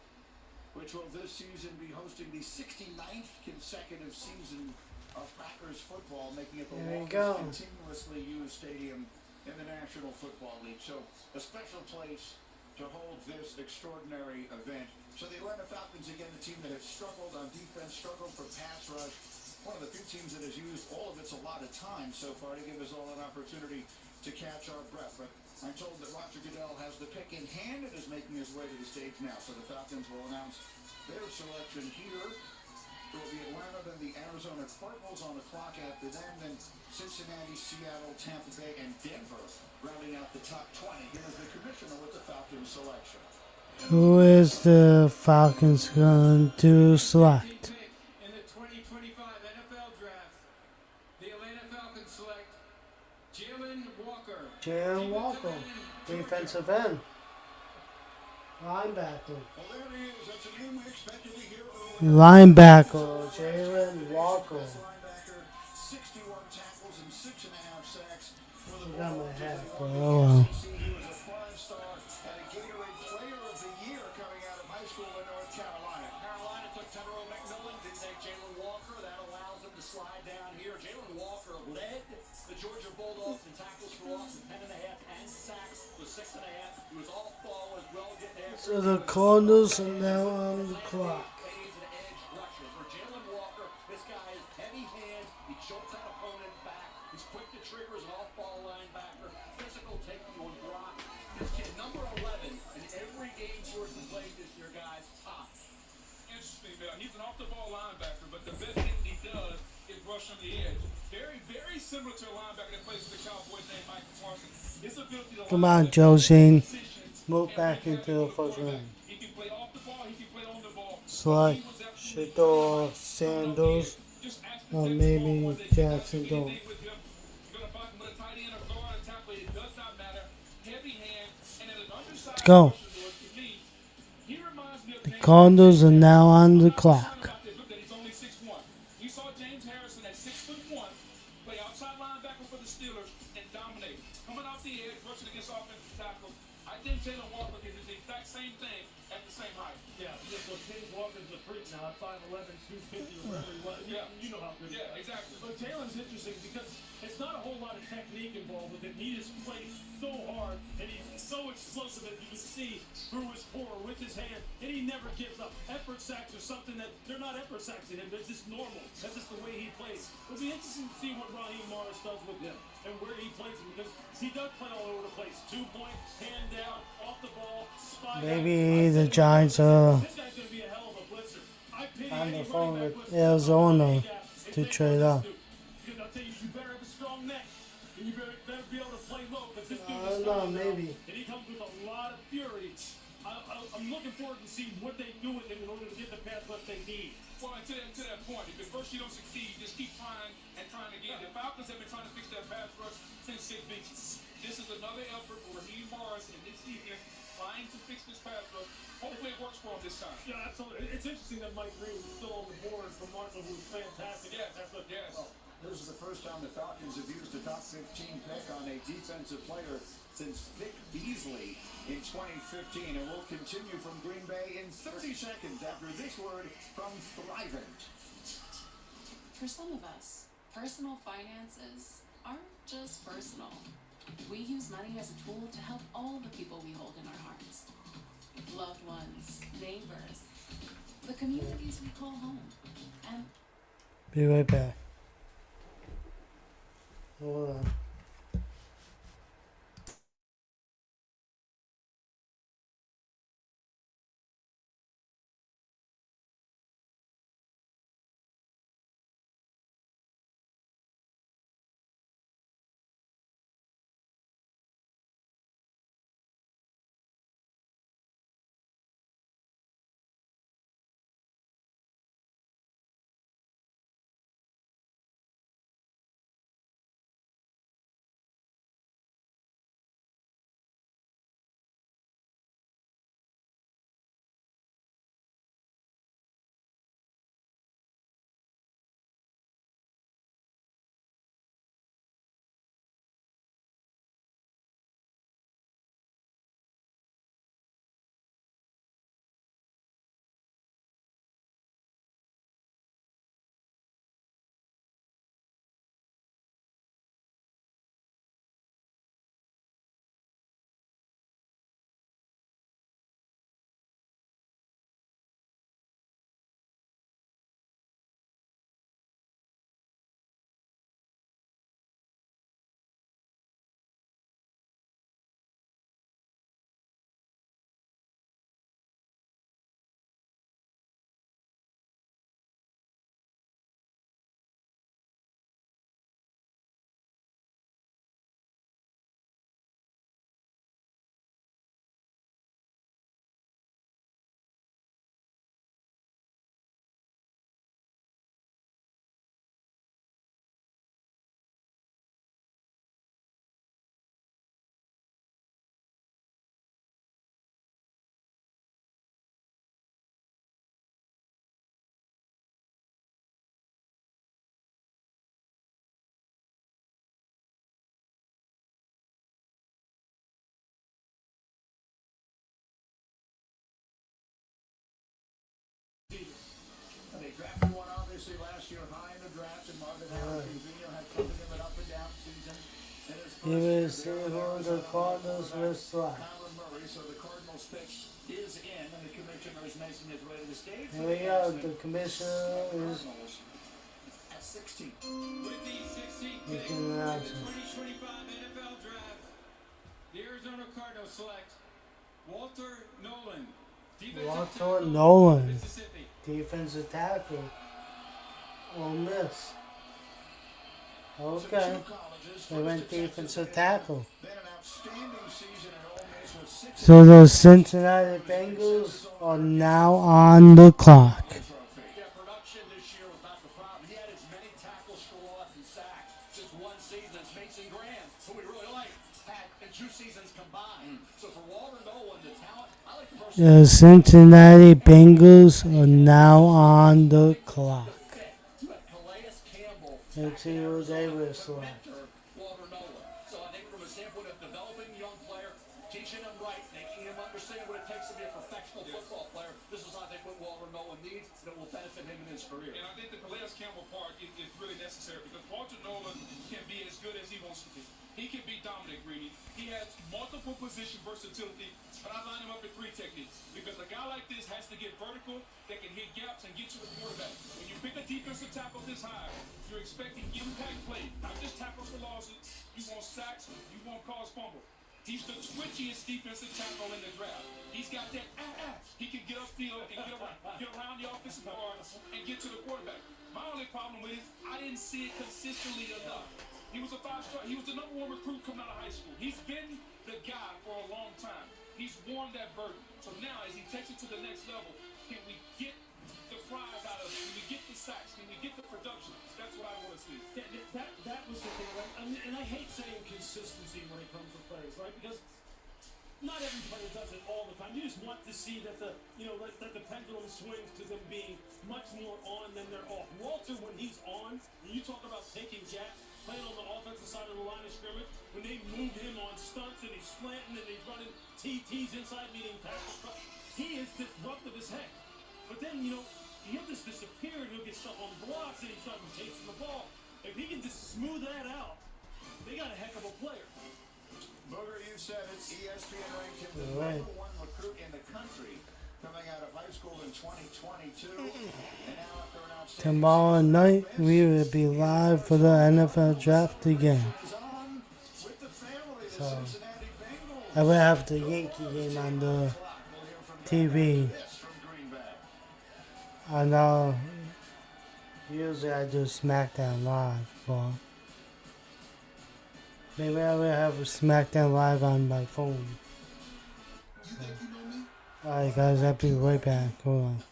Speaker 1: which will this season be hosting the 69th consecutive season of Packers football, making it the longest continuously used stadium in the National Football League. So a special place to hold this extraordinary event. So the Atlanta Falcons, again, the team that has struggled on defense, struggled for pass rush. One of the few teams that has used all of its allotted time so far to give us all an opportunity to catch our breath. But I'm told that Roger Goodell has the pick in hand and is making his way to the stage now. So the Falcons will announce their selection here. It will be Atlanta, then the Arizona Cardinals on the clock after them, then Cincinnati, Seattle, Tampa Bay, and Denver rounding out the top 20. Here's the commissioner with the Falcons selection.
Speaker 2: Who is the Falcons going to select?
Speaker 4: In the 2025 NFL Draft, the Atlanta Falcons select Jalen Walker.
Speaker 2: Jalen Walker, defensive end. Linebacker.
Speaker 1: Well, there he is. That's a name we expected to hear earlier.
Speaker 2: Linebacker, Jalen Walker.
Speaker 1: 61 tackles and 6.5 sacks.
Speaker 2: I got my hat, bro. Oh, well.
Speaker 1: He was a five-star and a Gatorade Player of the Year coming out of high school in North Carolina.
Speaker 3: Carolina took Tyrone McMillan, didn't take Jalen Walker. That allows him to slide down here. Jalen Walker led the Georgia Bulldogs in tackles for loss of 10.5 and sacks with 6.5. He was all fall as well, getting there.
Speaker 2: So the Cardinals are now on the clock.
Speaker 3: Jalen Walker, this guy is heavy hands. He chokes out opponents back. He's quick to trigger as an off-ball linebacker. Physical taking on block. This kid, number 11 in every game Georgia played this year, guys. Top.
Speaker 7: Interesting, man. He's an off-the-ball linebacker, but the best thing he does is rush on the edge. Very, very similar to a linebacker that plays for the Cowboys named Michael Parsons. His ability to
Speaker 2: Come on, Joe Shane. Move back into the first round.
Speaker 7: He can play off the ball, he can play on the ball.
Speaker 2: Select Shador Sanders or maybe Jackson Dole. Go. The Cardinals are now on the clock.
Speaker 7: You saw James Harrison at 6'1", play outside linebacker for the Steelers and dominate. Coming off the edge, rushing against offensive tackles. I think Jalen Walker can do the exact same thing at the same height.
Speaker 6: Yeah, well, James Walker's a freak now at 5'11", 250 or whatever he was.
Speaker 7: Yeah.
Speaker 6: You know how good he is.
Speaker 7: Yeah, exactly.
Speaker 6: But Jalen's interesting because It's not a whole lot of technique involved with it. He just plays so hard, and he's so explosive that you can see through his core with his hand, and he never gives up. Effort sacks are something that they're not effort sacks to him. It's just normal. That's just the way he plays. It'll be interesting to see what Raheem Morris does with him and where he plays him, because he does play all over the place. 2-point, hand down, off the ball, spy.
Speaker 2: Maybe the Giants are
Speaker 6: This guy's gonna be a hell of a blitzer. I pity
Speaker 2: on the
Speaker 6: any
Speaker 2: phone
Speaker 6: running
Speaker 2: with
Speaker 6: back
Speaker 2: Arizona to trade up.
Speaker 6: Because I'll tell you, you better have a strong neck, and you better be able to play low. Because this dude
Speaker 2: I
Speaker 6: is
Speaker 2: don't know,
Speaker 6: coming
Speaker 2: maybe.
Speaker 6: out, and he comes with a lot of fury. I'm looking forward to see what they do with him in order to get the pass rush they need.
Speaker 7: Well, and to that point, if at first you don't succeed, just keep trying and trying again. The Falcons have been trying to fix that pass rush since Sid Beaches. This is another effort for Raheem Morris and this defense trying to fix this pass rush. Hopefully it works for him this time.
Speaker 6: Yeah, absolutely. It's interesting that Mike Green is still on the board for Marshall, who's fantastic.
Speaker 7: Yes,
Speaker 6: That's what,
Speaker 7: yes.
Speaker 1: Well, this is the first time the Falcons have used a top 15 pick on a defensive player since Vic Beasley in 2015, and we'll continue from Green Bay in 30 seconds after this word from Thrivent.
Speaker 20: For some of us, personal finances aren't just personal. We use money as a tool to help all the people we hold in our hearts. Loved ones, neighbors, the communities we call home. And
Speaker 2: Be right back. Hold on.
Speaker 1: They drafted one obviously last year high in the draft, and Marvin Harrison Jr. had something of an up and down season. In his
Speaker 2: You will see who the Cardinals will select.
Speaker 1: Kyler Murray, so the Cardinals pick is in, and the commissioner is making his way to the stage.
Speaker 2: Here we go. The commissioner is
Speaker 1: At 16.
Speaker 4: With the 16th pick
Speaker 2: making
Speaker 4: in
Speaker 2: an
Speaker 4: the
Speaker 2: announcement.
Speaker 4: 2025 NFL Draft, the Arizona Cardinals select Walter Nolan, defensive
Speaker 2: Walter
Speaker 4: tackle,
Speaker 2: Nolan,
Speaker 4: Mississippi.
Speaker 2: defensive tackle. Ole Miss. Okay. They went defensive tackle.
Speaker 1: Then an outstanding season at Ole Miss with 6
Speaker 2: So the Cincinnati Bengals are now on the clock.
Speaker 3: Yeah, production this year was not the problem. He had as many tackles for loss and sacks just one season as Mason Graham, who we really like, had in 2 seasons combined. So for Walter Nolan, the talent, I like the person.
Speaker 2: The Cincinnati Bengals are now on the clock. Let's see who they will select.
Speaker 3: Walter Nolan. So I think from a standpoint of developing a young player, teaching him him right, making him understand what it takes to be a professional football player. This is, I think, what Walter Nolan needs, and it will benefit him in his career.
Speaker 7: And I think the Calais Campbell part is really necessary because Walter Nolan can be as good as he wants to be. He can be Dominic Greedy. He has multiple position versatility, but I line him up in 3 techniques because a guy like this has to get vertical, that can hit gaps and get to the quarterback. When you pick a defensive tackle this high, you're expecting impact play, not just tackles for losses. You want sacks, you want cause fumble. He's the twitchiest defensive tackle in the draft. He's got that He can get upfield and get around the offensive guard and get to the quarterback. My only problem with it is I didn't see it consistently enough. He was a 5-star. He was the #1 recruit coming out of high school. He's been the guy for a long time. He's worn that burden. So now, as he takes it to the next level, can we get the fries out of it? Can we get the sacks? Can we get the production? That's what I want to see.
Speaker 6: That was the thing, right? I mean, and I hate saying consistency when it comes to players, right? Because not every player does it all the time. You just want to see that that the pendulum swings to them being much more on than they're off. Walter, when he's on, when you talk about taking jacks, playing on the offensive side of the line of scrimmage, when they move him on stunts and he's slanting and he's running TTs inside, meaning tackle, he is disruptive as heck. But then, he'll just disappear and he'll get stuck on blocks and he's trying to chase the ball. If he can just smooth that out, they got a heck of a player.
Speaker 1: Booger, you said it. ESPN ranked him the #1 recruit in the country coming out of high school in 2022. And now after an outstanding
Speaker 2: Tomorrow night, we will be live for the NFL draft again. So, I will have the Yankee game on the TV. I know, usually I do SmackDown Live, but maybe I will have a SmackDown Live on my phone. Alright guys, I'll be right back. Hold on.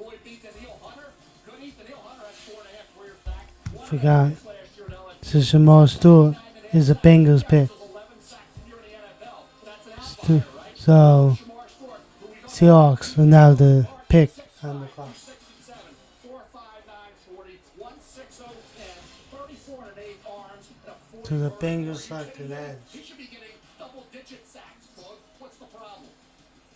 Speaker 3: Boyd beat Daniil Hunter. Good eat. Daniil Hunter had 4.5 career sacks.
Speaker 2: Forgot. This is Shamar Stewart is a Bengals pick. So Seahawks are now the pick on the clock.
Speaker 3: 34-8 arms and a 40.
Speaker 2: So the Bengals select an edge.
Speaker 3: He should be getting double-digit sacks, Boyd. What's the problem?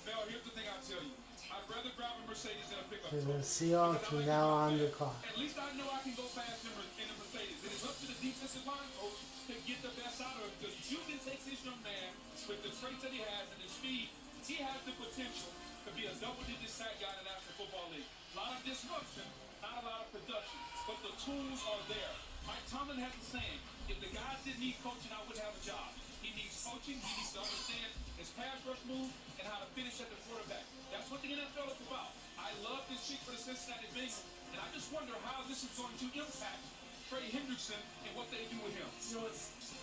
Speaker 7: Mel, here's the thing I'll tell you. I'd rather drive a Mercedes than a pickup
Speaker 2: So
Speaker 7: truck.
Speaker 2: the Seahawks are now on the clock.
Speaker 7: At least I know I can go fast in a Mercedes. And it's up to the defensive line coach to get the best out of him. Because Houston takes this young man with the traits that he has and the speed. He has the potential to be a double-digit sack guy in the National Football League. A lot of disruption, not a lot of production. But the tools are there. Mike Tomlin has a saying, if the guys didn't need coaching, I wouldn't have a job. He needs coaching. He needs to understand his pass rush move and how to finish at the quarterback. That's what the NFL is about. I love this pick for the Cincinnati Bengals, and I just wonder how this is going to impact Trey Hendrickson and what they do with him.
Speaker 6: You know,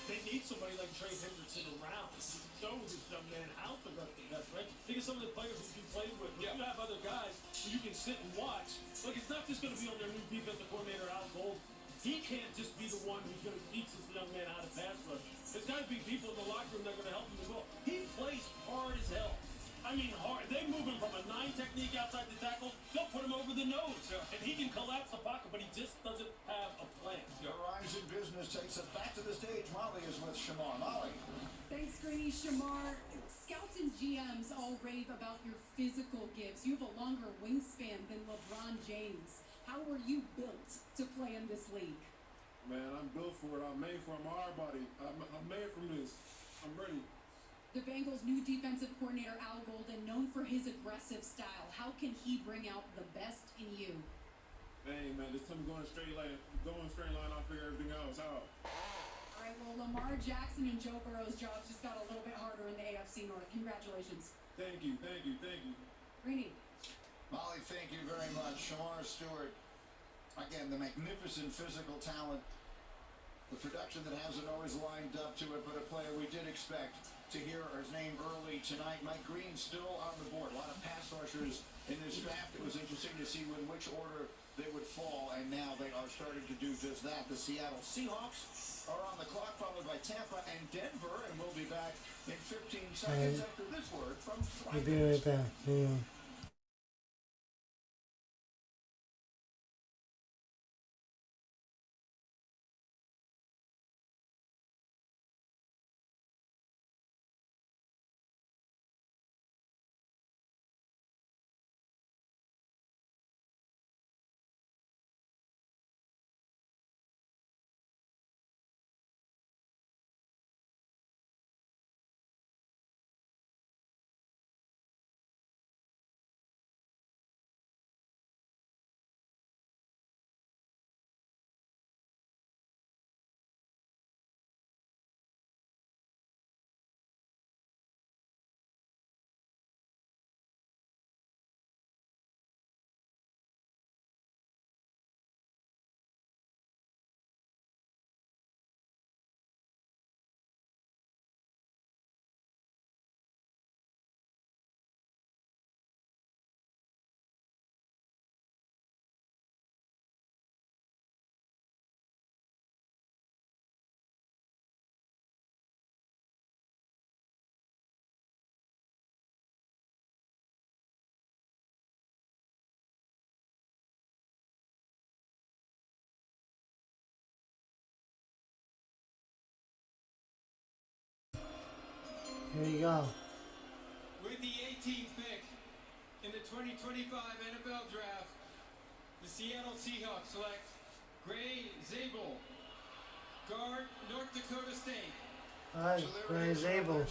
Speaker 6: they need somebody like Trey Hendrickson around. So with this young man how productive that's, right? Think of some of the players who you played with. Yeah. You have other guys who you can sit and watch. Look, it's not just going to be on their new defensive coordinator, Al Gold. He can't just be the one who's going to teach this young man how to pass rush. There's got to be people in the locker room that are going to help him as well. He plays hard as hell. I mean, hard. They move him from a 9 technique outside the tackle. They'll put him over the nose. And he can collapse the pocket, but he just doesn't have a plan.
Speaker 1: Horizon Business takes us back to the stage. Molly is with Shamar. Molly.
Speaker 8: Thanks, Greeny. Shamar, scouts and GMs all rave about your physical gifts. You have a longer wingspan than LeBron James. How were you built to play in this league?
Speaker 6: Man, I'm built for it. I'm made for my body. I'm made from this. I'm ready.
Speaker 8: The Bengals' new defensive coordinator, Al Golden, known for his aggressive style. How can he bring out the best in you?
Speaker 6: Hey, man, just tell me going straight line. I'll figure everything else out.
Speaker 8: All right, well, Lamar Jackson and Joe Burrow's jobs just got a little bit harder in the AFC North. Congratulations.
Speaker 6: Thank you.
Speaker 8: Greeny.
Speaker 1: Molly, thank you very much. Shamar Stewart. Again, the magnificent physical talent. The production that hasn't always lined up to it, but a player we did expect to hear his name early tonight. Mike Green still on the board. A lot of pass rushers in this draft. It was interesting to see in which order they would fall, and now they are starting to do just that. The Seattle Seahawks are on the clock, followed by Tampa and Denver, and we'll be back in 15 seconds after this word from
Speaker 2: We'll be right back. Yeah. Here you go.
Speaker 4: With the 18th pick in the 2025 NFL Draft, the Seattle Seahawks select Gray Zabel, guard, North Dakota State.
Speaker 2: Alright, Gray Zabel.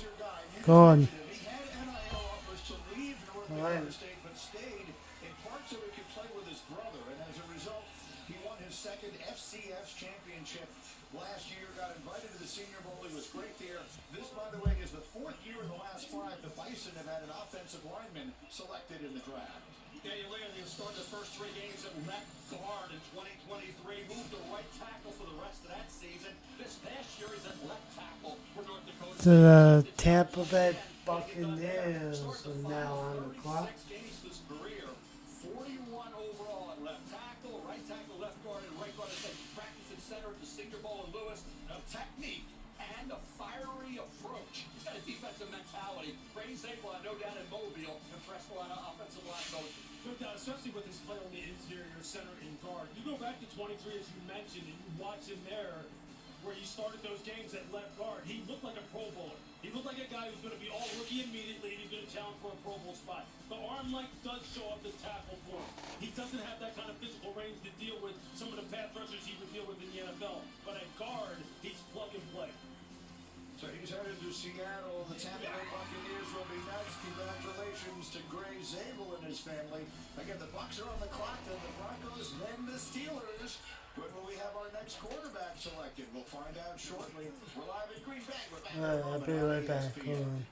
Speaker 2: Gone.
Speaker 1: He had NIL offers to leave North Dakota State, but stayed in part so he could play with his brother, and as a result, he won his second FCS championship last year, got invited to the Senior Bowl. He was great there. This, by the way, is the 4th year in the last 5 the Bison have had an offensive lineman selected in the draft.
Speaker 3: Daniel Leon, he'll start the first 3 games at left guard in 2023. Moved to right tackle for the rest of that season. This past year, he's at left tackle for North Dakota.
Speaker 2: To the Tampa Bay Buccaneers are now on the clock.
Speaker 3: 6 games this career, 41 overall at left tackle, left guard, and right guard. I said practice at center at the Senior Bowl in Lewis. Technique and a fiery approach. He's got a defensive mentality. Brady Zabel, I know, down in Mobile, impressed a lot of offensive line coaches.
Speaker 6: No doubt, especially with his play on the interior, center, and guard. You go back to 23, as you mentioned, and you watch him there, where he started those games at left guard. He looked like a Pro Bowler. He looked like a guy who's going to be all rookie immediately, and he's going to challenge for a Pro Bowl spot. The arm length does show up the tackle for him. He doesn't have that kind of physical range to deal with some of the pass rushers he would deal with in the NFL. But at guard, he's plug and play.
Speaker 1: So he's headed to Seattle. The Tampa Bay Buccaneers will be next. Congratulations to Gray Zabel and his family. Again, the Bucs are on the clock, then the Broncos, then the Steelers. When will we have our next quarterback selected? We'll find out shortly. We're live in Green Bay. We're back.
Speaker 2: I'll be right back. Hold on.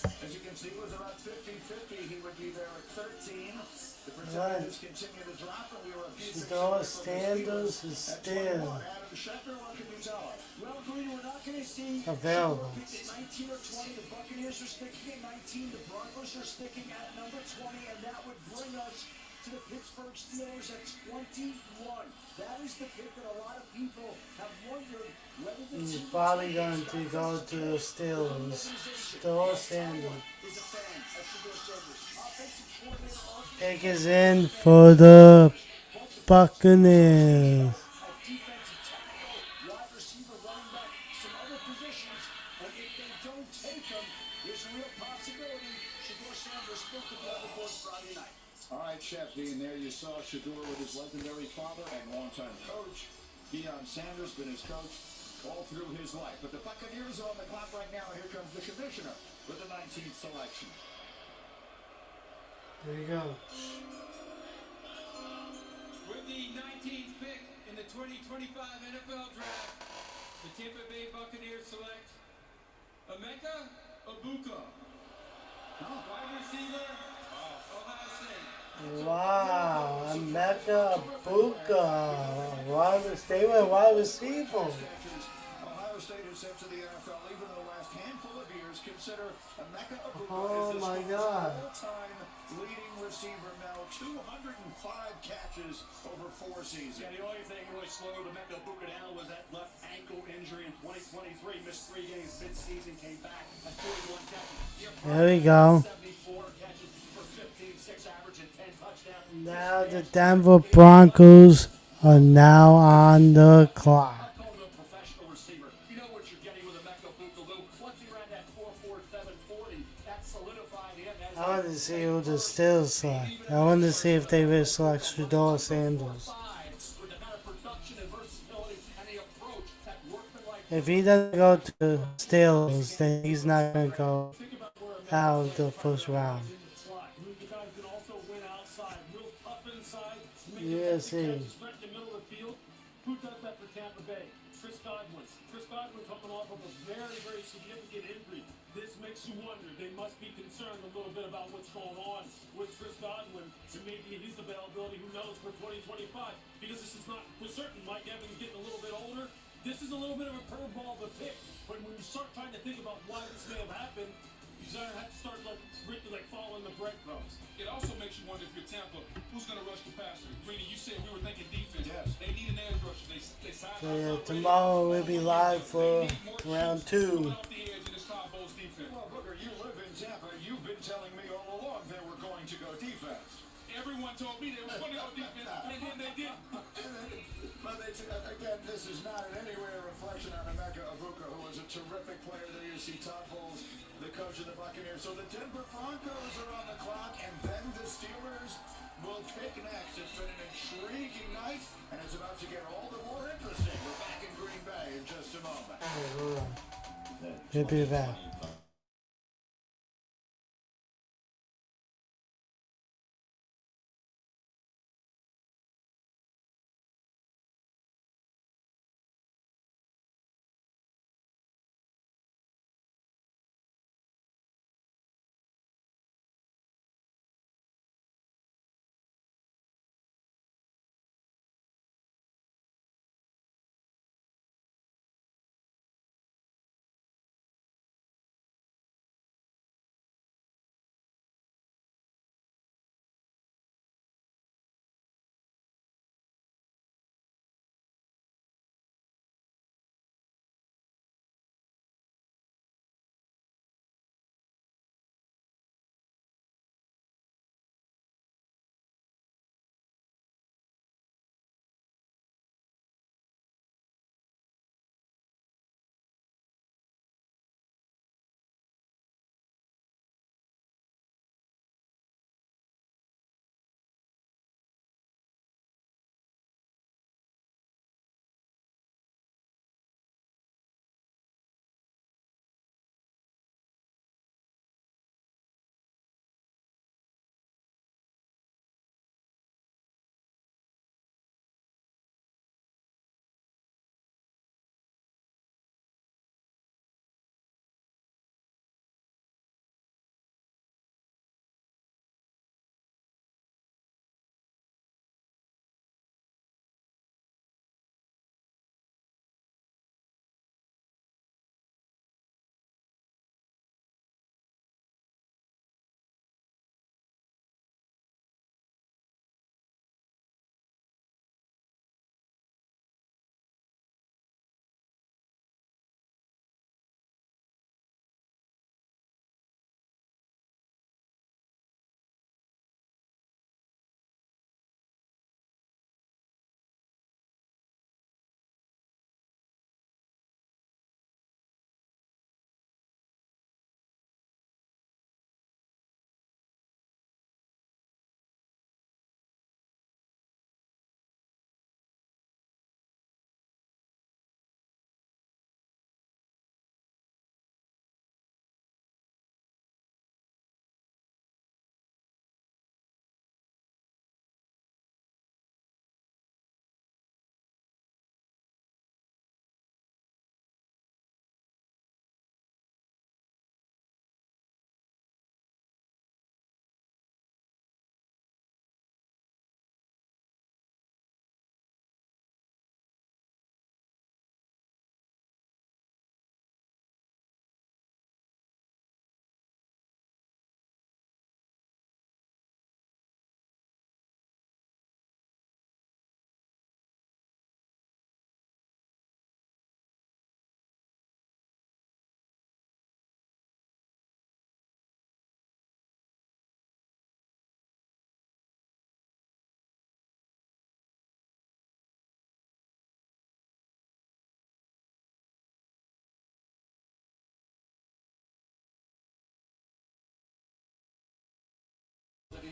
Speaker 1: As you can see, it was about 50-50. He would be there at 13. The percentages continue to drop, and we were a few
Speaker 2: Shedeur Sanders is still
Speaker 1: Adam Schefter, what can you tell us?
Speaker 15: Well, Green, we're not going to see
Speaker 2: available.
Speaker 15: picks at 19 or 20. The Buccaneers are sticking at 19. The Broncos are sticking at number 20, and that would bring us to the Pittsburgh Steelers at 21. That is the pick that a lot of people have wondered whether the
Speaker 2: He's
Speaker 15: team
Speaker 2: probably going to go to the Steelers. Shedeur Sanders.
Speaker 15: is a fan of Shedeur Sanders. Offensive coordinator
Speaker 2: Pick is in for the Buccaneers.
Speaker 15: defensive tackle, wide receiver, running back, some other positions. And if they don't take them, there's a real possibility Shedeur Sanders still could be on the board Friday night.
Speaker 1: All right, Chef D, and there you saw Shedeur with his legendary father and longtime coach, Deion Sanders, been his coach all through his life. But the Buccaneers are on the clock right now. Here comes the commissioner with the 19th selection.
Speaker 2: There you go.
Speaker 4: With the 19th pick in the 2025 NFL Draft, the Tampa Bay Buccaneers select Emeka Egbuka, wide receiver, Ohio State.
Speaker 2: Wow, Emeka Egbuka. Wide receiver.
Speaker 1: Ohio State is sent to the NFL even in the last handful of years. Consider Emeka Egbuka
Speaker 2: Oh
Speaker 1: is
Speaker 2: my
Speaker 1: the
Speaker 2: God.
Speaker 1: all-time leading receiver now, 205 catches over 4 seasons.
Speaker 3: Yeah, the only thing really slowed Emeka Egbuka down was that left ankle injury in 2023. Missed 3 games mid-season, came back at 41 catches.
Speaker 2: There we go.
Speaker 3: 74 catches for 15, 6 average and 10 touchdowns.
Speaker 2: Now the Denver Broncos are now on the clock.
Speaker 3: I call him a professional receiver. You know what you're getting with Emeka Egbuka, Lou. Once he ran that 4.47 40, that solidified him as
Speaker 2: I want to see who the Steelers select. I want to see if they will select Shedeur Sanders.
Speaker 3: with the kind of production and versatility and the approach that workmanlike.
Speaker 2: If he doesn't go to the Steelers, then he's not going to go out of the first round.
Speaker 3: The guys can also win outside, real tough inside.
Speaker 2: Yeah, see.
Speaker 3: Stretch the middle of the field. Who does that for Tampa Bay? Chris Godwin. Chris Godwin coming off of a very, very significant injury. This makes you wonder. They must be concerned a little bit about what's going on with Chris Godwin and maybe his availability. Who knows for 2025? Because this is not for certain. Mike Evans getting a little bit older. This is a little bit of a curveball of a pick. But when you start trying to think about why this may have happened, you have to start like following the breadcrumbs.
Speaker 7: It also makes you wonder if you're Tampa, who's going to rush the passer? Greeny, you said we were thinking defense.
Speaker 1: Yes.
Speaker 7: They need an edge rusher. They signed
Speaker 2: So yeah, tomorrow we'll be live for round 2.
Speaker 7: off the edge in this Todd Bowles defense.
Speaker 1: Well, Booker, you live in Tampa. You've been telling me all along they were going to go defense.
Speaker 7: Everyone told me they were going to go defense, and then they didn't.
Speaker 1: But again, this is not in any way a reflection on Emeka Egbuka, who was a terrific player there. You see Todd Bowles, the coach of the Buccaneers. So the Denver Broncos are on the clock, and then the Steelers will pick next. It's been an intriguing night, and it's about to get all the more interesting. We're back in Green Bay in just a moment.
Speaker 2: We'll be back.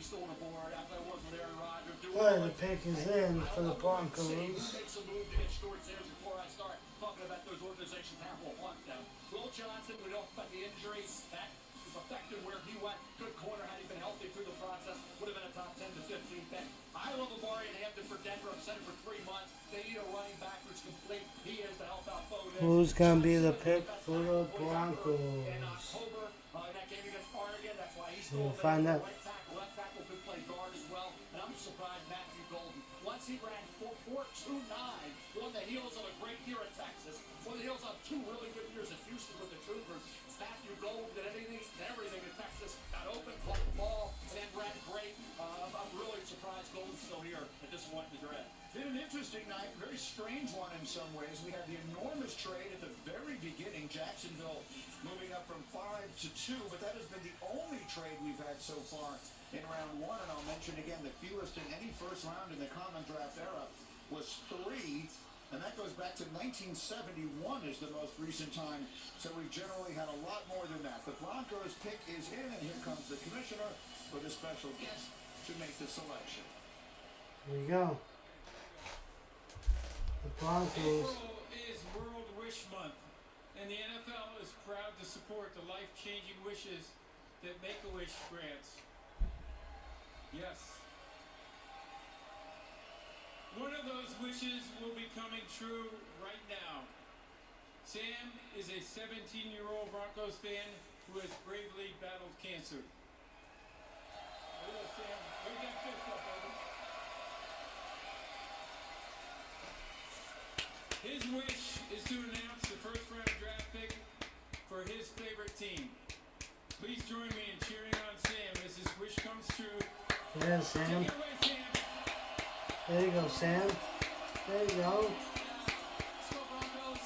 Speaker 3: still on the board after I worked with Aaron Rodgers.
Speaker 2: Well, the pick is in for the Broncos.
Speaker 3: Make some move to get Stewart's ears before I start talking about those organizations have will want them. Will Johnson, we don't about the injuries. That is affected where he went. Good corner, had he been healthy through the process, would have been a top 10 to 15 pick. I love Amari and Hampton for Denver. I've said it for 3 months. They need a running back who's complete. He is to help out Foden.
Speaker 2: Who's going to be the pick for the Broncos?
Speaker 3: In October, in that game against Oregon, that's why he's still
Speaker 2: We'll find out.
Speaker 3: Left tackle could play guard as well. And I'm surprised Matthew Golden, once he ran 4.29 on the heels of a great year at Texas, on the heels of 2 really good years at Houston with the Troopers, Matthew Golden did everything in Texas, got open, caught the ball, and then ran great. I'm really surprised Golden's still here at this point in the draft.
Speaker 1: Been an interesting night, very strange one in some ways. We had the enormous trade at the very beginning, Jacksonville moving up from 5 to 2, but that has been the only trade we've had so far in round 1. And I'll mention again, the fewest in any first round in the common draft era was 3, and that goes back to 1971 is the most recent time. So we've generally had a lot more than that. The Broncos pick is in, and here comes the commissioner with a special guest to make the selection.
Speaker 2: There you go. The Broncos.
Speaker 4: April is World Wish Month, and the NFL is proud to support the life-changing wishes that Make-A-Wish grants. Yes. One of those wishes will be coming true right now. Sam is a 17-year-old Broncos fan who has bravely battled cancer. Hello, Sam. Where's that fist up, baby? His wish is to announce the first-round draft pick for his favorite team. Please join me in cheering on Sam as his wish comes true.
Speaker 2: Yeah, Sam.
Speaker 4: Take it away, Sam.
Speaker 2: There you go, Sam. There you go.
Speaker 4: Let's go, Broncos.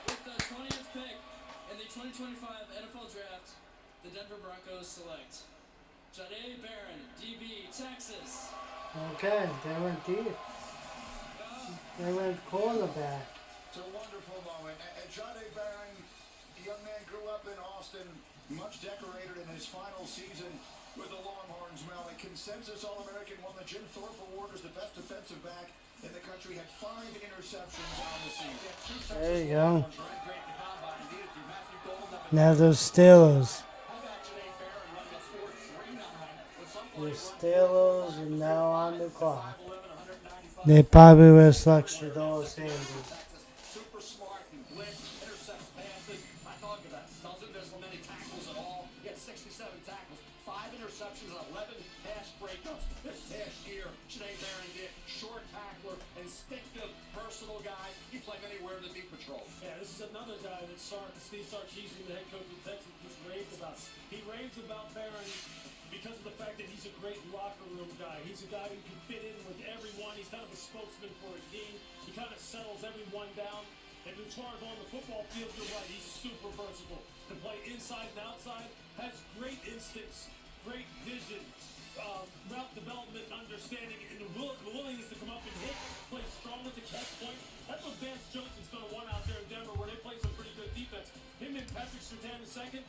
Speaker 9: With the 20th pick in the 2025 NFL Draft, the Denver Broncos select Jahdae Barron, DB, Texas.
Speaker 2: Okay, they went deep. They went quarterback.
Speaker 1: It's a wonderful moment. And Jahdae Barron, the young man grew up in Austin, much decorated in his final season with the Longhorns. Mel, a consensus All-American, won the Jim Thorpe Award as the best defensive back in the country, had 5 interceptions on the season.
Speaker 2: There you go. Now the Steelers. The Steelers are now on the clock. They probably will select Shedeur Sanders.
Speaker 3: Super smart and blitz, intercepts passes. I talked about doesn't miss many tackles at all. He had 67 tackles, 5 interceptions, and 11 pass breakups. This past year, Jahdae Barron did short tackler, instinctive, personal guy. He played anywhere in the deep patrol.
Speaker 6: Yeah, this is another guy that Steve Sarkisian, the head coach of Texas, just raves about. He raves about Barron because of the fact that he's a great locker room guy. He's a guy who can fit in with everyone. He's kind of a spokesman for a team. He kind of settles everyone down. And as far as on the football field, you're right, he's super versatile. Can play inside and outside, has great instincts, great vision, route development, understanding, and the willingness to come up and hit, play strong at the catch point. That's what Vance Johnson's going to want out there in Denver, where they play some pretty good defense. Him and Patrick Surtain II,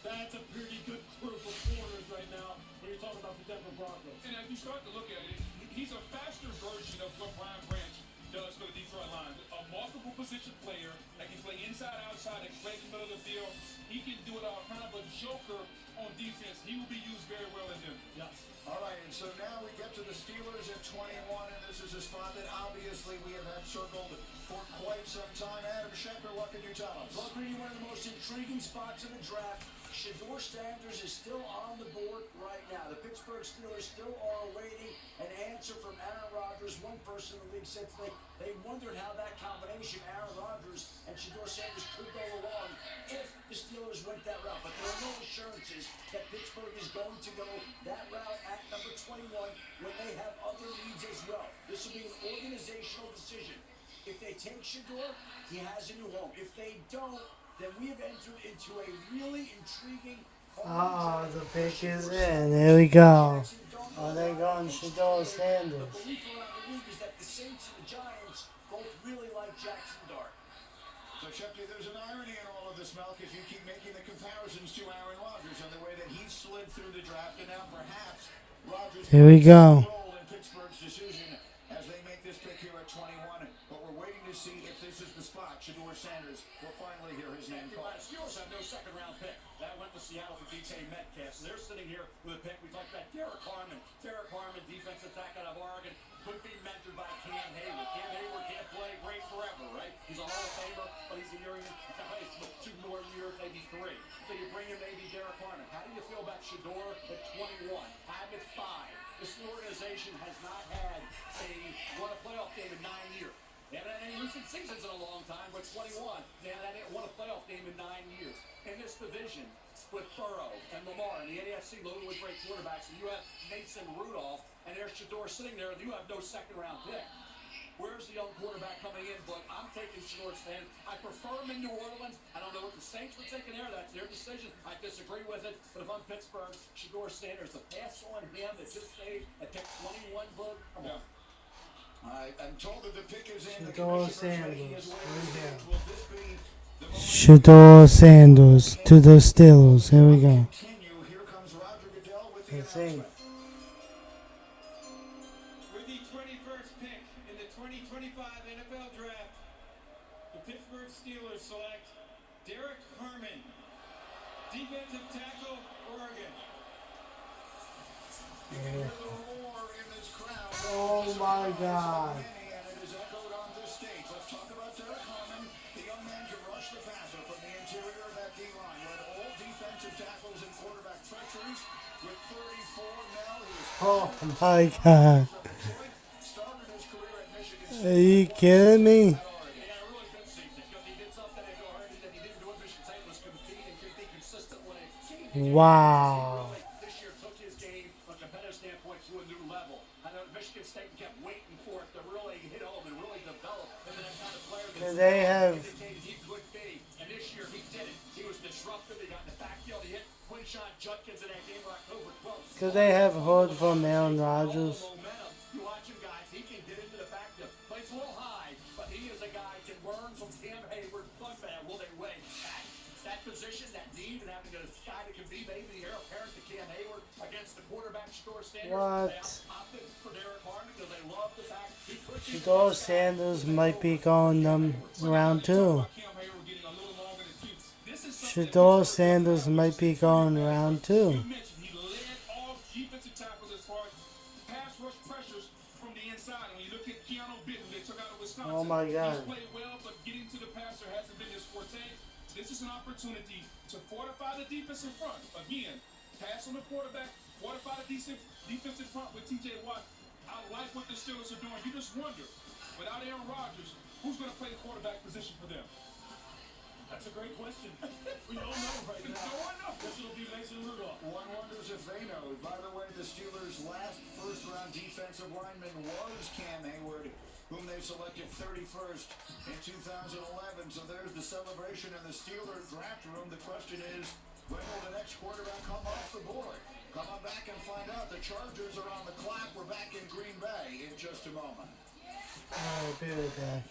Speaker 6: that's a pretty good group of corners right now when you're talking about the Denver Broncos.
Speaker 7: And as you start to look at it, he's a faster version of what Brian Branch does for the Detroit Lions. A multiple position player that can play inside, outside, and play in the middle of the field. He can do it all, kind of a joker on defense. He will be used very well in them.
Speaker 6: Yes.
Speaker 1: All right, and so now we get to the Steelers at 21, and this is a spot that obviously we have had circled for quite some time. Adam Schefter, what can you tell us?
Speaker 14: Well, Greeny, one of the most intriguing spots in the draft. Shedeur Sanders is still on the board right now. The Pittsburgh Steelers still are awaiting an answer from Aaron Rodgers. One person in the league said today they wondered how that combination, Aaron Rodgers and Shedeur Sanders, could go along if the Steelers went that route. But there are no assurances that Pittsburgh is going to go that route at number 21 when they have other needs as well. This will be an organizational decision. If they take Shedeur, he has a new home. If they don't, then we have entered into a really intriguing.
Speaker 2: The pick is in. There we go. Oh, they're going Shedeur Sanders.
Speaker 14: The belief around the league is that the Saints and the Giants both really like Jackson Dart.
Speaker 1: So So, Shepty, there's an irony in all of this, Mel, because you keep making the comparisons to Aaron Rodgers and the way that he slid through the draft, and now perhaps Rodgers
Speaker 2: Here we go.
Speaker 1: role in Pittsburgh's decision as they make this pick here at 21. But we're waiting to see if this is the spot. Shedeur Sanders will finally hear his name called.
Speaker 15: Steelers have no second-round pick. That went to Seattle for DK Metcalf. So they're sitting here with a pick. We talked about Derek Harmon. Derek Harmon, defensive tackle out of Oregon, could be mentored by Cam Hayward. Cam Hayward can't play great forever, right? He's a Hall of Famer, but he's a year in. He's 2 more years, maybe 3. So you bring in maybe Derek Harmon. How do you feel about Shedeur at 21? Have at 5. This organization has not had won a playoff game in 9 years. And recent seasons in a long time, but 21. They didn't won a playoff game in 9 years. In this division, with Burrow and Lamar and the AFC loaded with great quarterbacks, and you have Mason Rudolph, and there's Shedeur sitting there, and you have no second-round pick. Where's the young quarterback coming in? But I'm taking Shedeur Sanders. I prefer him in New Orleans. I don't know what the Saints were taking there. That's their decision. I disagree with it. But if I'm Pittsburgh, Shedeur Sanders, the pass on him at this stage at pick 21, Book, come on.
Speaker 1: I'm told that the pick is in.
Speaker 2: Shedeur Sanders. Shedeur Sanders to the Steelers. Here we go. Let's see.
Speaker 4: With the 21st pick in the 2025 NFL Draft, the Pittsburgh Steelers select Derek Harmon, defensive tackle, Oregon.
Speaker 2: Yeah. Oh my God. Oh my God. Are you kidding me? Wow.
Speaker 15: This year took his game from a competitive standpoint to a new level. I know Michigan State kept waiting for it to really hit home and really develop into that kind of player that
Speaker 2: They have.
Speaker 15: indicated he could be. And this year he did it. He was disruptive. He got in the backfield. He hit Quinshon Judkins in that game on October 12th.
Speaker 2: Because they have heard from Aaron Rodgers.
Speaker 15: You watch him, guys. He can get into the backfield. Plays a little high, but he is a guy who can learn from Cam Hayward. Fun bad. Will they win? That position, that need, and having a guy that can be maybe the heir apparent to Cam Hayward against the quarterback Shedeur Sanders.
Speaker 2: What?
Speaker 15: They opted for Derek Harmon because they love the fact he could be
Speaker 2: Shedeur Sanders might be going round 2. Shedeur Sanders might be going round 2.
Speaker 7: He led all defensive tackles as far as pass rush pressures from the inside. And when you look at Keanu Benton, they took out of Wisconsin.
Speaker 2: Oh my God.
Speaker 7: He's played well, but getting to the passer hasn't been his forte. This is an opportunity to fortify the defensive front. Again, pass on the quarterback, fortify the defensive front with TJ Watt. I like what the Steelers are doing. You just wonder, without Aaron Rodgers, who's going to play the quarterback position for them?
Speaker 15: That's a great question. We don't know right now.
Speaker 7: No one knows.
Speaker 15: Guess it'll be Mason Rudolph.
Speaker 1: One wonders if they know. By the way, the Steelers' last first-round defensive lineman was Cam Hayward, whom they selected 31st in 2011. So there's the celebration in the Steelers draft room. The question is, when will the next quarterback come off the board? Come on back and find out. The Chargers are on the clock. We're back in Green Bay in just a moment.
Speaker 2: Alright, be right back.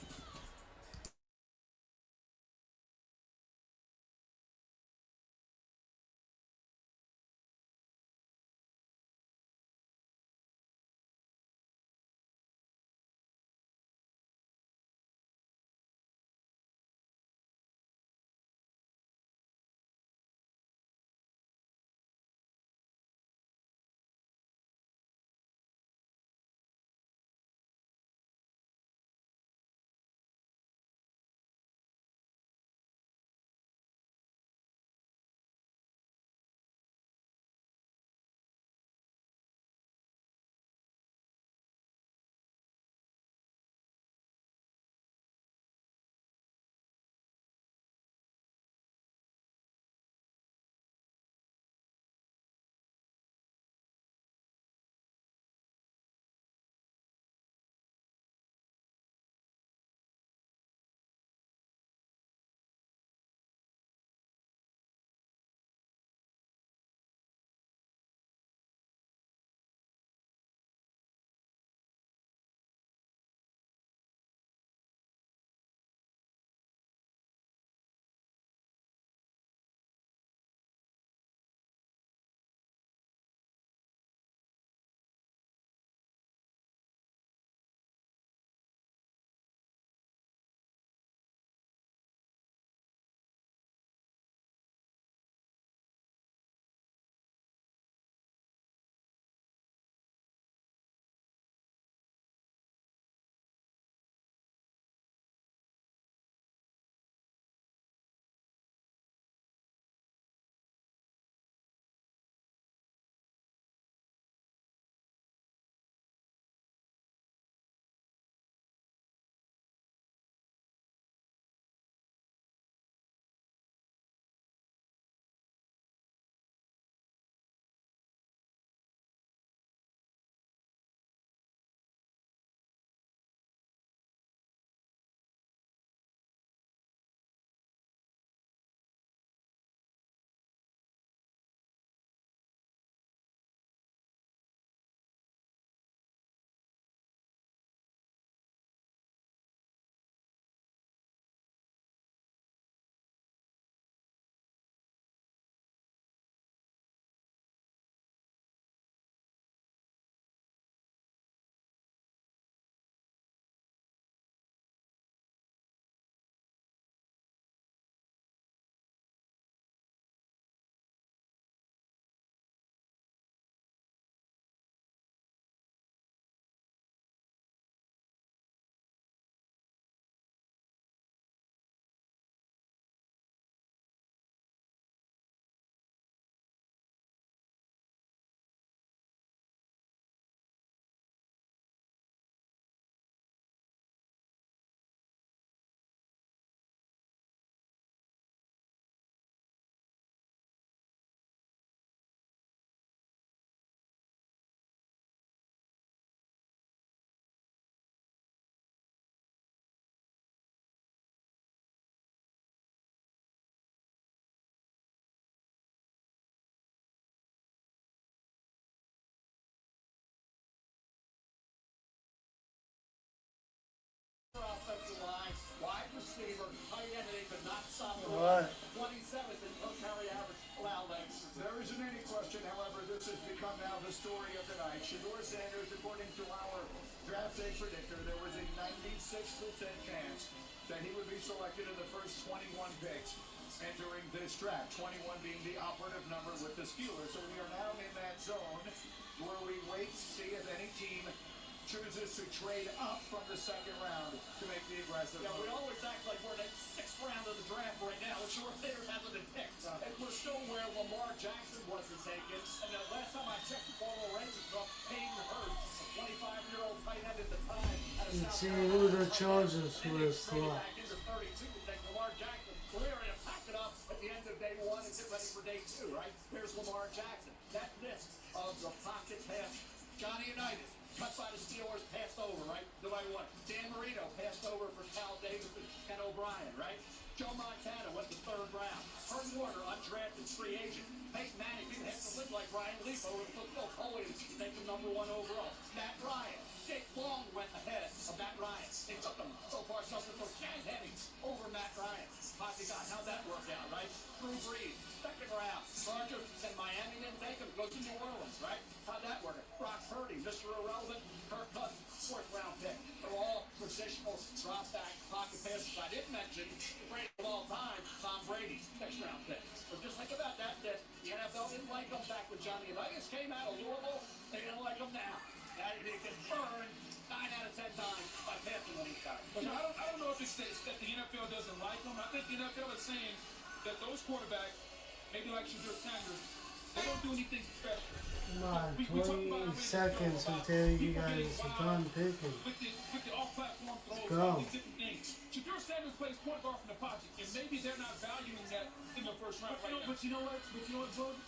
Speaker 3: receiver, tight end, and they could not stop the
Speaker 2: What?
Speaker 3: run. 27th in per carry average allowed legs.
Speaker 1: There isn't any question, however, this has become now the story of the night. Shedeur Sanders, according to our draft day predictor, there was a 96% chance that he would be selected in the first 21 picks entering this draft, 21 being the operative number with the Steelers. So we are now in that zone where we wait to see if any team chooses to trade up from the second round to make the aggressive
Speaker 3: Yeah, we
Speaker 1: move.
Speaker 3: always act like we're in the 6th round of the draft right now. The short players haven't been picked. And we're still where Lamar Jackson wasn't taken. And the last time I checked, the Baltimore Ravens dropped Peyton Hurst, a 25-year-old tight end at the time.
Speaker 2: Let's see who the Chargers will select.
Speaker 3: Back into 32, take Lamar Jackson. We're going to pack it up at the end of day 1 and get ready for day 2, right? Here's Lamar Jackson. That list of the pocket pass. Johnny Unitas, cut by the Steelers, passed over, right? Nobody won. Dan Marino passed over for Cal Davis and Ken O'Brien, right? Joe Montana went the 3rd round. Herb Warner, undrafted free agent. Peyton Manning didn't have to live like Ryan Leaf over to Bill Foley to take the #1 overall. Matt Ryan. Jake Long went ahead of Matt Ryan. They took him so far something for Ken Hennings over Matt Ryan. Posse guy, how'd that work out, right? Drew Brees, 2nd round. Chargers and Miami didn't take him. Go to New Orleans, right? How'd that work? Brock Purdy, Mr. Irrelevant. Kirk Cousins, 4th round pick. They're all positional drop back pocket passes. I didn't mention the greatest of all time, Tom Brady, 6th round pick. So just think about that. The NFL didn't like him back when Johnny Unitas came out of Louisville. They didn't like him now. Now they can burn 9 out of 10 times by passing on these guys.
Speaker 7: But I don't know if it's that the NFL doesn't like them. I think the NFL is saying that those quarterbacks, maybe like Shedeur Sanders, they don't do anything special.
Speaker 2: Come on, 20 seconds until you guys are done picking.
Speaker 7: With the off-platform throws,
Speaker 2: Go.
Speaker 7: all these different things. Shedeur Sanders plays point guard from the pocket, and maybe they're not valuing that in the first round right now.
Speaker 6: But you know what, Jordan?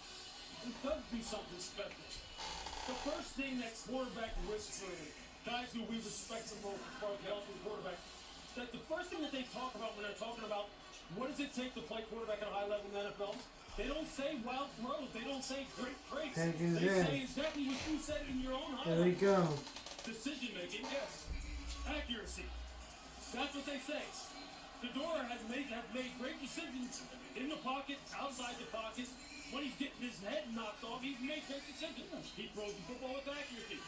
Speaker 6: It does do something special. The first thing that quarterback risks for guys who we respect the most for healthy quarterback, that the first thing that they talk about when they're talking about what does it take to play quarterback at a high level in the NFL, they don't say wild throws, they don't say great traits.
Speaker 2: Take it
Speaker 6: They
Speaker 2: in.
Speaker 6: say exactly what you said in your own
Speaker 2: There we
Speaker 6: highlight.
Speaker 2: go.
Speaker 6: Decision making, yes. Accuracy. That's what they say. Shedeur has made great decisions in the pocket, outside the pocket. When he's getting his head knocked off, he's made great decisions. He throws the football with accuracy.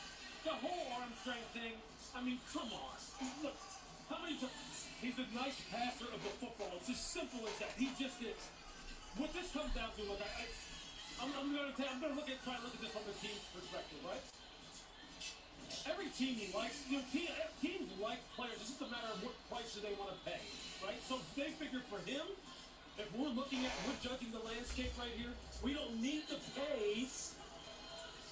Speaker 6: The whole arm strength thing, I mean, come on. Look, how many times? He's a nice passer of the football. It's as simple as that. He just is. What this comes down to, look, I'm going to try and look at this from a team perspective, right? Every team he likes, teams like players. It's just a matter of what price do they want to pay, right? So they figure for him, if we're judging the landscape right here, we don't need to pay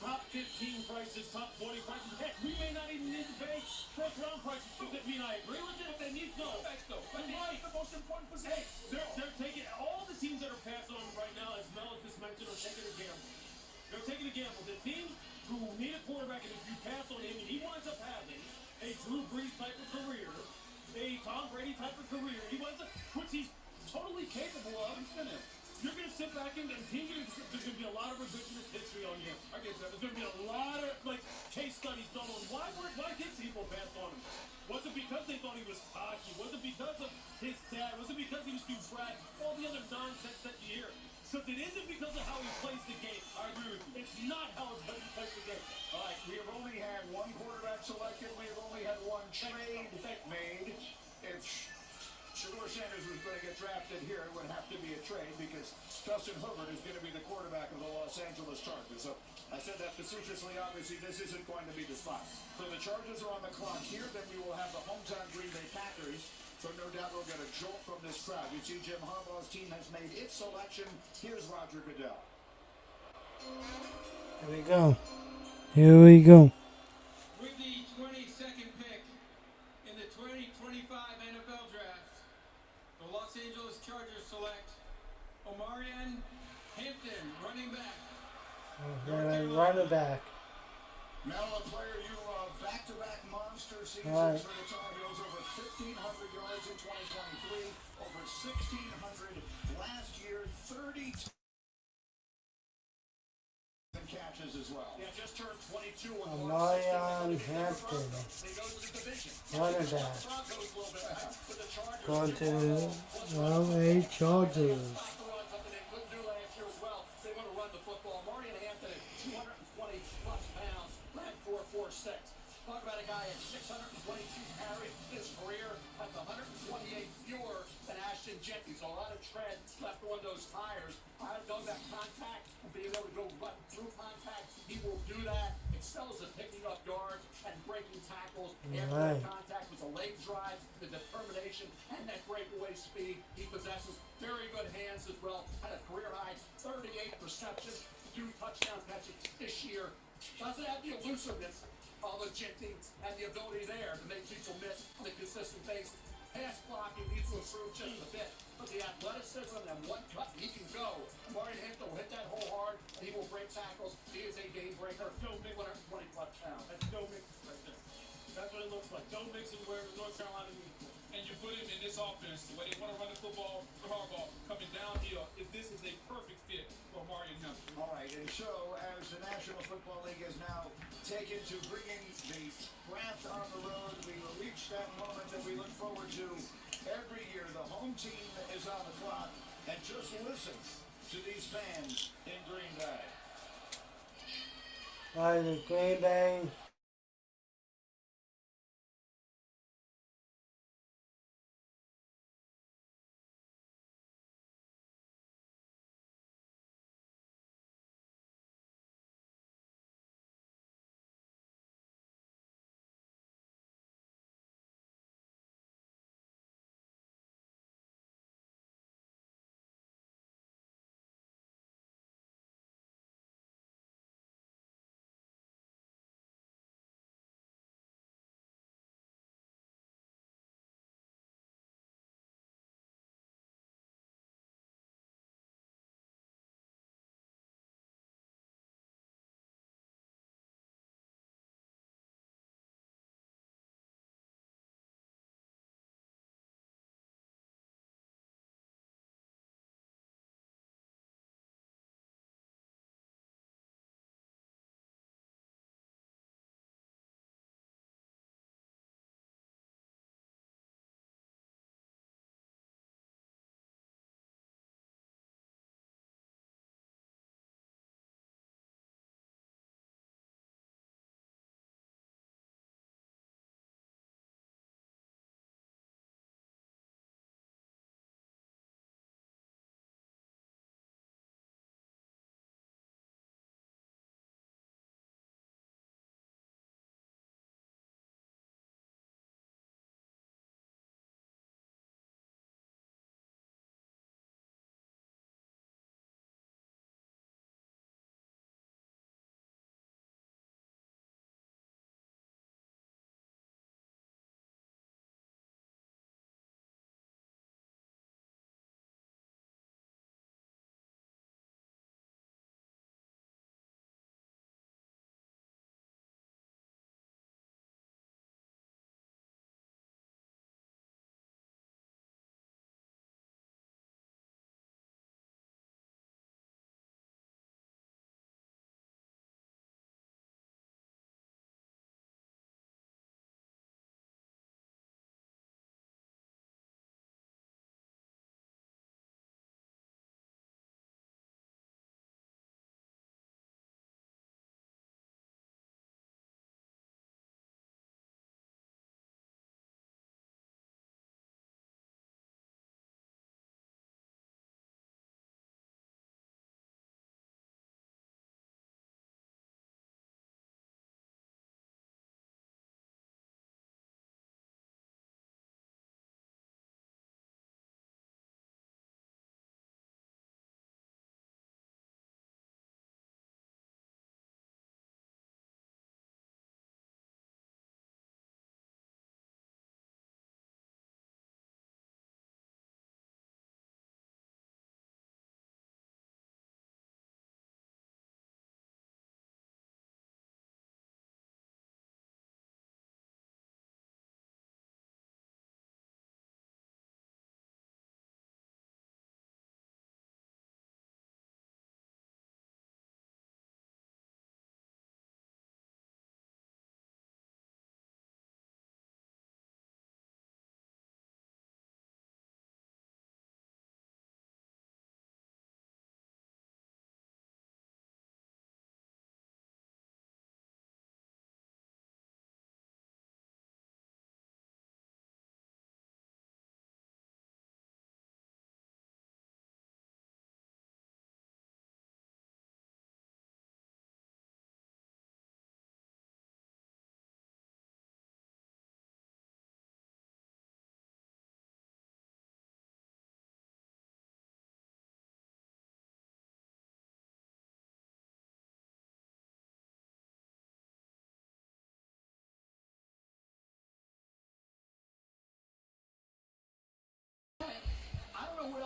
Speaker 6: top 15 prices, top 20 prices. Heck, we may not even need to pay 1st round prices. Does that mean I agree with it? But they need no. But right.
Speaker 7: The most important position.
Speaker 6: Hey, they're taking all the teams that are passed on right now, as Mel just mentioned, are taking a gamble. They're taking a gamble. The teams who need a quarterback, and if you pass on him, and he winds up having a Drew Brees type of career, a Tom Brady type of career, he winds up, which he's totally capable of. You're going to sit back and teams there's going to be a lot of revisionist history on him. I get that. There's going to be a lot of case studies done on why did people pass on him? Was it because they thought he was cocky? Was it because of his dad? Was it because he was too brag? All the other nonsense that you hear. Because it isn't because of how he plays the game. I agree with you. It's not how he plays the game.
Speaker 1: All right, we have only had 1 quarterback selected. We have only had 1 trade made. If Shedeur Sanders was going to get drafted here, it would have to be a trade because Justin Herbert is going to be the quarterback of the Los Angeles Chargers. So I said that facetiously. Obviously, this isn't going to be the spot. So the Chargers are on the clock here. Then we will have the hometown Green Bay Packers. So no doubt we'll get a jolt from this crowd. You see Jim Harbaugh's team has made its selection. Here's Roger Goodell.
Speaker 2: Here we go. Here we go.
Speaker 4: With the 22nd pick in the 2025 NFL Draft, the Los Angeles Chargers select Omarion Hampton, running back.
Speaker 2: Running back.
Speaker 1: Now a player you back-to-back monster seasons
Speaker 2: Right.
Speaker 1: for the Tar Heels, over 1,500 yards in 2023, over 1,600 last year, 32 catches as well.
Speaker 15: Yeah, just turned 22 on
Speaker 2: Marion Hampton, running back, going to LA Chargers.
Speaker 3: They want to run the football. Marion Hampton at 220 plus pounds, ran 4.46. Talk about a guy at 622 carries his career. That's 128 fewer than Ashton Jenkins. So a lot of tread left on those tires. I know that contact and being able to go right through contact. He will do that. Excels at picking up yards and breaking tackles. After the contact with the leg drive, the determination, and that breakaway speed he possesses. Very good hands as well. Had a career high 38 receptions, 2 touchdown catches this year. Doesn't have the elusiveness of a Jinty and the ability there to make people miss on a consistent basis. Pass blocking needs to improve just a bit, but the athleticism and one cut, he can go. Marion Hampton will hit that hole hard, and he will break tackles. He is a game breaker. Joe Mixon, 120 plus pounds. That's Joe Mixon right there. That's what it looks like. Joe Mixon wearing North Carolina uniform.
Speaker 7: And you put him in this offense, the way they want to run the football, the hardball, coming downhill. If this is a perfect fit for Marion Hampton.
Speaker 1: All right, and so as the National Football League is now taken to bringing the draft on the road, we will reach that moment that we look forward to every year. The home team is on the clock, and just listen to these fans in Green Bay.
Speaker 2: All right, Green Bay.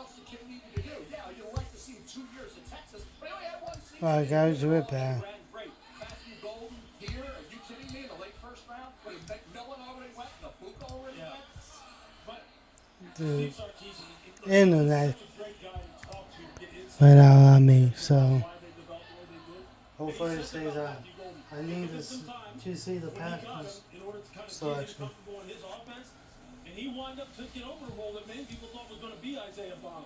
Speaker 3: else the kid needed to do. Yeah, you'd like to see him 2 years in Texas, but he only had one season.
Speaker 2: Alright, guys, we're back.
Speaker 3: He ran great. Matthew Golden here. Are you kidding me? In the late first round, when McMillan already went, and Abuka already went. But
Speaker 2: The internet went out on me, so hopefully it stays on. I need to see the Packers selection.
Speaker 6: And he wound up taking over a role that many people thought was going to be Isaiah Bond.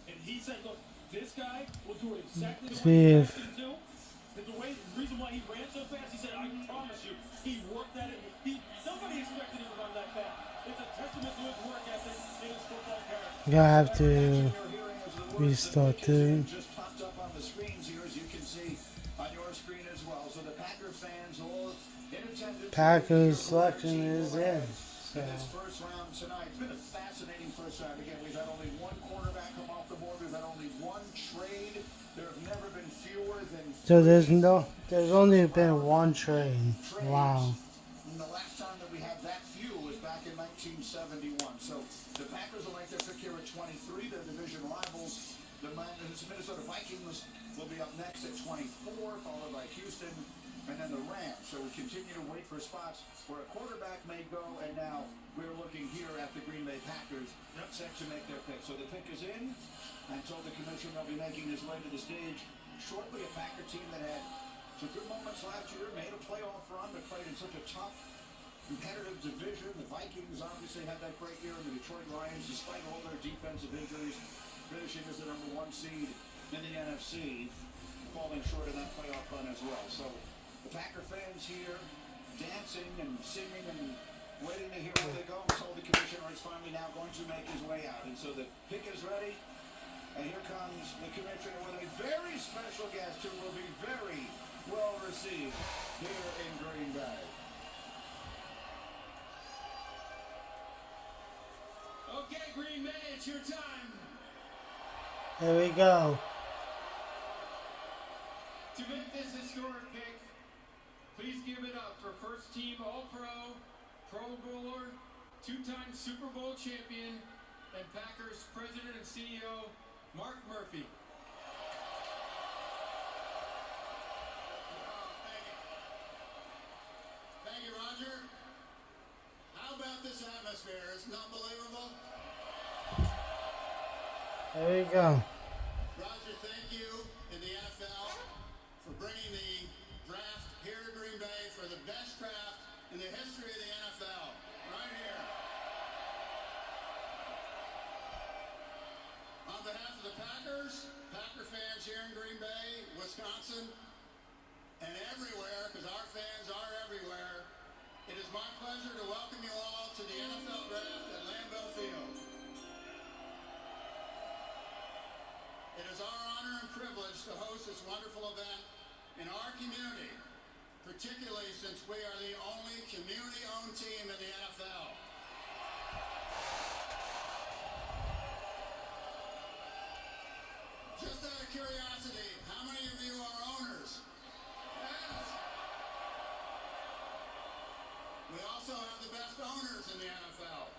Speaker 6: And he said, look, this guy will do exactly the way he asked him to. And the reason why he ran so fast, he said, I promise you, he worked at it. Nobody expected him to run that fast. It's a testament to his work ethic and his football character.
Speaker 2: You're gonna have to restart too.
Speaker 1: Just popped up on the screens here, as you can see on your screen as well. So the Packer fans all in attendance.
Speaker 2: Packers selection is in. So.
Speaker 1: This first round tonight, it's been a fascinating first round. Again, we've had only one quarterback come off the board. We've had only one trade. There have never been fewer than.
Speaker 2: So there's only been one trade. Wow.
Speaker 1: And the last time that we had that few was back in 1971. So the Packers will make their pick here at 23. Their division rivals, the Minnesota Vikings, will be up next at 24, followed by Houston, and then the Rams. So we continue to wait for spots where a quarterback may go, and now we're looking here at the Green Bay Packers set to make their pick. So the pick is in. I told the commission they'll be making his way to the stage shortly. A Packer team that had some good moments last year, made a playoff run, but played in such a tough, competitive division. The Vikings obviously had that great year, and the Detroit Lions, despite all their defensive injuries, finishing as the #1 seed in the NFC, falling short in that playoff run as well. So the Packer fans here dancing and singing and waiting to hear where they go. I'm told the commissioner is finally now going to make his way out. And so the pick is ready. And here comes the commissioner with a very special guest who will be very well received here in Green Bay.
Speaker 4: Okay, Green Bay, it's your time.
Speaker 2: There we go.
Speaker 4: To make this historic pick, please give it up for first team All-Pro, Pro Bowler, two-time Super Bowl champion, and Packers president and CEO, Mark Murphy.
Speaker 5: Thank you, Roger. How about this atmosphere? Isn't it unbelievable?
Speaker 2: There we go.
Speaker 5: Roger, thank you in the NFL for bringing the draft here to Green Bay for the best draft in the history of the NFL. Right here. On behalf of the Packers, Packer fans here in Green Bay, Wisconsin, and everywhere, because our fans are everywhere, it is my pleasure to welcome you all to the NFL Draft at Lambeau Field. It is our honor and privilege to host this wonderful event in our community, particularly since we are the only community-owned team in the NFL. Just out of curiosity, how many of you are owners? Yes. We also have the best owners in the NFL.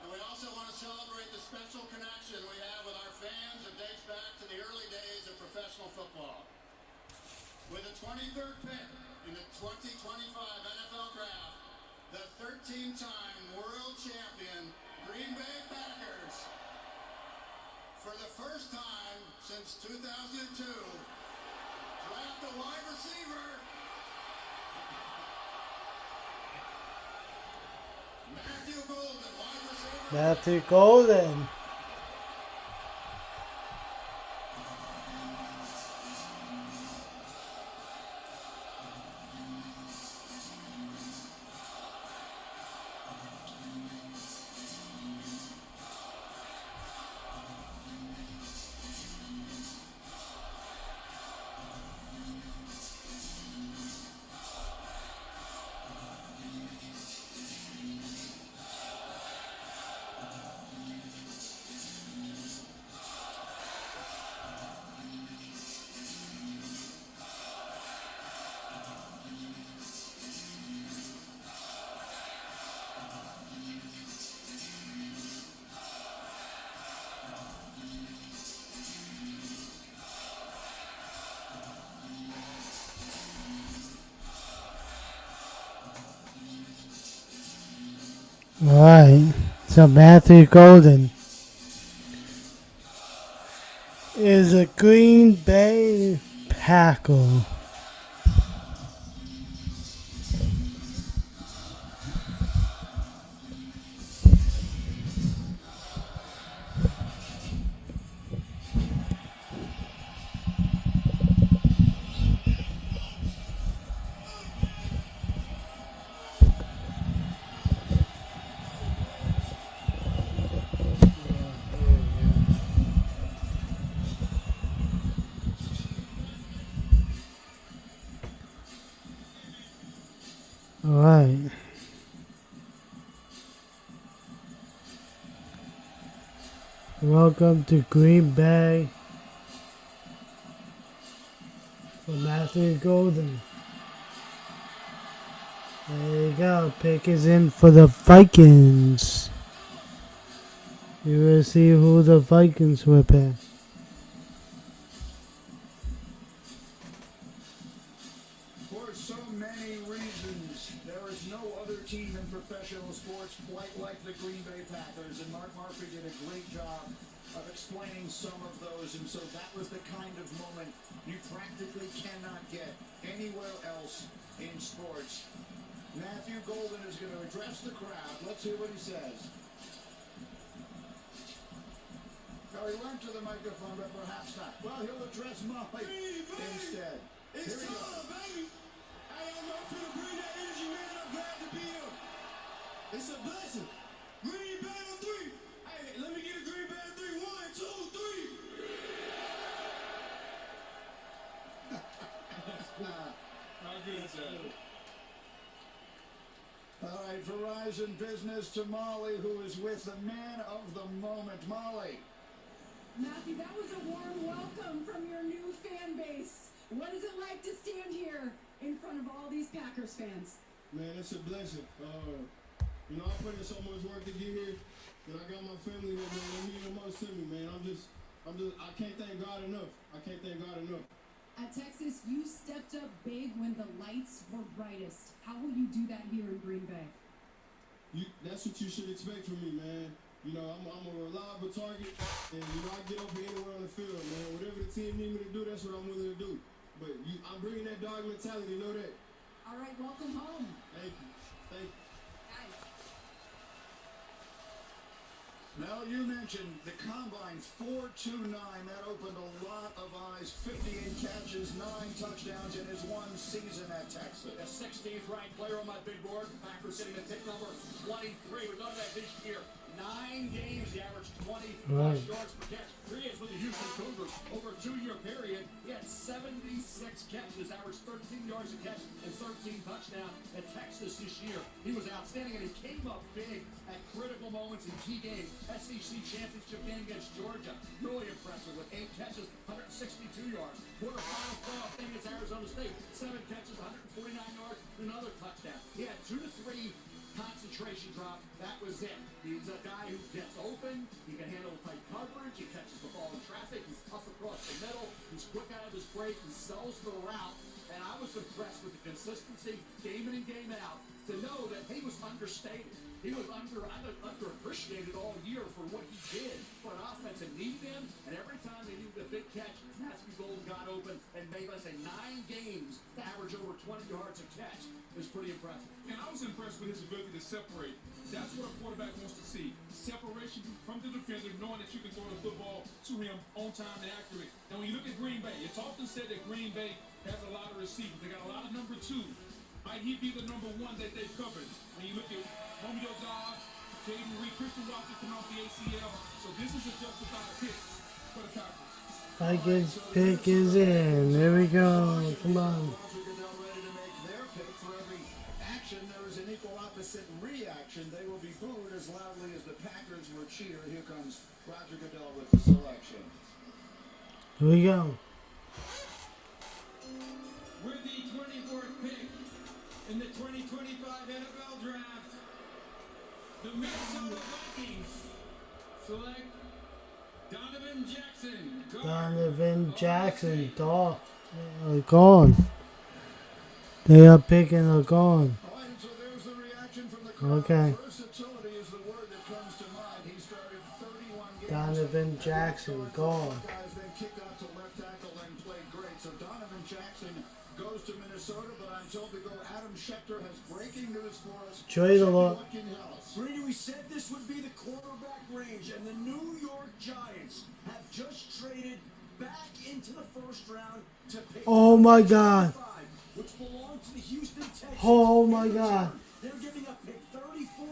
Speaker 5: And we also want to celebrate the special connection we have with our fans that dates back to the early days of professional football. With the 23rd pick in the 2025 NFL Draft, the 13-time world champion Green Bay Packers, for the first time since 2002, draft a wide receiver, Matthew Golden, wide receiver.
Speaker 2: Matthew Golden. Alright, so Matthew Golden is a Green Bay Packer. Alright. Welcome to Green Bay for Matthew Golden. There you go. Pick is in for the Vikings. You will see who the Vikings will pick.
Speaker 1: For so many reasons, there is no other team in professional sports quite like the Green Bay Packers, and Mark Murphy did a great job of explaining some of those, and so that was the kind of moment you practically cannot get anywhere else in sports. Matthew Golden is going to address the crowd. Let's hear what he says. Now, he went to the microphone, but perhaps not. Well, he'll address Molly instead.
Speaker 5: It's
Speaker 1: Here we go.
Speaker 5: time, baby. Hey, I'm up for to bring that energy, man. I'm glad to be here. It's a blessing. Green Bay on 3. Hey, let me get a Green Bay on 3. 1, 2, 3.
Speaker 3: How good is that?
Speaker 1: All right, Verizon Business to Molly, who is with the man of the moment. Molly.
Speaker 8: Matthew, that was a warm welcome from your new fan base. What is it like to stand here in front of all these Packers fans?
Speaker 5: Man, it's a blessing. You know, I put in so much work to get here, and I got my family here, man. They mean the most to me, man. I can't thank God enough. I can't thank God enough.
Speaker 8: At Texas, you stepped up big when the lights were brightest. How will you do that here in Green Bay?
Speaker 5: That's what you should expect from me, man. You know, I'm a reliable target, and, you know, I get over anywhere on the field, man. Whatever the team need me to do, that's what I'm willing to do. But I'm bringing that dog mentality, you know that?
Speaker 8: All right, welcome home.
Speaker 5: Thank you. Thank you.
Speaker 8: Guys.
Speaker 1: Mel, you mentioned the Combine's 4.29. That opened a lot of eyes. 58 catches, 9 touchdowns in his one season at Texas.
Speaker 3: The 16th ranked player on my big board. Packers sitting at pick number 23. We've done that this year. 9 games, he averaged 20 yards per catch. He is with the Houston Cougars. Over a 2-year period, he had 76 catches, averaged 13 yards a catch, and 13 touchdowns at Texas this year. He was outstanding, and he came up big at critical moments in key games. SEC championship game against Georgia, really impressive with 8 catches, 162 yards. Quarterfinal playoff game against Arizona State, 7 catches, 149 yards, another touchdown. He had 2 to 3 concentration drop. That was it. He's a guy who gets open. He can handle tight coverage. He catches the ball in traffic. He's tough across the middle. He's quick out of his break. He sells the route. And I was impressed with the consistency, game in and game out, to know that he was understated. He was underappreciated all year for what he did for an offense that needed him. And every time they needed a big catch, Matthew Golden got open and made, let's say, 9 games to average over 20 yards a catch. It was pretty impressive.
Speaker 7: And I was impressed with his ability to separate. That's what a quarterback wants to see. Separation from the defender, knowing that you can throw the football to him on time and accurate. And when you look at Green Bay, it's often said that Green Bay has a lot of receivers. They got a lot of number 2. Might he be the number 1 that they've covered? When you look at Romeo Dobbs, Jaden Reed, Christian Watson coming off the ACL. So this is a justified pick for the Packers.
Speaker 2: Vikings pick is in. There we go. Come on.
Speaker 1: There is an equal opposite reaction. They will be booed as loudly as the Packers were cheered. Here comes Roger Goodell with the selection.
Speaker 2: Here we go.
Speaker 4: With the 24th pick in the 2025 NFL Draft, the Minnesota Vikings select Donovan Jackson.
Speaker 2: Donovan Jackson. Gone. They are picking a gone.
Speaker 1: So there's the reaction from the
Speaker 2: Okay.
Speaker 1: Versatility is
Speaker 2: Donovan Jackson, gone.
Speaker 1: Guys then kicked out to left tackle and played great. So Donovan Jackson goes to Minnesota, but I'm told to go. Adam Schefter has breaking news for us.
Speaker 2: Trade a lot.
Speaker 14: Brady, we said this would be the quarterback range, and the New York Giants have just traded back into the first round to pick
Speaker 2: Oh my God.
Speaker 14: 5, which belonged to the Houston Texans.
Speaker 2: Oh my God.
Speaker 14: They're giving up pick 34,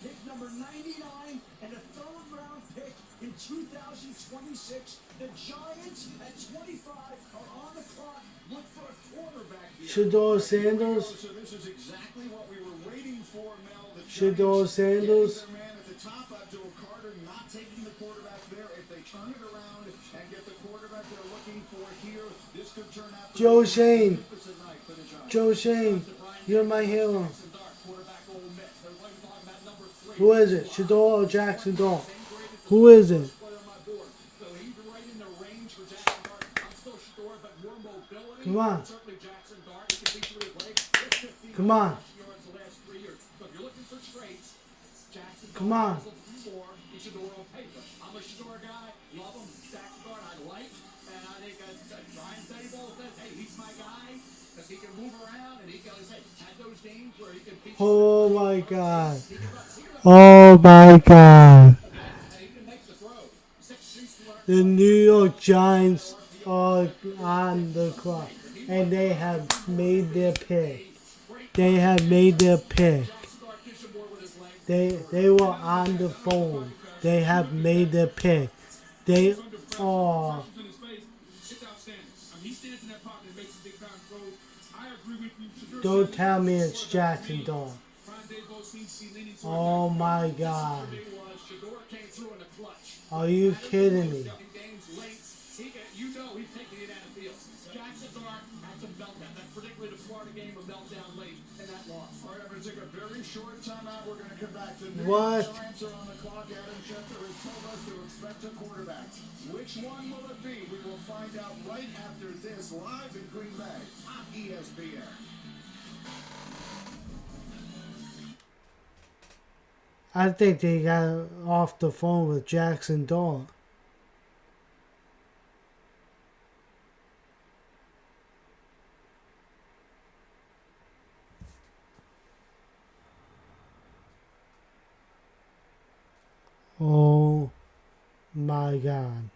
Speaker 14: pick number 99, and a third-round pick in 2026. The Giants at 25 are on the clock. Look for a quarterback here.
Speaker 2: Shador Sanders.
Speaker 1: So this is exactly what we were waiting for, Mel. The
Speaker 2: Shador Sanders.
Speaker 1: their man at the top, Abdul Carter, not taking the quarterback there. If they turn it around and get the quarterback they're looking for here, this could turn out to
Speaker 2: Joe
Speaker 1: be a
Speaker 2: Shane.
Speaker 1: magnificent night for the Giants.
Speaker 2: Joe Shane. You're my hero. Who is it? Shador or Jackson Dart? Who is it? Come on. Come on. Come on.
Speaker 3: I'm a Shador guy. Love him. Jackson Dart I like. And I think Brian Steadyball says, hey, he's my guy. Because he can move around and he can, say, had those games where he can beat
Speaker 2: Oh my God. Oh my God. The New York Giants are on the clock. And they have made their pick. They have made their pick. They were on the phone. They have made their pick. They are. Don't tell me it's Jackson Dart. Oh my God. Are you kidding me?
Speaker 3: You know he's taking it out of field. Jackson Dart had some meltdown. That's particularly the Florida game of meltdown late in that loss.
Speaker 1: All right, I'm going to take a very short timeout. We're going to come back to the
Speaker 2: What?
Speaker 1: Giants are on the clock. Adam Schefter has told us to expect a quarterback. Which one will it be? We will find out right after this, live in Green Bay on ESPN.
Speaker 2: I think they got off the phone with Jackson Dart. Oh my God.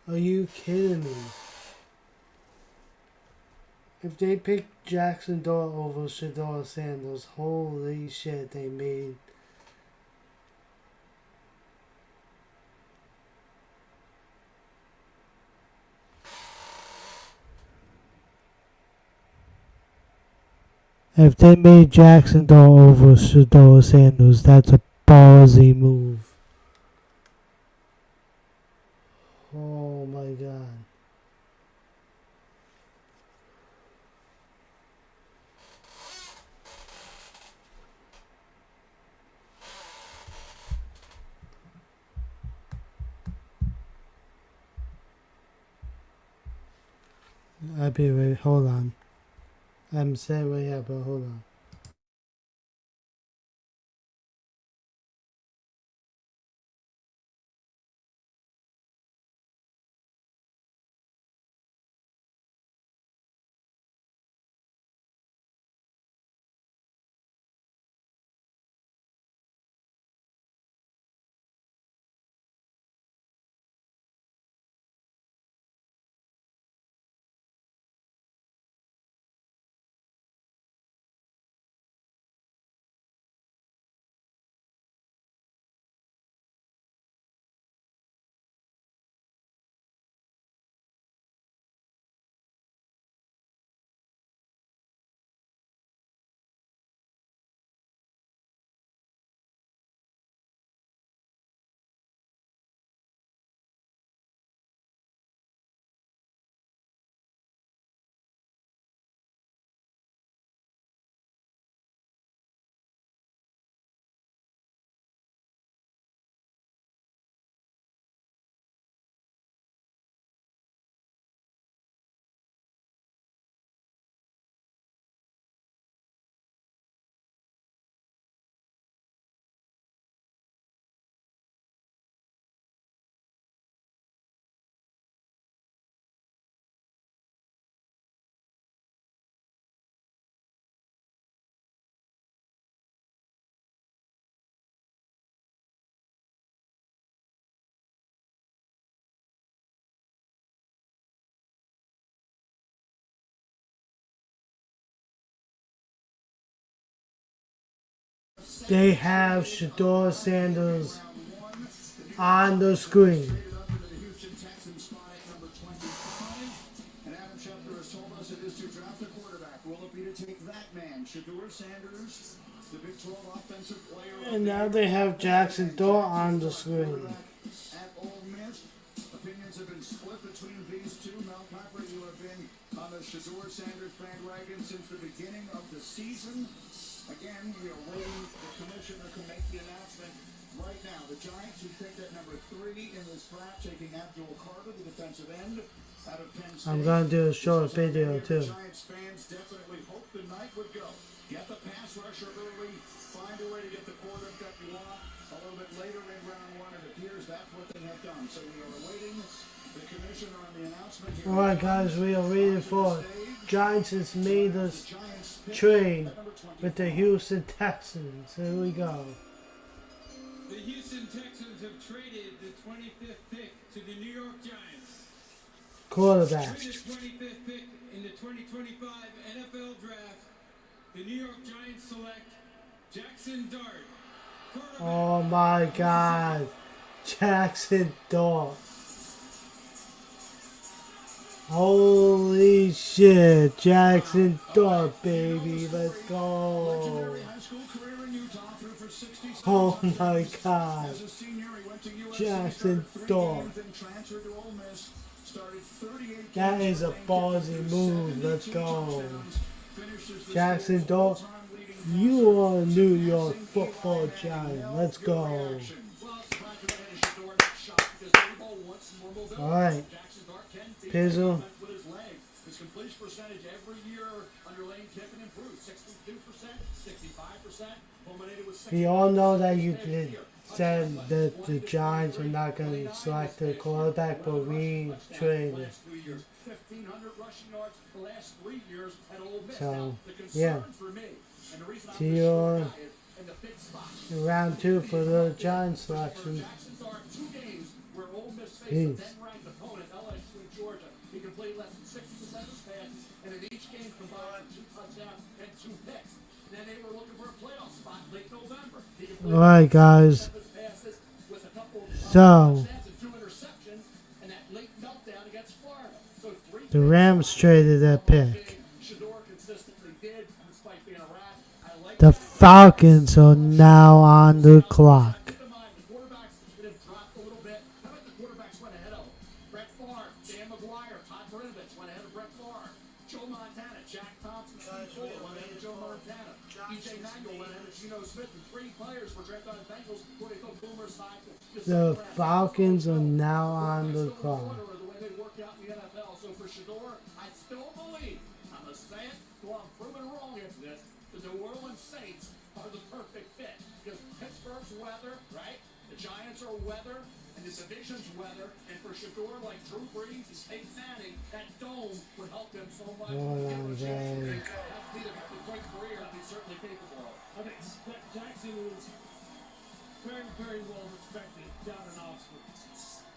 Speaker 2: Are you kidding me? If they picked Jackson Dart over Shador Sanders, holy shit, they made. If they made Jackson Dart over Shador Sanders, that's a ballsy move. Oh my God. I'll be right. Hold on. I'm saying right here, but hold on. they have Shedeur Sanders on the screen.
Speaker 1: Traded up into the Houston Texans spot at number 25. And Adam Schefter has told us it is to draft a quarterback. Will it be to take that man, Shedeur Sanders, the Big 12 offensive player?
Speaker 2: And now they have Jackson Dart on the screen.
Speaker 1: At Ole Miss, opinions have been split between these two. Mel Kiper, you have been on the Shedeur Sanders bandwagon since the beginning of the season. Again, we are waiting. The commissioner can make the announcement right now. The Giants, who picked at number 3 in this draft, taking Abdul Carter, the defensive end, out of Penn State.
Speaker 2: I'm going to do a short video too.
Speaker 1: Giants fans definitely hope the night would go. Get the pass rusher early, find a way to get the quarterback you want. A little bit later in round 1, it appears that's what they have done. So we are awaiting the commissioner on the announcement here.
Speaker 2: Alright guys, we are waiting for it. Giants has made us trade with the Houston Texans. Here we go.
Speaker 4: The Houston Texans have traded the 25th pick to the New York Giants.
Speaker 2: Quarterback.
Speaker 4: With the 25th pick in the 2025 NFL Draft, the New York Giants select Jackson Dart.
Speaker 2: Oh my God. Jackson Dart. Holy shit. Jackson Dart, baby. Let's go. Oh my God. Jackson Dart. That is a ballsy move. Let's go. Jackson Dart, you are a New York football giant. Let's go. Alright. Pizzle.
Speaker 3: His completion percentage every year under Lane Kiffin improved 62%, 65%, culminated with
Speaker 2: We all know that you did said that the Giants are not going to select the quarterback, but we traded.
Speaker 3: 1,500 rushing yards the last 3 years at Ole Miss.
Speaker 2: So,
Speaker 3: The concern
Speaker 2: yeah.
Speaker 3: for me, and the reason I'm
Speaker 2: See
Speaker 3: the
Speaker 2: you
Speaker 3: short
Speaker 2: on
Speaker 3: guy is in the big spot.
Speaker 2: round 2 for the Giants selection.
Speaker 3: Jackson Dart, 2 games where Ole Miss faced a
Speaker 2: Peace.
Speaker 3: 10-ranked opponent, LSU and Georgia. He completed less than 60% of his passes, and in each game combined for 2 touchdowns and 2 picks. And then they were looking for a playoff spot late November. He completed
Speaker 2: Alright, guys.
Speaker 3: 60% of his passes with a couple of
Speaker 2: So,
Speaker 3: touchdowns and 2 interceptions, and that late meltdown against Florida. So 3
Speaker 2: the Rams traded that pick.
Speaker 3: Shedeur consistently did, despite being a rat. I like
Speaker 2: The Falcons are now on the clock.
Speaker 3: the quarterbacks that have dropped a little bit. How about the quarterbacks went ahead of them? Brett Favre, Dan McGuire, Todd Marinovich went ahead of Brett Favre. Joe Montana, Jack Thompson, Steve Fuller went ahead of Joe Montana. E.J. Manuel went ahead of Geno Smith, and 3 players were drafted on the Bengals before they go Boomer Esiason.
Speaker 2: The Falcons are now on the clock.
Speaker 3: The way they work out in the NFL. So for Shedeur, I still believe, I'm going to say it, though I'm proven wrong in this, the New Orleans Saints are the perfect fit. Because Pittsburgh's weather, right? The Giants are weather, and the division's weather. And for Shedeur, like Drew Brees and Peyton Manning, that dome would help him so much.
Speaker 2: Hold on, Jay.
Speaker 3: That's be a great career that he's certainly capable of.
Speaker 6: I think Jackson is very, very well respected down in Oxford.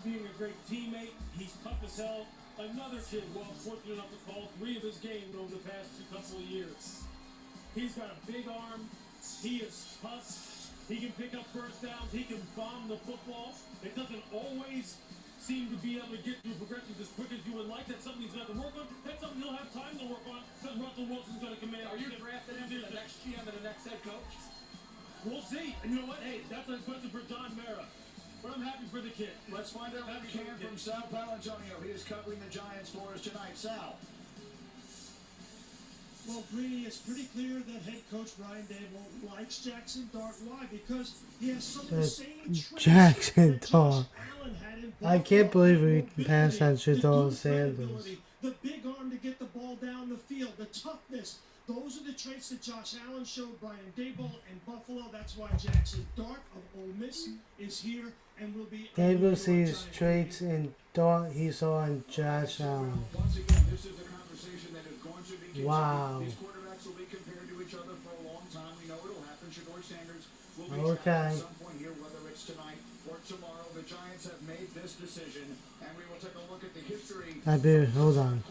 Speaker 6: Being a great teammate, he's tough as hell. Another kid, well, fortunate enough to call 3 of his games over the past couple of years. He's got a big arm. He is tough. He can pick up first downs. He can bomb the football. It doesn't always seem to be able to get through progressions as quick as you would like. That's something he's got to work on. That's something he'll have time to work on because Russell Wilson's going to command.
Speaker 3: Are you drafting him to the next GM and the next head coach?
Speaker 6: We'll see. And you know what? Hey, that's a question for John Mara. But I'm happy for the kid.
Speaker 1: Let's find out what we can from Sal Palantonio. He is covering the Giants for us tonight. Sal.
Speaker 21: Well, Greeny, it's pretty clear that head coach Brian Daboll likes Jackson Dart. Why? Because he has some of the same traits
Speaker 2: Jackson
Speaker 21: that Josh
Speaker 2: Dart.
Speaker 21: Allen had in
Speaker 2: I can't believe we
Speaker 21: Buffalo.
Speaker 2: passed on
Speaker 21: The
Speaker 2: Shedeur
Speaker 21: dude
Speaker 2: Sanders.
Speaker 21: credibility, the big arm to get the ball down the field, the toughness. Those are the traits that Josh Allen showed Brian Daboll in Buffalo. That's why Jackson Dart of Ole Miss is here and will be.
Speaker 2: Daboll sees traits in Dart he saw in Josh Allen.
Speaker 1: Once again, this is a conversation that is going to be continued.
Speaker 2: Wow.
Speaker 1: These quarterbacks will be compared to each other for a long time. We know it'll happen. Shedeur Sanders will be
Speaker 2: Okay.
Speaker 1: drafted at some point here, whether it's tonight or tomorrow. The Giants have made this decision, and we will take a look at the history.
Speaker 2: Hold on.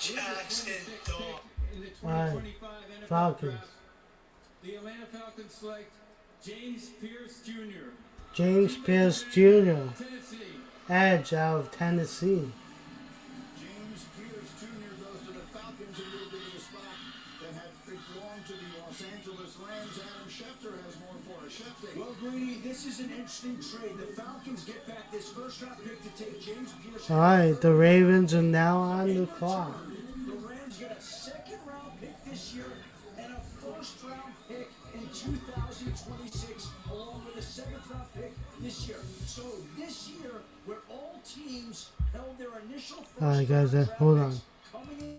Speaker 14: Jackson Dog.
Speaker 4: In the
Speaker 2: Alright.
Speaker 4: 2025 NFL
Speaker 2: Falcons.
Speaker 4: Draft, the Atlanta Falcons select James Pierce Jr.
Speaker 2: James Pierce Jr.
Speaker 4: Tennessee.
Speaker 2: Edge out of Tennessee.
Speaker 1: James Pierce Jr. goes to the Falcons, a little bit of a spot that had belonged to the Los Angeles Rams. Adam Schefter has more for us. Schefter.
Speaker 14: Well, Greeny, this is an interesting trade. The Falcons get back this first-round pick to take James Pierce.
Speaker 2: Alright, the Ravens are now on the clock.
Speaker 14: The Rams get a second-round pick this year and a first-round pick in 2026, along with a seventh-round pick this year. So this year, where all teams held their initial first
Speaker 2: Alright, guys, hold on.
Speaker 14: coming in.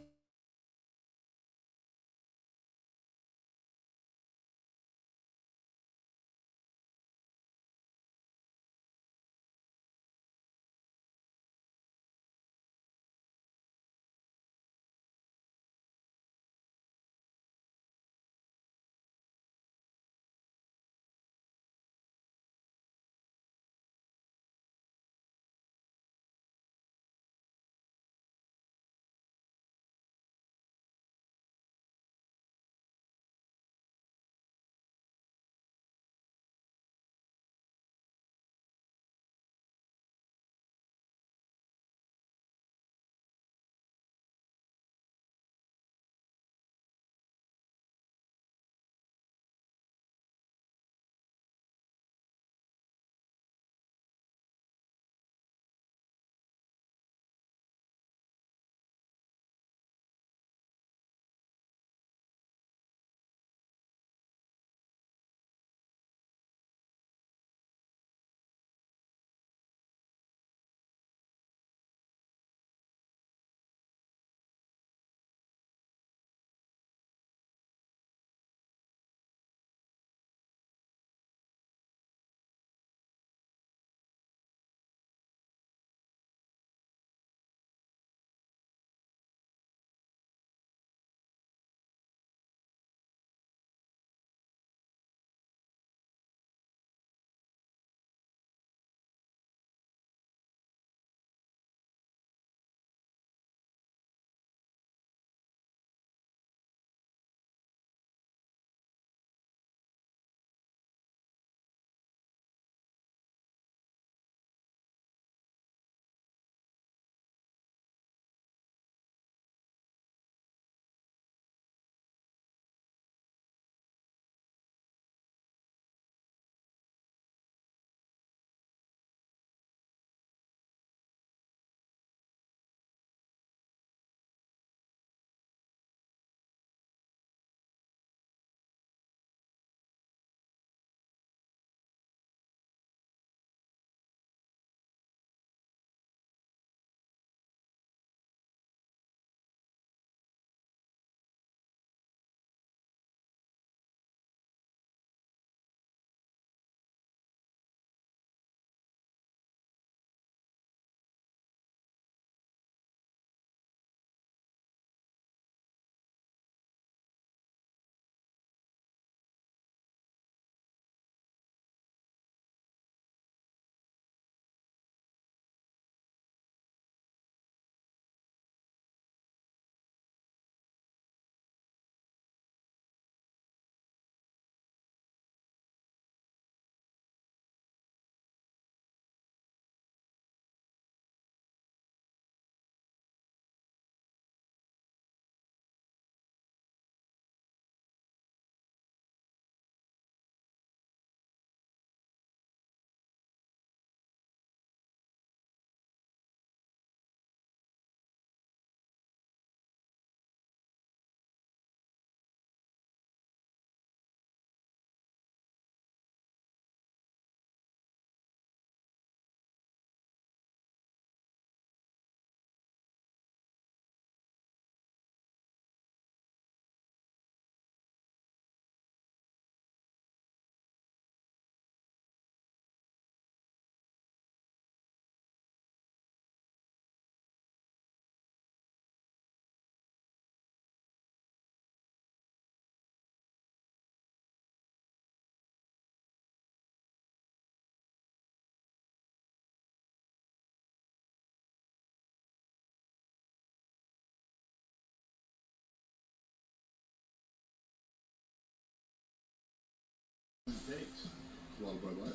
Speaker 12: A lot of Bud Light.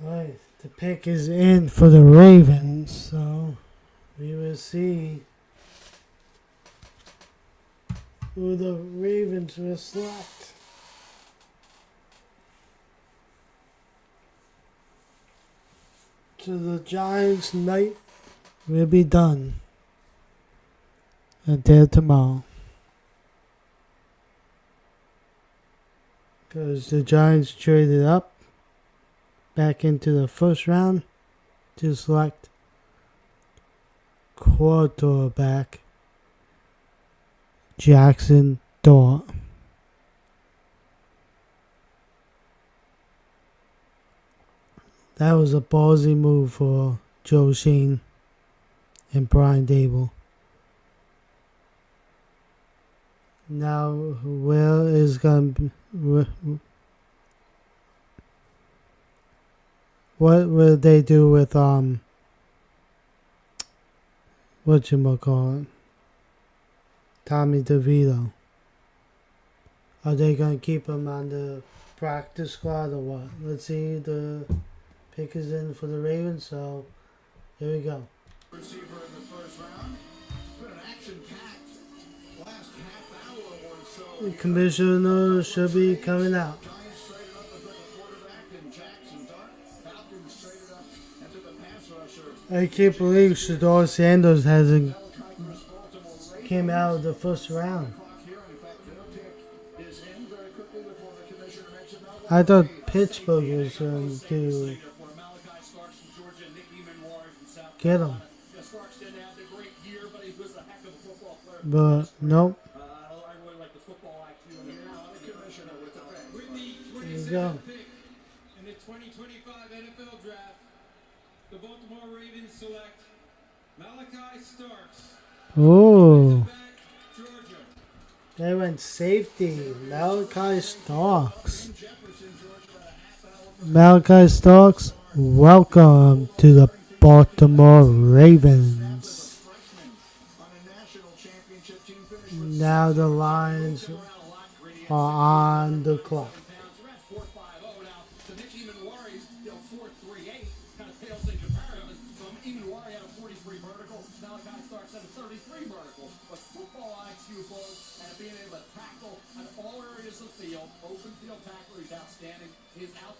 Speaker 2: Alright, the pick is in for the Ravens, so we will see who the Ravens will select. So the Giants night will be done until tomorrow. Because the Giants traded up back into the first round to select quarterback Jackson Dart. That was a ballsy move for Joe Shane and Brian Dable. Now, where is going to be... What will they do with whatchamacallit? Tommy DeVito? Are they gonna keep him on the practice squad or what? Let's see, the pick is in for the Ravens, so here we go.
Speaker 1: Receiver in the first round. It's been an action-packed last half hour or so.
Speaker 2: The commissioner should be coming out.
Speaker 1: Giants traded up with a quarterback in Jackson Dart. Falcons traded up into the pass rusher.
Speaker 2: I can't believe Shedeur Sanders hasn't came out of the first round. I thought Pittsburgh was going to get him. But nope. There you go.
Speaker 4: In the 2025 NFL Draft, the Baltimore Ravens select Malachi Starks.
Speaker 2: Oh. They went safety. Malachi Starks. Malachi Starks, welcome to the Baltimore Ravens. Now the Lions are on the clock.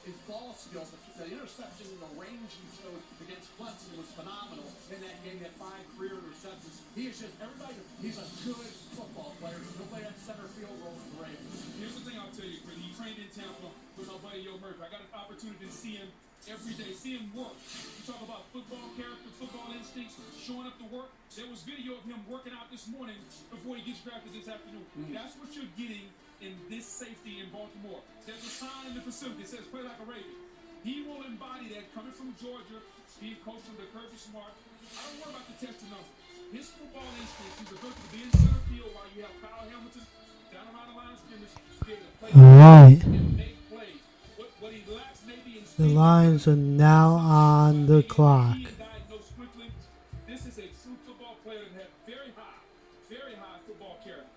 Speaker 3: His ball skills, the interception and the range he showed against Clemson was phenomenal in that game. He had 5 career interceptions. He is just everybody. He's a good football player. He'll play that center field role for the Ravens.
Speaker 7: Here's the thing I'll tell you, Chris. He trained in Tampa with my buddy Yo Murphy. I got an opportunity to see him every day, see him work. You talk about football character, football instincts, showing up to work. There was video of him working out this morning before he gets drafted this afternoon. That's what you're getting in this safety in Baltimore. There's a sign in the facility that says play like a Raven. He will embody that coming from Georgia. Steve coached him to Kirby Smart. I don't worry about the testing numbers. His football instincts, he's ability to be in center field while you have Kyle Hamilton down around the line of scrimmage, be able to play and make plays. What he lacks maybe in
Speaker 2: The Lions are now on the clock.
Speaker 7: This is a true football player that had very high football character.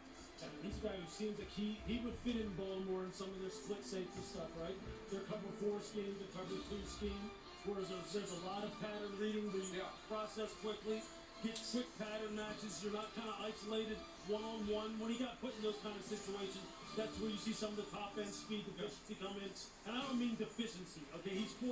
Speaker 21: He's a guy who seems like he would fit in Baltimore in some of their split safety stuff, right? Their cover 4 scheme, their cover 2 scheme, whereas there's a lot of pattern reading where you process quickly, get quick pattern matches. You're not kind of isolated one-on-one. When he got put in those kind of situations, that's where you see some of the top-end speed deficiency come in. And I don't mean deficiency, okay? He's 4'5".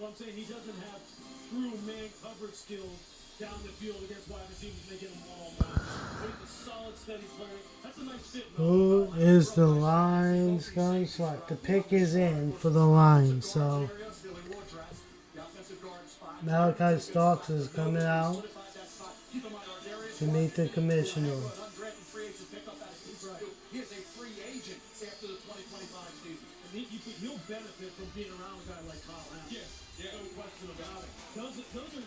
Speaker 21: Well, I'm saying he doesn't have true man coverage skills down the field against wide receivers making them one-on-one. But he's a solid, steady player. That's a nice fit.
Speaker 2: Who is the Lions going to select? The pick is in for the Lions, so Malachi Starks is coming out to meet the commissioner.
Speaker 3: He is a free agent after the 2025 season.
Speaker 21: And he'll benefit from being around a guy like Kyle Hamilton.
Speaker 7: Yeah,
Speaker 21: no question about it. Those are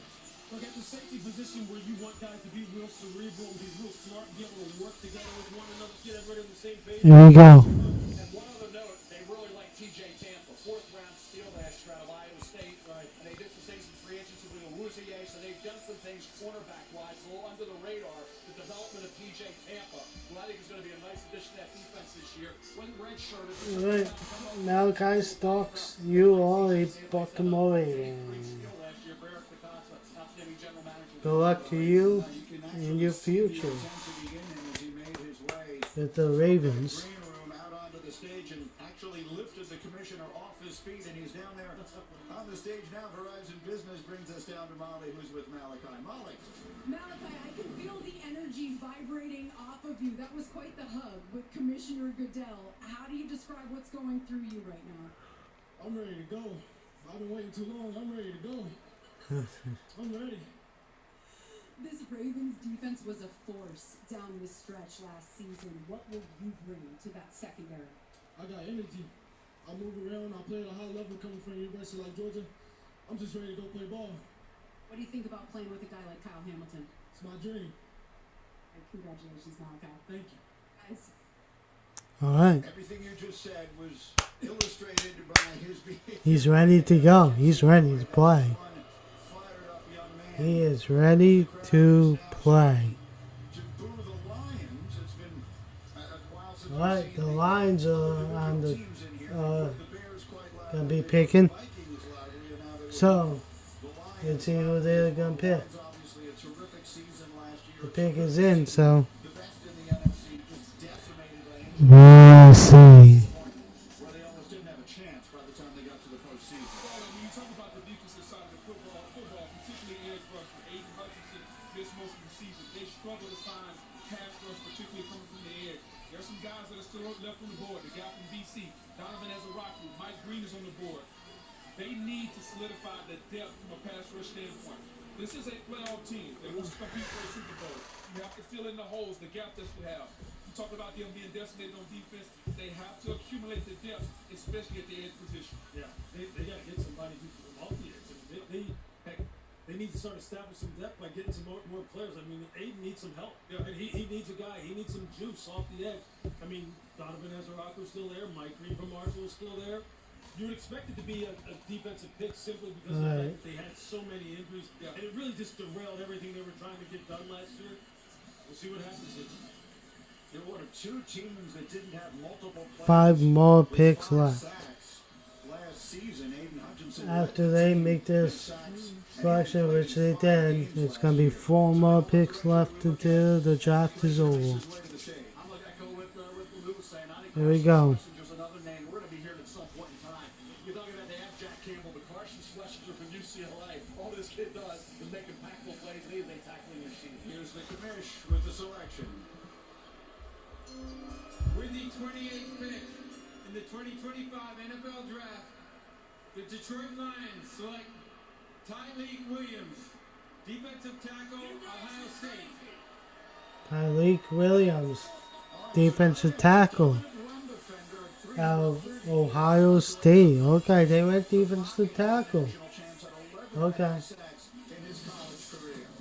Speaker 21: like at the safety position where you want guys to be real cerebral and be real smart and be able to work together with one another, get everybody on the same page.
Speaker 2: Here we go.
Speaker 3: And one other note, they really like TJ Tampa, 4th round steal last year out of Iowa State. Right. And they did some things in free agency with Awuzie, so they've done some things cornerback wise, a little under the radar. The development of TJ DJ Tampa, who I think is going to be a nice addition to that defense this year. When redshirted,
Speaker 2: Alright, Malachi Starks, you are a Baltimore Raven. Good luck to you in your future with the Ravens.
Speaker 1: Out onto the stage and actually lifted the commissioner off his feet, and he's down there on the stage now. Verizon Business brings us down to Molly, who's with Malachi. Molly.
Speaker 8: Malachi, I can feel the energy vibrating off of you. That was quite the hug with Commissioner Goodell. How do you describe what's going through you right now?
Speaker 5: I'm ready to go. I've been waiting too long. I'm ready to go. I'm ready.
Speaker 8: This Ravens defense was a force down the stretch last season. What will you bring to that secondary?
Speaker 5: I got energy. I move around. I play at a high level coming from a university like Georgia. I'm just ready to go play ball.
Speaker 8: What do you think about playing with a guy like Kyle Hamilton?
Speaker 5: It's my dream.
Speaker 8: Hey, congratulations, Malachi.
Speaker 5: Thank you.
Speaker 8: Guys.
Speaker 2: All right.
Speaker 1: Everything you just said was illustrated by his behavior.
Speaker 2: He's ready to go. He's ready to play. He is ready to play. Alright, the Lions are on the gonna be picking. So let's see who they're gonna pick. The pick is in, so we'll see.
Speaker 7: Left on the board, the guy from BC, Donovan Ezeraku, Mike Green is on the board. They need to solidify the depth from a pass rush standpoint. This is a playoff team that wants to compete for a Super Bowl. You have to fill in the holes, the gap that you have. You talk about them being decimated on defense. They have to accumulate the depth, especially at the edge position.
Speaker 3: Yeah, they got to get somebody who can off the edge. They need to start establishing some depth by getting some more players. I mean, Aiden needs some help. Yeah, and he needs a guy. He needs some juice off the edge. I mean, Donovan Ezeraku is still there. Mike Green from Marshall is still there. You would expect it to be a defensive pick simply because of the fact they had so many injuries. Yeah. And it really just derailed everything they were trying to get done last year. We'll see what happens here.
Speaker 1: There were two teams that didn't have multiple players.
Speaker 2: 5 more picks left.
Speaker 1: Last season, Aiden Hutchinson
Speaker 2: After they make this selection, which they did, it's going to be 4 more picks left until the draft is over. Here we go.
Speaker 1: All this kid does is make impactful plays. He's a tackling machine. Here's the commish with the selection.
Speaker 4: With the 28th pick in the 2025 NFL Draft, the Detroit Lions select Tyleik Williams, defensive tackle, Ohio State.
Speaker 2: Tyleik Williams, defensive tackle of Ohio State. Okay, they went defensive tackle. Okay.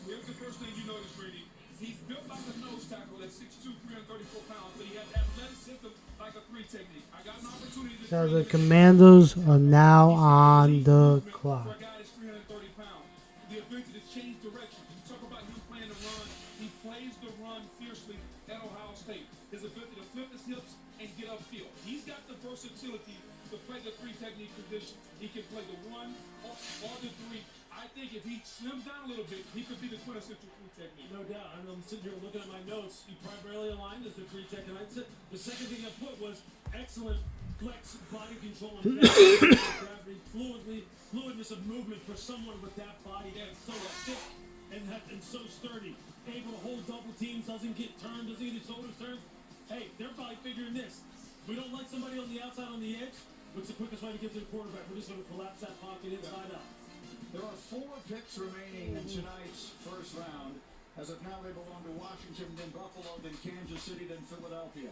Speaker 7: Here's the first thing you notice, Brady. He's built like a nose tackle at 6'2", 334 pounds, but he has athleticism like a 3 technique. I got an opportunity to
Speaker 2: So the Commandos are now on the clock.
Speaker 7: for a guy that's 330 pounds. The ability to change direction. You talk about him playing the run. He plays the run fiercely at Ohio State. His ability to flip his hips and get upfield. He's got the versatility to play the 3 technique position. He can play the 1 or the 3. I think if he slims down a little bit, he could be the quintessential 3 technique.
Speaker 3: No doubt. I'm sitting here looking at my notes. He primarily aligned as the 3 tech, and the second thing I put was excellent flex body control and gravity, fluidness of movement for someone with that body that's so thick and so sturdy, able to hold double teams, doesn't get turned, doesn't get his shoulders turned. Hey, they're probably figuring this. We don't like somebody on the outside on the edge. What's the quickest way to get to the quarterback? We're just going to collapse that pocket inside out.
Speaker 1: There are 4 picks remaining in tonight's first round. As of now, they belong to Washington, then Buffalo, then Kansas City, then Philadelphia.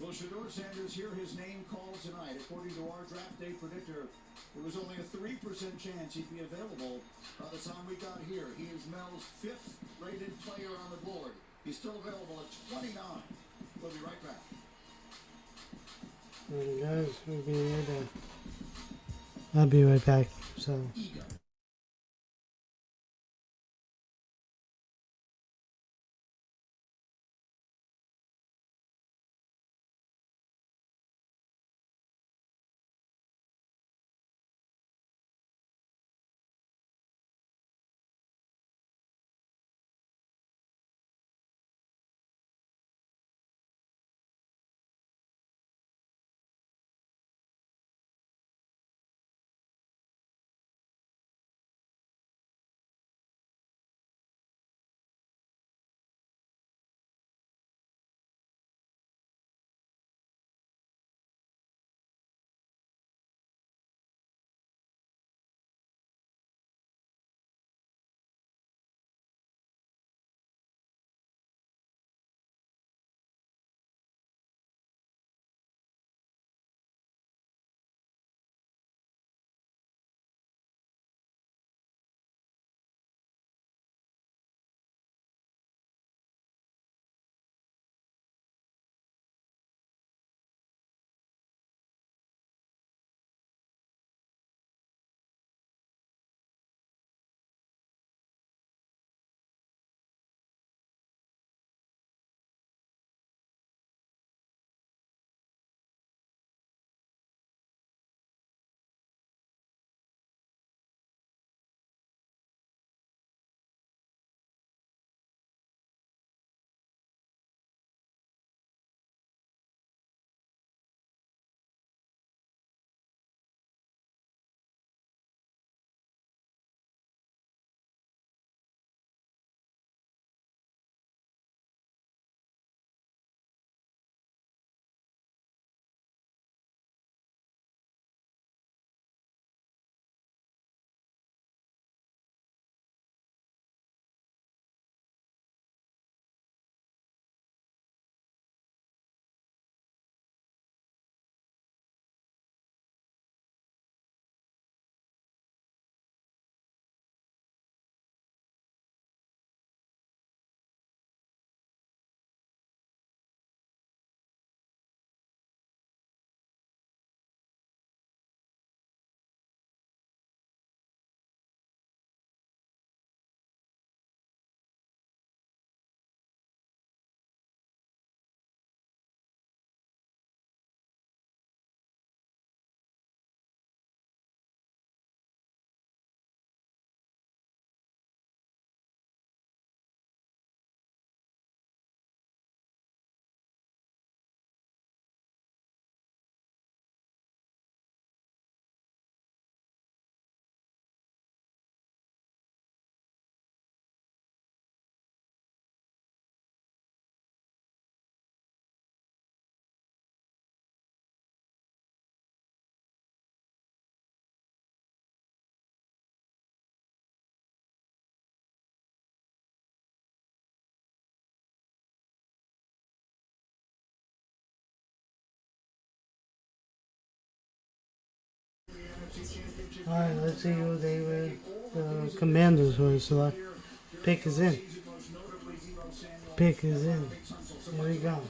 Speaker 1: Will Shedeur Sanders hear his name called tonight? According to our draft day predictor, there was only a 3% chance he'd be available by the time we got here. He is Mel's 5th rated player on the board. He's still available at 29. We'll be right back.
Speaker 2: Guys, I'll be right back. So. Alright, let's see who they were. The Commanders were select. Pick is in. Pick is in. Here we go.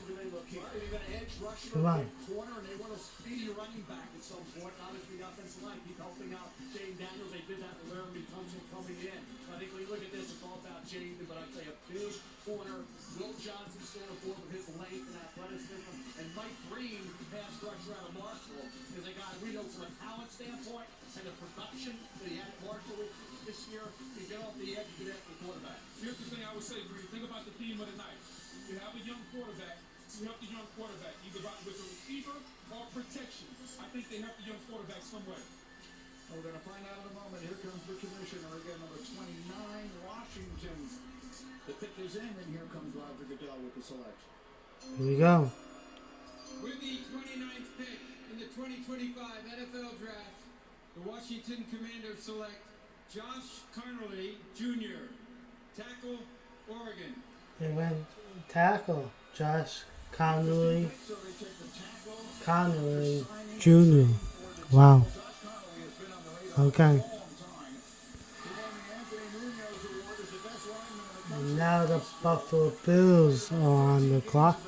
Speaker 2: Come on.
Speaker 3: Corner, and they want a speedy running back at some point. Obviously, the offensive line keep helping out Jaden Daniels. They did that with Laramie Tunsil coming in. I think when you look at this, it's all about Jaden, but I'd say a big corner. Will Johnson still aboard with his length and athleticism, and Mike Green pass rusher out of Marshall is a guy we know from a talent standpoint and the production that he had at Marshall this year. He get off the edge and get after the quarterback.
Speaker 7: Here's the thing I would say, Green. Think about the theme of the night. You have a young quarterback. You help the young quarterback either with a receiver or protection. I think they help the young quarterback some way.
Speaker 1: We're going to find out in a moment. Here comes the commissioner again, number 29, Washington. The pick is in, and here comes Roger Goodell with the selection.
Speaker 2: Here we go.
Speaker 4: With the 29th pick in the 2025 NFL Draft, the Washington Commanders select Josh Conerly Jr., tackle, Oregon.
Speaker 2: They went tackle. Josh Conerly Jr. Wow. Okay. And now the Buffalo Bills are on the clock.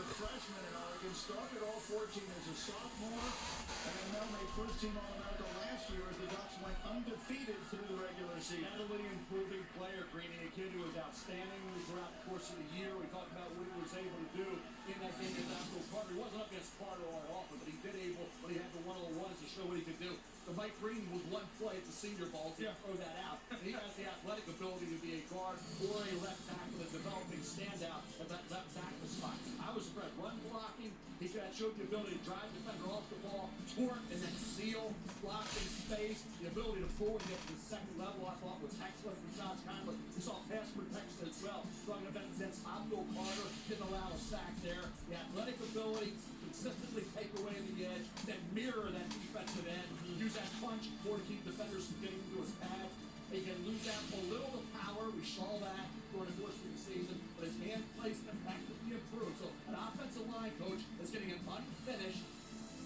Speaker 3: Steadily improving player, Green, a kid who was outstanding throughout the course of the year. We talked about what he was able to do in that game against Abdul Carter. He wasn't up against Carter all often, but he did able, when he had the one-on-ones to show what he could do. The Mike Green was one play at the Senior Bowl to throw that out. And he has the athletic ability to be a guard or a left tackle, a developing standout at that left tackle spot. I was impressed. Run blocking, he showed the ability to drive the defender off the ball, torque, and then seal, block in space, the ability to forward get to the second level. I thought was excellent from Josh Conley. We saw pass protection as well. Talking about against Abdul Carter, didn't allow a sack there. The athletic ability, consistently take away the edge, then mirror that defensive end, use that punch more to keep defenders from getting into his pads. He can lose out a little of power. We saw that during the course of the season, but his hand placement effectively improved. So an offensive line coach that's getting an unfinished,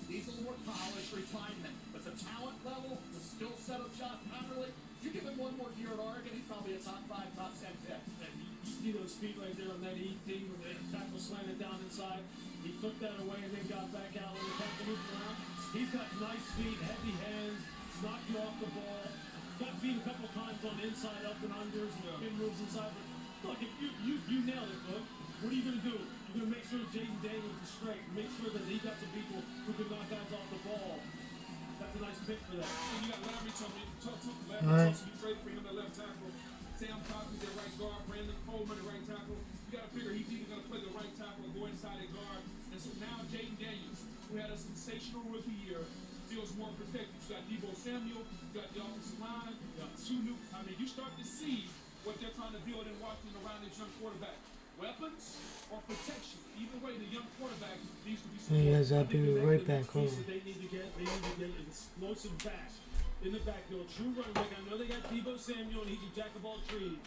Speaker 3: needs a little more polish, refinement. But the talent level, the skill set of Josh Conerly, you give him one more year at Oregon, he's probably a top 5, top 10 pick.
Speaker 6: And you see those feet right there on that ET when the tackle slanted down inside. He took that away and then got back out when the tackle moved around. He's got nice feet, heavy hands, knock you off the ball. Got beat a couple of times on inside up and unders and spin moves inside. But look, if you nailed it, look. What are you going to do? You're going to make sure Jaden Daniels is straight. Make sure that he got some people who can knock guys off the ball. That's a nice pick for that.
Speaker 7: And you got Larry Tunsil. Larry Tunsil, you traded for him at left tackle. Sam Coughlin at right guard. Brandon Coleman at right tackle. You got to figure he's either going to play the right tackle or go inside at guard. And so now Jaden Daniels, who had a sensational rookie year, feels more protected. You got Deebo Samuel, you got the offensive line, you got two new. I mean, you start to see what they're trying to build in Washington around this young quarterback. Weapons or protection. Either way, the young quarterback needs to be supported.
Speaker 2: He has that be right back home.
Speaker 6: They need to get an explosive back in the backfield. True running back. I know they got Deebo Samuel and he's a jack of all trades.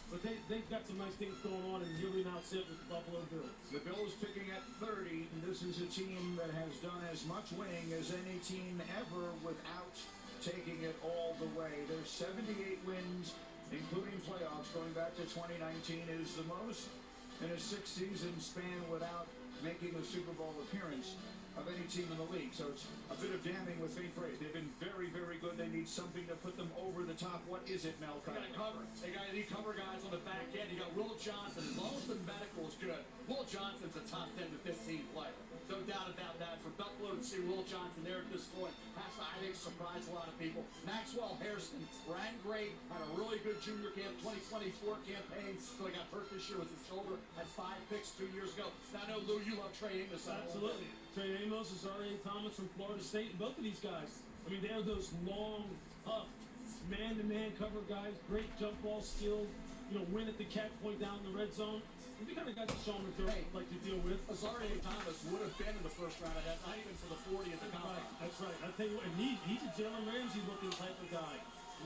Speaker 6: But they've got some nice things going on, and here we now sit with the Buffalo Bills.
Speaker 1: The Bills picking at 30. This is a team that has done as much winning as any team ever without taking it all the way. There's 78 wins, including playoffs, going back to 2019, is the most in a 6-season span without making a Super Bowl appearance of any team in the league. So it's a bit of damning with faint praise. They've been very, very good. They need something to put them over the top. What is it, Mel?
Speaker 3: They got to cover. They cover guys on the back end. You got Will Johnson. As long as the medical is good, Will Johnson's a top 10 to 15 player. No doubt about that. For Buffalo to see Will Johnson there at this point has to, I think, surprise a lot of people. Maxwell Hairston ran great, had a really good junior camp, 2024 campaign. So he got hurt this year with his shoulder, had 5 picks 2 years ago. Now, I know, Lou, you love Trey Amos.
Speaker 6: Absolutely. Trey Amos and R.A. Thomas from Florida State, and both of these guys. I mean, they're those long, tough, man-to-man cover guys, great jump ball skills, win at the catch point down in the red zone. The kind of guys that Sean McDermott like to deal with.
Speaker 3: R.A. Thomas would have been in the first round of that, not even for the 40 at the combine.
Speaker 6: That's right. I tell you what, and he's a Jalen Ramsey-looking type of guy.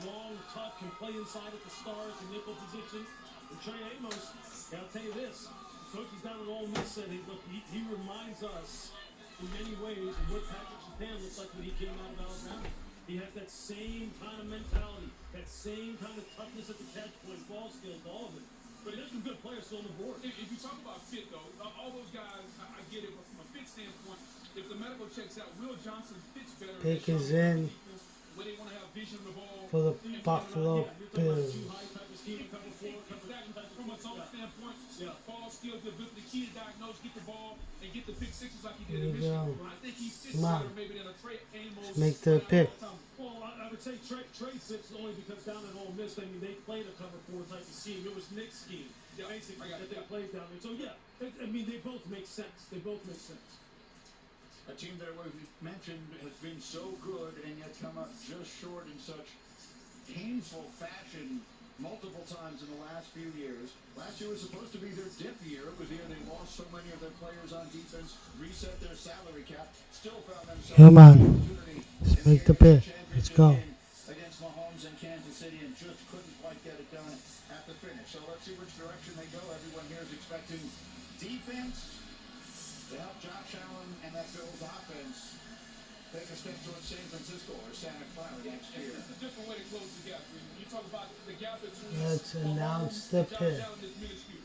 Speaker 6: Long, tough, can play inside at the stars, the nickel position. And Trey Amos, I'll tell you this, coaches down at Ole Miss said, he reminds us in many ways of what Patrick Surtain looks like when he came out of Alabama. He has that same kind of mentality, that same kind of toughness at the catch point, ball skills, all of it. But there's some good players still on the board.
Speaker 7: If you talk about fit, though, all those guys, I get it, but from a fit standpoint, if the medical checks out, Will Johnson fits better.
Speaker 2: Pick is in
Speaker 7: Where they want to have vision of the ball.
Speaker 2: for the Buffalo Bills.
Speaker 7: From a zone standpoint, ball skills, the ability, the key to diagnose, get the ball, and get the pick sixes like he did in Michigan. I think he fits better maybe than a Trey Amos.
Speaker 2: Make the pick.
Speaker 6: Well, I would say Trey sits only because down at Ole Miss, I mean, they played a cover 4 type of scheme. It was Nick's scheme, basically, that they played down there. So, yeah, I mean, they both make sense. They both make sense.
Speaker 1: A team that we've mentioned has been so good and yet come up just short in such painful fashion multiple times in the last few years. Last year was supposed to be their dip year. It was the year they lost so many of their players on defense, reset their salary cap, still found themselves
Speaker 2: Come on. Let's make the pick. Let's go.
Speaker 1: Against Mahomes and Kansas City and just couldn't quite get it done at the finish. So let's see which direction they go. Everyone here is expecting defense to help Josh Allen and that Bills offense take a step towards San Francisco or Santa Clara next year.
Speaker 7: It's a different way to close the gap. You talk about the gap between
Speaker 2: Let's announce the
Speaker 7: Josh
Speaker 2: pick.
Speaker 7: Allen is minuscule.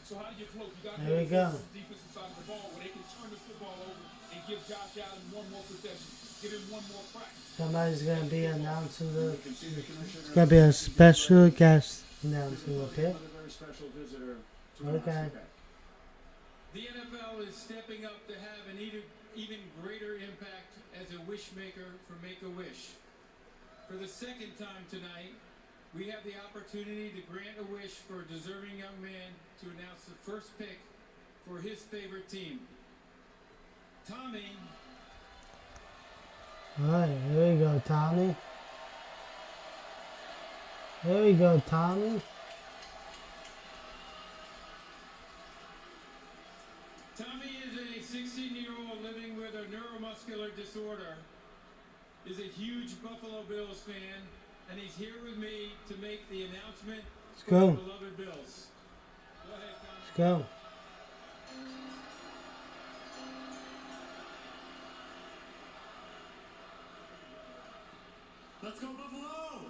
Speaker 7: So how do you close? You got
Speaker 2: There we go.
Speaker 7: the defensive side of the ball where they can turn the football over and give Josh Allen one more possession, give him one more crack.
Speaker 2: Somebody's gonna be announcing the. It's gonna be a special guest announcing the pick. Okay.
Speaker 4: The NFL is stepping up to have an even greater impact as a wish maker for Make-A-Wish. For the second time tonight, we have the opportunity to grant a wish for a deserving young man to announce the first pick for his favorite team. Tommy.
Speaker 2: Alright, here we go, Tommy. Here we go, Tommy.
Speaker 4: Tommy is a 16-year-old living with a neuromuscular disorder, is a huge Buffalo Bills fan, and he's here with me to make the announcement
Speaker 2: Let's
Speaker 4: for
Speaker 2: go.
Speaker 4: the beloved Bills. Go ahead, Tommy.
Speaker 2: Let's go.
Speaker 15: Let's go, Buffalo!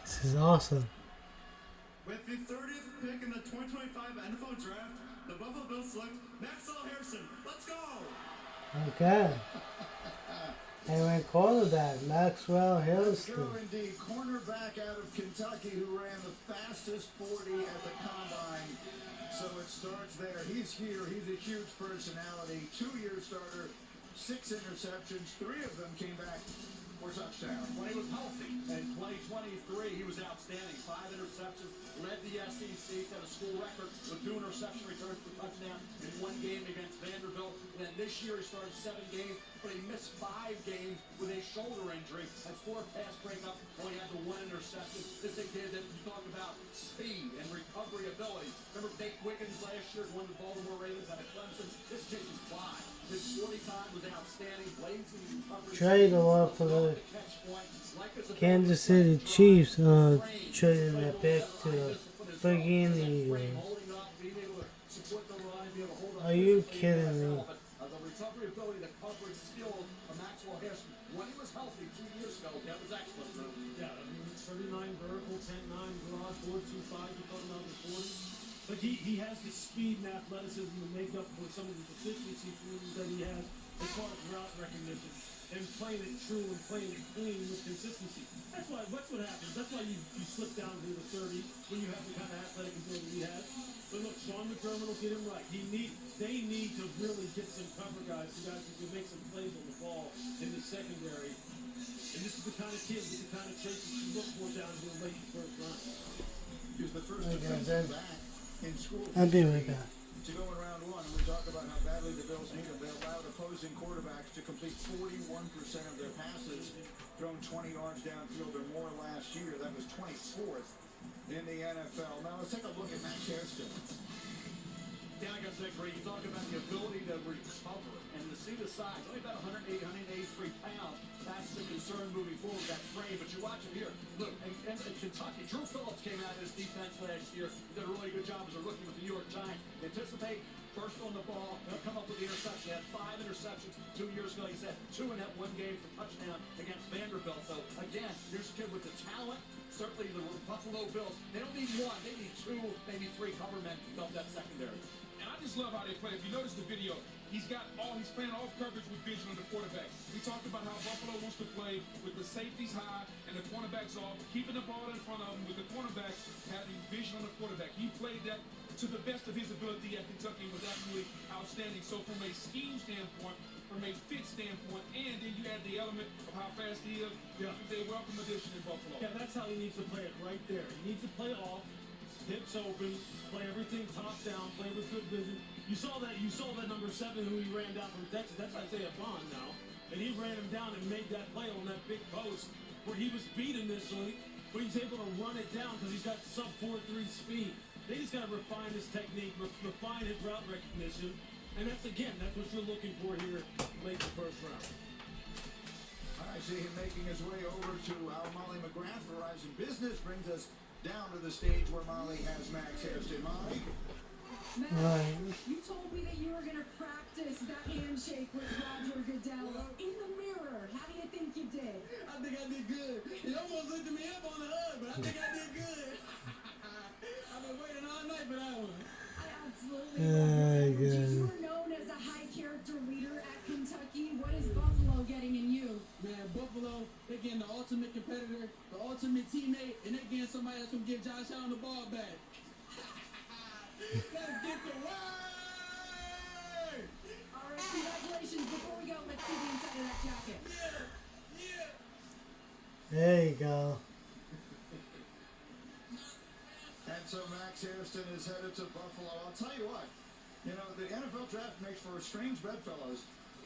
Speaker 2: This is awesome.
Speaker 15: With the 30th pick in the 2025 NFL Draft, the Buffalo Bills select Maxwell Harrison. Let's go!
Speaker 2: Okay. And we quarterback, Maxwell
Speaker 1: Let's
Speaker 2: Harrison.
Speaker 1: go indeed. Cornerback out of Kentucky who ran the fastest 40 at the combine. So it starts there. He's here. He's a huge personality. 2-year starter, 6 interceptions. 3 of them came back for touchdowns.
Speaker 3: When he was healthy in 2023, he was outstanding. 5 interceptions, led the SEC, set a school record with 2 interception returns for touchdown in 1 game against Vanderbilt. And then this year he started 7 games, but he missed 5 games with a shoulder injury. Had 4 pass breakup, only had the 1 interception. This is a kid that you talk about speed and recovery ability. Remember Nate Wiggins last year won the Baltimore Ravens out of Clemson? This kid can fly. His 40 time was outstanding. Blazing recovery.
Speaker 2: Trade a lot for the Kansas City Chiefs. Trading that pick to the friggin' Eagles. Are you kidding me?
Speaker 3: The recovery ability, the coverage skills of Maxwell Harrison. When he was healthy 2 years ago, that was excellent.
Speaker 6: Yeah, I mean, 39 vertical, 10-9 garage, 4.25, you're talking about the 40. But he has the speed and athleticism to make up for some of the deficiency that he has as far as route recognition and playing it true and playing it clean with consistency. That's what happens. That's why you slip down to the 30 when you have the kind of athletic ability he has. But look, Sean McDermott will get him right. They need to really get some cover guys, some guys who can make some plays on the ball in the secondary. And this is the kind of kid with the kind of traits you look for down here late in the first round.
Speaker 1: He was the first defensive back in school.
Speaker 2: I'll be right back.
Speaker 1: To go in round 1, we talk about how badly the Bills need him. They allowed opposing quarterbacks to complete 41% of their passes, thrown 20 yards downfield or more last year. That was 24th in the NFL. Now let's take a look at Max Harrison.
Speaker 3: Yeah, like I said, Greg, you talk about the ability to recover and to see the size. Only about 180, 183 pounds. That's the concern moving forward, that frame. But you watch him here. Look, and Kentucky, Drew Phillips came out of his defense last year. Did a really good job as a rookie with the New York Giants. Anticipate first on the ball, he'll come up with the interception. He had 5 interceptions 2 years ago. He said 2 in that one game for touchdown against Vanderbilt. So again, here's a kid with the talent. Certainly the Buffalo Bills, they don't need 1, they need 2, maybe 3 cover men to help that secondary.
Speaker 7: And I just love how they play. If you notice the video, he's playing off coverage with vision on the quarterback. We talked about how Buffalo wants to play with the safeties high and the cornerbacks off, keeping the ball in front of him with the cornerbacks having vision on the quarterback. He played that to the best of his ability at Kentucky and was absolutely outstanding. So from a scheme standpoint, from a fit standpoint, and then you add the element of how fast he is, they're a welcome addition in Buffalo.
Speaker 6: Yeah, that's how he needs to play it right there. He needs to play off, hips open, play everything top down, play with good vision. You saw that number 7 who he ran down from Texas. That's Isaiah Bond now. And he ran him down and made that play on that big post where he was beat initially, but he's able to run it down because he's got sub 4.3 speed. They just got to refine his technique, refine his route recognition, and that's what you're looking for here late in the first round.
Speaker 1: I see him making his way over to our Molly McGrath. Verizon Business brings us down to the stage where Molly has Max Hairston. Molly?
Speaker 8: Max, you told me that you were going to practice that handshake with Roger Goodell in the mirror. How do you think you did?
Speaker 3: I think I did good. He almost lifted me up on the hug, but I think I did good. I've been waiting all night for that one.
Speaker 8: I absolutely love your energy. You were known as a high-character leader at Kentucky. What is Buffalo getting in you?
Speaker 3: Man, Buffalo, they're getting the ultimate competitor, the ultimate teammate, and they're getting somebody that's going to give Josh Allen the ball back. Let's get to work!
Speaker 8: All right, congratulations. Before we go, let's see the inside of that jacket.
Speaker 3: Yeah.
Speaker 2: There you go.
Speaker 1: And so Max Hairston is headed to Buffalo. I'll tell you what, the NFL draft makes for strange bedfellows.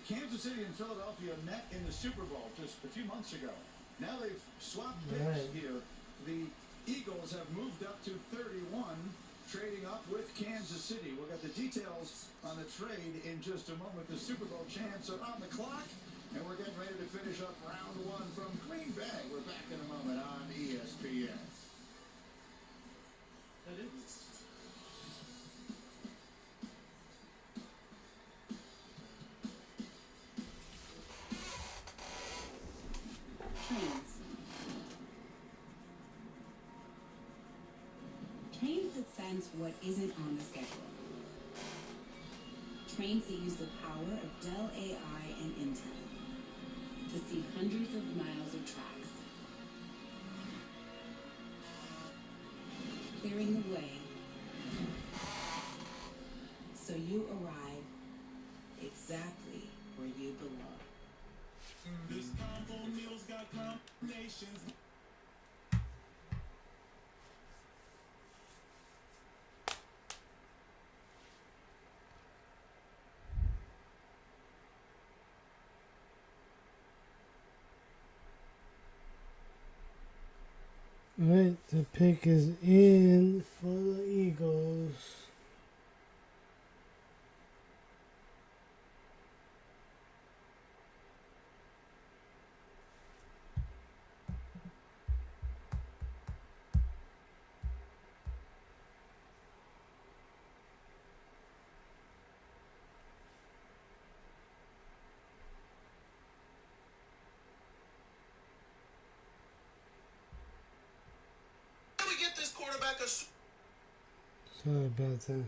Speaker 1: Kansas City and Philadelphia met in the Super Bowl just a few months ago. Now they've swapped picks here. The Eagles have moved up to 31, trading up with Kansas City. We'll get the details on the trade in just a moment. The Super Bowl champs are on the clock, and we're getting ready to finish up round 1 from Green Bay. We're back in a moment on ESPN.
Speaker 10: Trains that sense what isn't on the schedule. Trains that use the power of Dell AI and Intel to see hundreds of miles of tracks, clearing the way so you arrive exactly where you belong.
Speaker 6: This combo meal's got combinations.
Speaker 2: Right, the pick is in for the Eagles. Sorry about that.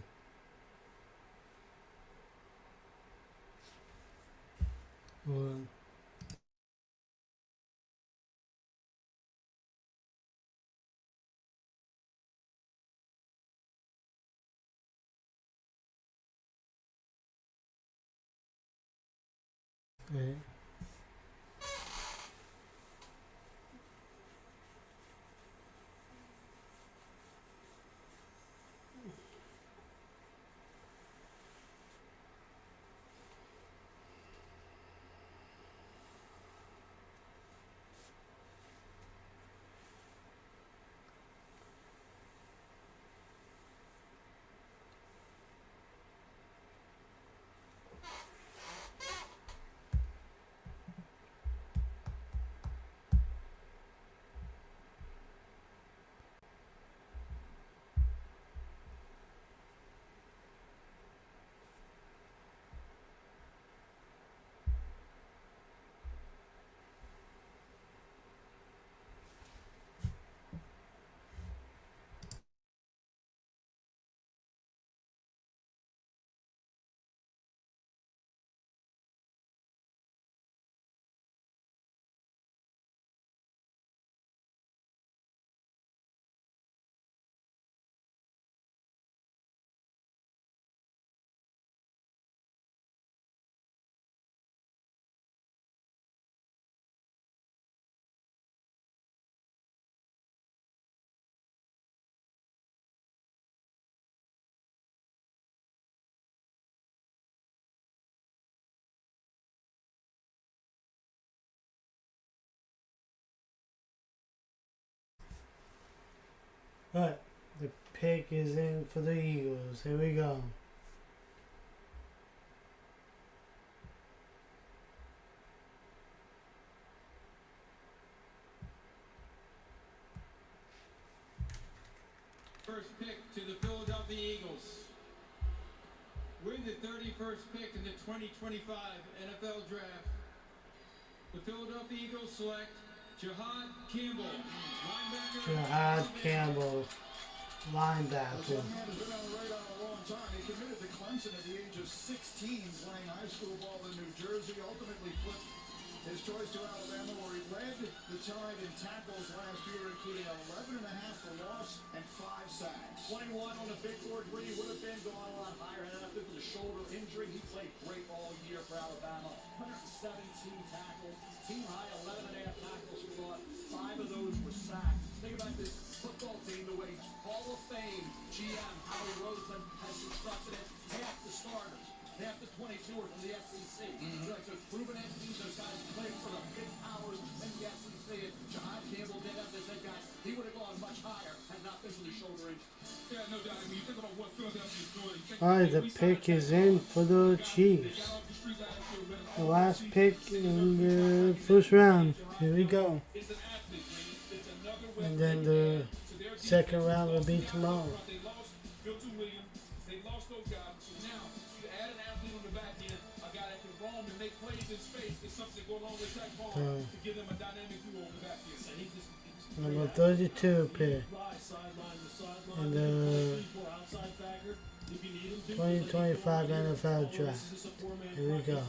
Speaker 2: Hold on. Right. Alright, the pick is in for the Eagles. Here we go.
Speaker 4: First pick to the Philadelphia Eagles. With the 31st pick in the 2025 NFL Draft, the Philadelphia Eagles select Jahad Campbell, linebacker.
Speaker 2: Jahad Campbell, linebacker.
Speaker 1: This young man has been on the radar a long time. He committed to Clemson at the age of 16, playing high school ball in New Jersey. Ultimately flipped his choice to Alabama, where he led the Tide in tackles last year, including 11.5 for loss and 5 sacks.
Speaker 3: 21 on the big board where he would have been going a lot higher. And after the shoulder injury, he played great all year for Alabama. 117 tackles, team high 11.5 tackles for loss. 5 of those were sacks. Think about this football team, the way Hall of Fame GM Howie Roseman has constructed it. Half the starters, half the 22 are from the SEC. Like those proven entities, those guys played for the big powers in the SEC. And Jahad Campbell did have this head guy. He would have gone much higher had not been for the shoulder injury.
Speaker 7: Yeah, no doubt. I mean, you think about what Philadelphia is doing.
Speaker 2: Alright, the pick is in for the Chiefs. The last pick in the first round. Here we go. And then the second round will be tomorrow.
Speaker 7: They lost Milton Williams. They lost those guys. So now, you add an athlete on the back end, a guy that can roam and make plays in space. It's something to go along with Zach Paul to give them a dynamic duo on the back end. And he's just
Speaker 2: Number 32 pick. And the 2025 NFL Draft. Here we go.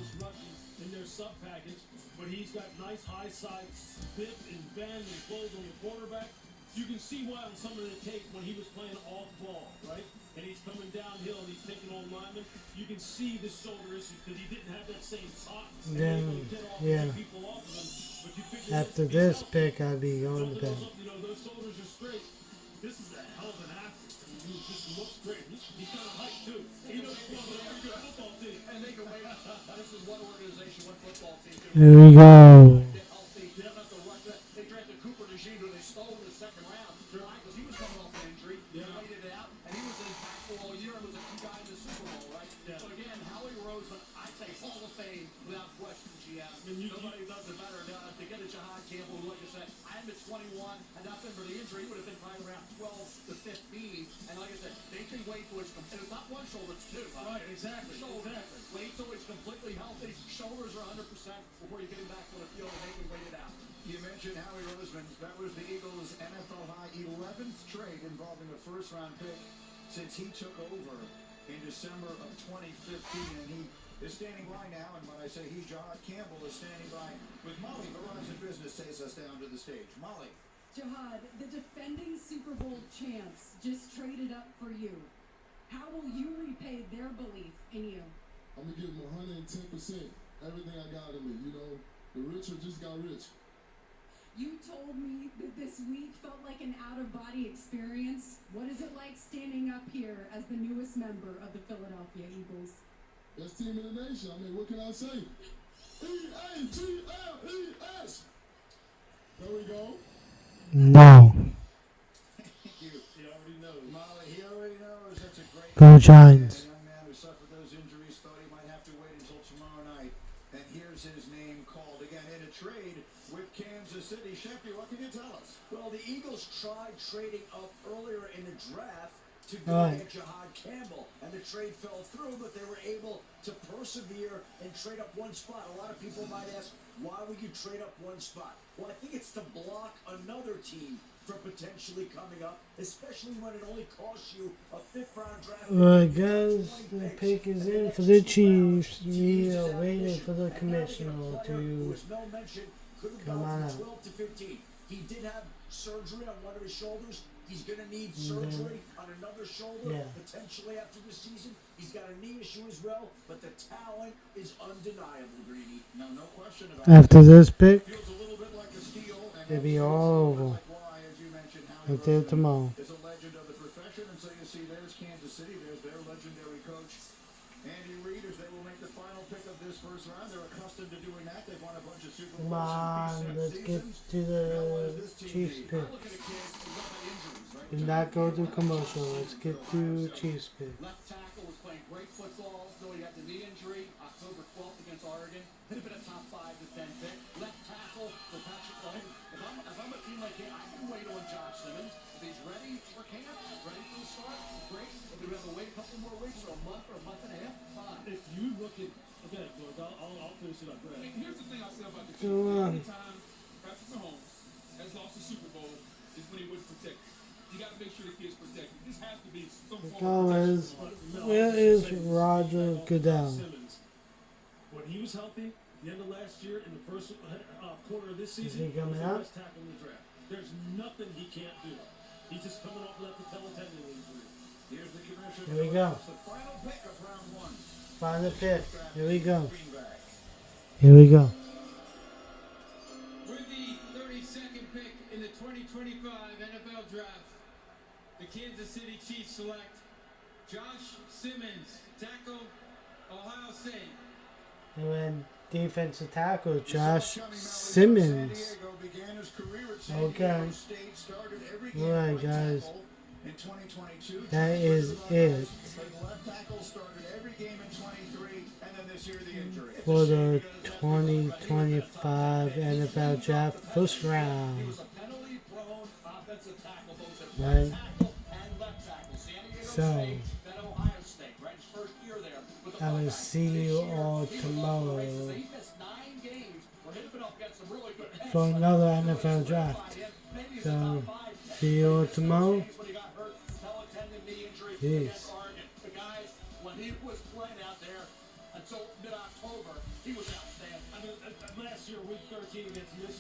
Speaker 6: In their sub package, but he's got nice high side bip and bend and close on the quarterback. You can see why on some of the tape when he was playing off ball, right? And he's coming downhill and he's taking on linemen. You can see the shoulder issue because he didn't have that same top.
Speaker 2: Then, yeah. After this pick, I'll be going to bed.
Speaker 6: You know, those shoulders are straight. This is a hell of an athlete. He just looks great. He's got a height too. He knows he's on a very good football team.
Speaker 3: And they can wait. This is one organization, one football team.
Speaker 2: Here we go.
Speaker 3: They don't have to rush that. They drafted Cooper DeJean, who they stole in the second round. Because he was coming off an injury. He waited it out, and he was impactful all year and was a key guy in the Super Bowl, right? So again, Howie Roseman, I'd say Hall of Fame without question, GM. Nobody does it better. To get a Jahad Campbell, who, like I said, I had him at 21, had not been for the injury, he would have been probably around 12 to 15. And like I said, they can wait till it's complete. It's not one shoulder, it's two.
Speaker 6: Right, exactly.
Speaker 3: Wait till it's completely healthy. Shoulders are 100% before you get him back on the field, and they can wait it out.
Speaker 1: You mentioned Howie Roseman. That was the Eagles' NFL high 11th trade involving a first-round pick since he took over in December of 2015. And he is standing by now. And when I say he, Jahad Campbell is standing by with Molly. Verizon Business takes us down to the stage. Molly.
Speaker 8: Jahad, the defending Super Bowl champs just traded up for you. How will you repay their belief in you?
Speaker 5: I'm going to give them 110%. Everything I got in me, you know. The rich just got rich.
Speaker 8: You told me that this week felt like an out-of-body experience. What is it like standing up here as the newest member of the Philadelphia Eagles?
Speaker 5: Best team in the nation. I mean, what can I say? E-A-G-L-E-S. There we go.
Speaker 2: No.
Speaker 1: Thank you. He already knows. Molly, he already knows. That's a great
Speaker 2: Go Giants.
Speaker 1: A young man who suffered those injuries thought he might have to wait until tomorrow night. And here's his name called again in a trade with Kansas City. Shefty, what can you tell us?
Speaker 3: Well, the Eagles tried trading up earlier in the draft to go get Jahad Campbell, and the trade fell through, but they were able to persevere and trade up one spot. A lot of people might ask, why would you trade up one spot? Well, I think it's to block another team from potentially coming up, especially when it only costs you a 5th-round draft.
Speaker 2: Alright guys, the pick is in for the Chiefs. We are waiting for the commissioner to come on out.
Speaker 3: 12 to 15. He did have surgery on one of his shoulders. He's going to need surgery on another shoulder, potentially after the season. He's got a knee issue as well, but the talent is undeniable, Greeny.
Speaker 1: No question about it.
Speaker 2: After this pick,
Speaker 1: Feels a little bit like a steal, and
Speaker 2: it'll be all over.
Speaker 1: as you mentioned, Howie
Speaker 2: Until tomorrow.
Speaker 1: is a legend of the profession, and so you see there's Kansas City, there's their legendary coach, Andy Reid, as they will make the final pick of this first round. They're accustomed to doing that. They've won a bunch of Super Bowls.
Speaker 2: Come on, let's get to the Chiefs pick. Do not go to commercial. Let's get to Chiefs pick.
Speaker 3: Left tackle was playing great football, though he had the knee injury October 12th against Oregon. Could have been a top 5 to 10 pick. Left tackle for Patrick Mahomes. If I'm a team like that, I can wait on Josh Simmons. If he's ready for camp, ready for the start, great. If we have to wait a couple more weeks or a month and a half, fine.
Speaker 6: If you look at, okay, look, I'll finish it up. Go ahead.
Speaker 7: Here's the thing I say about the
Speaker 2: Go
Speaker 7: Chiefs.
Speaker 2: on.
Speaker 7: Every time Patrick Mahomes has lost the Super Bowl is when he was protected. You got to make sure the kid's protected. This has to be some form of protection.
Speaker 2: Where is Roger Goodell?
Speaker 6: When he was healthy, at the end of last year, in the first quarter of this
Speaker 2: Is
Speaker 6: season,
Speaker 2: he coming
Speaker 6: was the
Speaker 2: out?
Speaker 6: best tackle in the draft. There's nothing he can't do. He's just coming off left patella tendon injury.
Speaker 1: Here's the commission.
Speaker 2: Here we go.
Speaker 1: The final pick of round 1.
Speaker 2: Final pick. Here we go. Here we go.
Speaker 4: With the 32nd pick in the 2025 NFL Draft, the Kansas City Chiefs select Josh Simmons, tackle, Ohio State.
Speaker 2: And then defensive tackle Josh Simmons. Okay. Alright, guys. That is it for the 2025 NFL Draft first round. Right? So, I will see you all tomorrow for another NFL Draft. So, see you all tomorrow. Peace.
Speaker 3: When he was playing out there until mid-October, he was outstanding.
Speaker 6: I mean, last year, week 13 against Michigan.